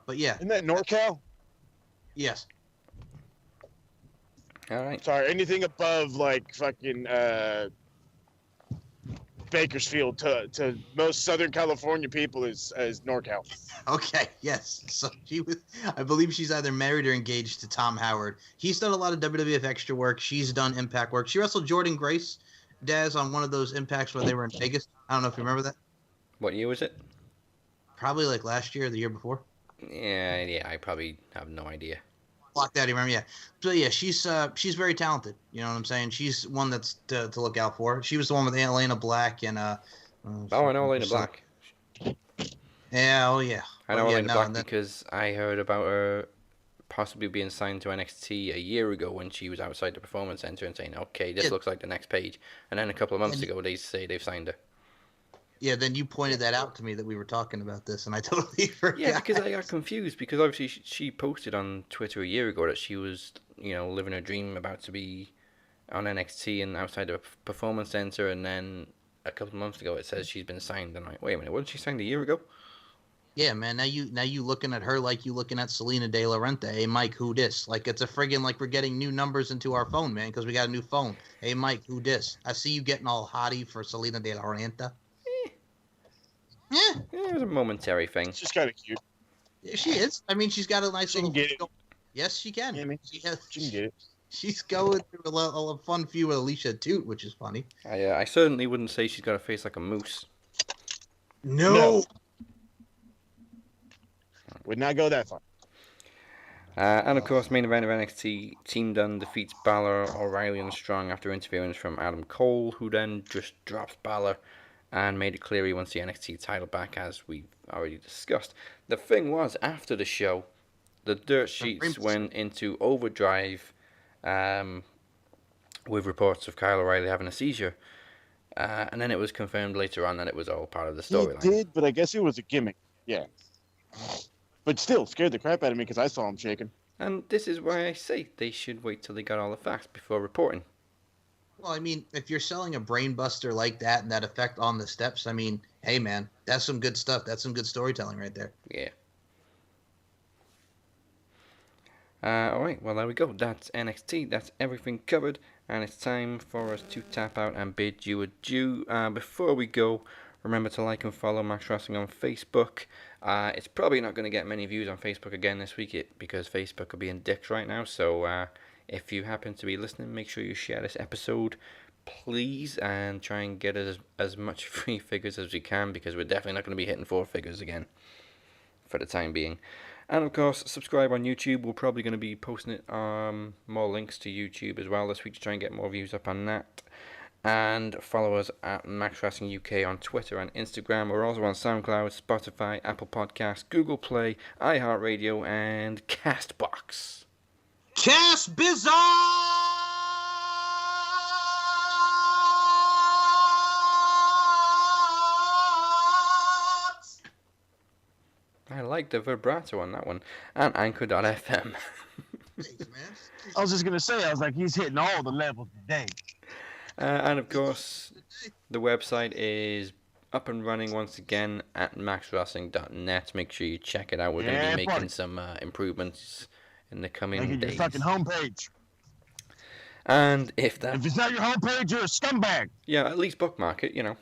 But yeah. Isn't that NorCal? Yes. All right. Sorry, anything above like fucking Bakersfield to most Southern California people is NorCal. Okay, yes. So I believe she's either married or engaged to Tom Howard. He's done a lot of WWF extra work. She's done Impact work. She wrestled Jordan Grace, Daz, on one of those Impacts when they were in Vegas. I don't know if you remember that. What year was it? Probably like last year or the year before. Yeah, I probably have no idea. Block Daddy, remember? Yeah. So yeah, she's very talented. You know what I'm saying? She's one that's to look out for. She was the one with Elena Black and I know Elena Black. Yeah, oh yeah. I know Elena Black because I heard about her possibly being signed to NXT a year ago when she was outside the Performance Center and saying, "Okay, this looks like the next page." And then a couple of months ago, they say they've signed her. Yeah, then you pointed that out to me that we were talking about this, and I totally forgot. Yeah, because I got confused because obviously she posted on Twitter a year ago that she was, living her dream about to be on NXT and outside of a performance center, and then a couple of months ago it says she's been signed. And I'm like, wait a minute, wasn't she signed a year ago? Yeah, man. Now you looking at her like you looking at Selena De La Renta. Hey, Mike, who dis? Like it's a friggin' like we're getting new numbers into our phone, man, because we got a new phone. Hey, Mike, who dis? I see you getting all hottie for Selena De La Renta. Yeah, it was a momentary thing. She's kind of cute. Yeah, she is. I mean, she's got a nice little. Get it. Yes, she can. Yeah, I mean, she can get it. She's going through a fun feud with Alicia Toot, which is funny. I certainly wouldn't say she's got a face like a moose. No. Would not go that far. And of course, main event of NXT, Team Dunn defeats Balor, O'Reilly, and Strong after interference from Adam Cole, who then just drops Balor and made it clear he wants the NXT title back, as we've already discussed. The thing was, after the show, the dirt sheets went into overdrive with reports of Kyle O'Reilly having a seizure. And then it was confirmed later on that it was all part of the storyline. It did, but I guess it was a gimmick. Yeah. But still, scared the crap out of me because I saw him shaking. And this is why I say they should wait till they got all the facts before reporting. Well, I mean, if you're selling a brain buster like that and that effect on the steps, I mean, hey, man, that's some good stuff. That's some good storytelling right there. Yeah. All right, well, there we go. That's NXT. That's everything covered. And it's time for us to tap out and bid you adieu. Before we go, remember to like and follow Max Wrestling on Facebook. It's probably not going to get many views on Facebook again this week because Facebook are being dicks right now. So if you happen to be listening, make sure you share this episode, please, and try and get us as much free figures as we can, because we're definitely not going to be hitting 4 figures again for the time being. And of course, subscribe on YouTube. We're probably going to be posting it more links to YouTube as well this week to try and get more views up on that. And follow us at Max Wrestling UK on Twitter and Instagram. We're also on SoundCloud, Spotify, Apple Podcasts, Google Play, iHeartRadio, and CastBox. Cast Bizarre! I like the vibrato on that one. And Anchor.fm. Thanks, man. I was just going to say, I was like, he's hitting all the levels today. And of course, the website is up and running once again at maxwrestling.net. Make sure you check it out. We're going to be making some improvements in the coming days. Your fucking homepage. And if it's not your homepage, you're a scumbag. Yeah, at least bookmark it, you know.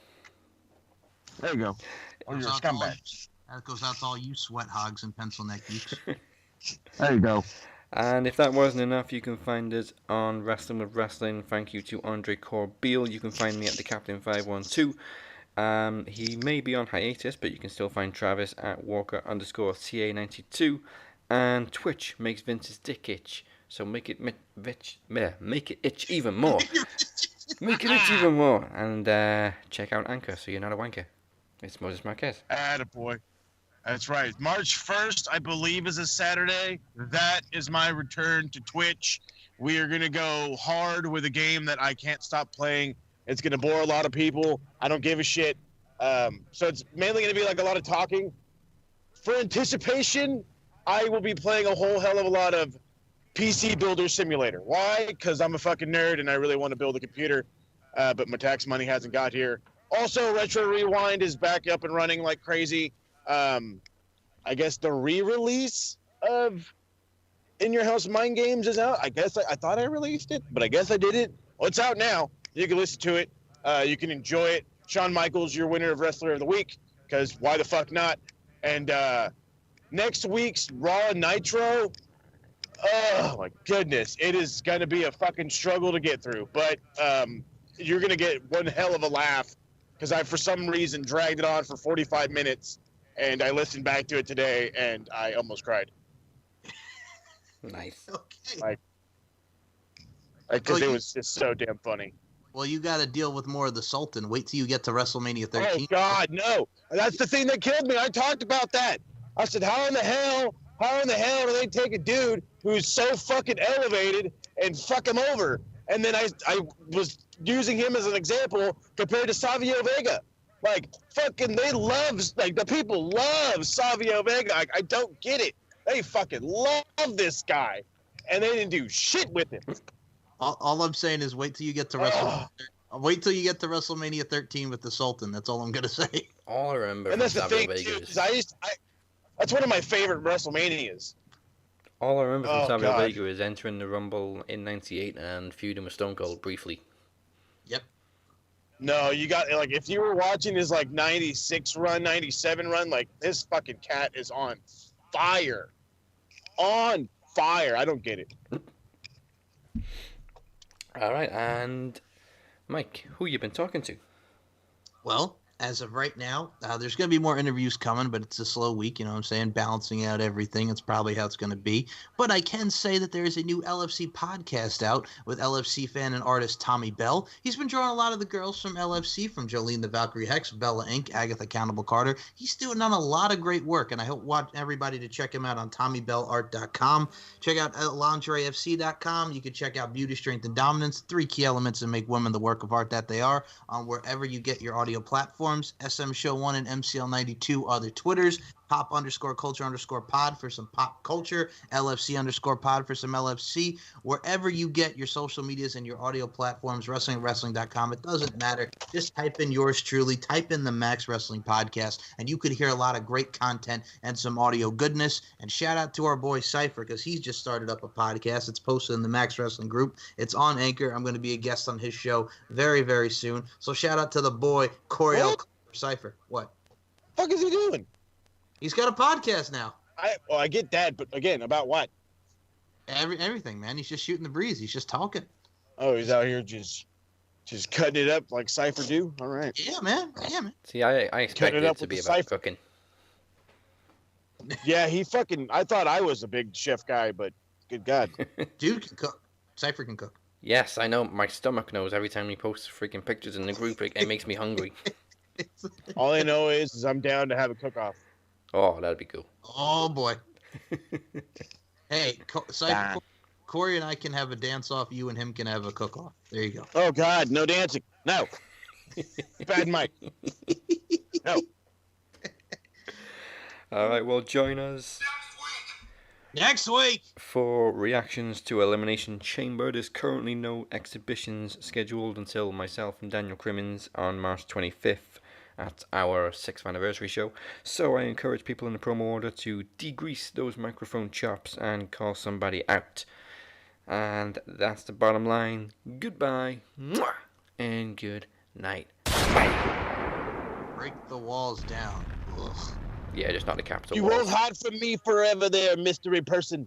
There you go. Or you're a scumbag. That goes out to all you sweat hogs and pencil neck geeks. There you go. And if that wasn't enough, you can find us on Wrestling with Wrestling. Thank you to Andre Corbeil. You can find me at the Captain 512. He may be on hiatus, but you can still find Travis at Walker_TA92. And Twitch makes Vince's dick itch, so make it itch even more. Make it itch even more. And check out Anchor, so you're not a wanker. It's Moses Marquez. Attaboy. That's right. March 1st, I believe, is a Saturday. That is my return to Twitch. We are going to go hard with a game that I can't stop playing. It's going to bore a lot of people. I don't give a shit. So it's mainly going to be like a lot of talking. For anticipation, I will be playing a whole hell of a lot of PC Builder Simulator. Why? Because I'm a fucking nerd and I really want to build a computer, but my tax money hasn't got here. Also, Retro Rewind is back up and running like crazy. I guess the re-release of In Your House Mind Games is out. I guess I thought I released it, but I guess I didn't. Well, it's out now. You can listen to it. You can enjoy it. Shawn Michaels, your winner of Wrestler of the Week, because why the fuck not? And next week's Raw Nitro, oh my goodness, it is going to be a fucking struggle to get through. But you're going to get one hell of a laugh, because I, for some reason, dragged it on for 45 minutes. And I listened back to it today, and I almost cried. Nice. Okay. Because it was just so damn funny. Well, you got to deal with more of the Sultan. Wait till you get to WrestleMania 13. Oh, God, no. That's the thing that killed me. I talked about that. I said, how in the hell do they take a dude who's so fucking elevated and fuck him over? And then I was using him as an example compared to Savio Vega. Like, fucking, the people love Savio Vega. I don't get it. They fucking love this guy. And they didn't do shit with him. All I'm saying is wait till you get to WrestleMania. Wait till you get to WrestleMania 13 with the Sultan. That's all I'm gonna say. All I remember And from that's the Savio thing, Vega too, is 'cause that's one of my favorite WrestleManias. all I remember from Oh, Savio God. Vega is entering the Rumble in '98 and feuding with Stone Cold briefly. Yep. No, you got, like, if you were watching his, like, 96 run, 97 run, like, this fucking cat is on fire. On fire. I don't get it. All right, and Mike, who you been talking to? Well, as of right now, there's going to be more interviews coming, but it's a slow week, you know what I'm saying? Balancing out everything. It's probably how it's going to be. But I can say that there is a new LFC podcast out with LFC fan and artist Tommy Bell. He's been drawing a lot of the girls from LFC, from Jolene the Valkyrie Hex, Bella Inc., Agatha Cannibal Carter. He's doing on a lot of great work, and I want everybody to check him out on TommyBellArt.com. Check out LingerieFC.com. You can check out Beauty, Strength, and Dominance, 3 key elements that make women the work of art that they are, on wherever you get your audio platforms. SM Show 1 and MCL92 are the Twitters. Pop_culture_pod for some pop culture. LFC_pod for some LFC. Wherever you get your social medias and your audio platforms, wrestling@wrestling.com. It doesn't matter. Just type in yours truly. Type in the Max Wrestling Podcast, and you could hear a lot of great content and some audio goodness. And shout out to our boy Cypher, because he's just started up a podcast. It's posted in the Max Wrestling group. It's on Anchor. I'm going to be a guest on his show very, very soon. So shout out to the boy Coriel Cypher. What? The fuck is he doing? He's got a podcast now. I get that, but again, about what? Everything, man. He's just shooting the breeze. He's just talking. Oh, he's out here just cutting it up like Cypher do? All right. Yeah, man. See, I expected it to be about cooking. Yeah, I thought I was a big chef guy, but good God. Dude can cook. Cypher can cook. Yes, I know. My stomach knows every time he posts freaking pictures in the group. It makes me hungry. All I know is I'm down to have a cook-off. Oh, that'd be cool. Oh, boy. Hey, Cypher, Corey and I can have a dance-off. You and him can have a cook-off. There you go. Oh, God. No dancing. No. Bad Mike. No. All right, well, join us next week for reactions to Elimination Chamber. There's currently no exhibitions scheduled until myself and Daniel Crimmins on March 25th at our 6th anniversary show. So I encourage people in the promo order to degrease those microphone chops and call somebody out. And that's the bottom line. Goodbye. Mwah, and good night. Break the walls down. Ugh. Yeah, just not the capital. You won't hide from me forever there, mystery person.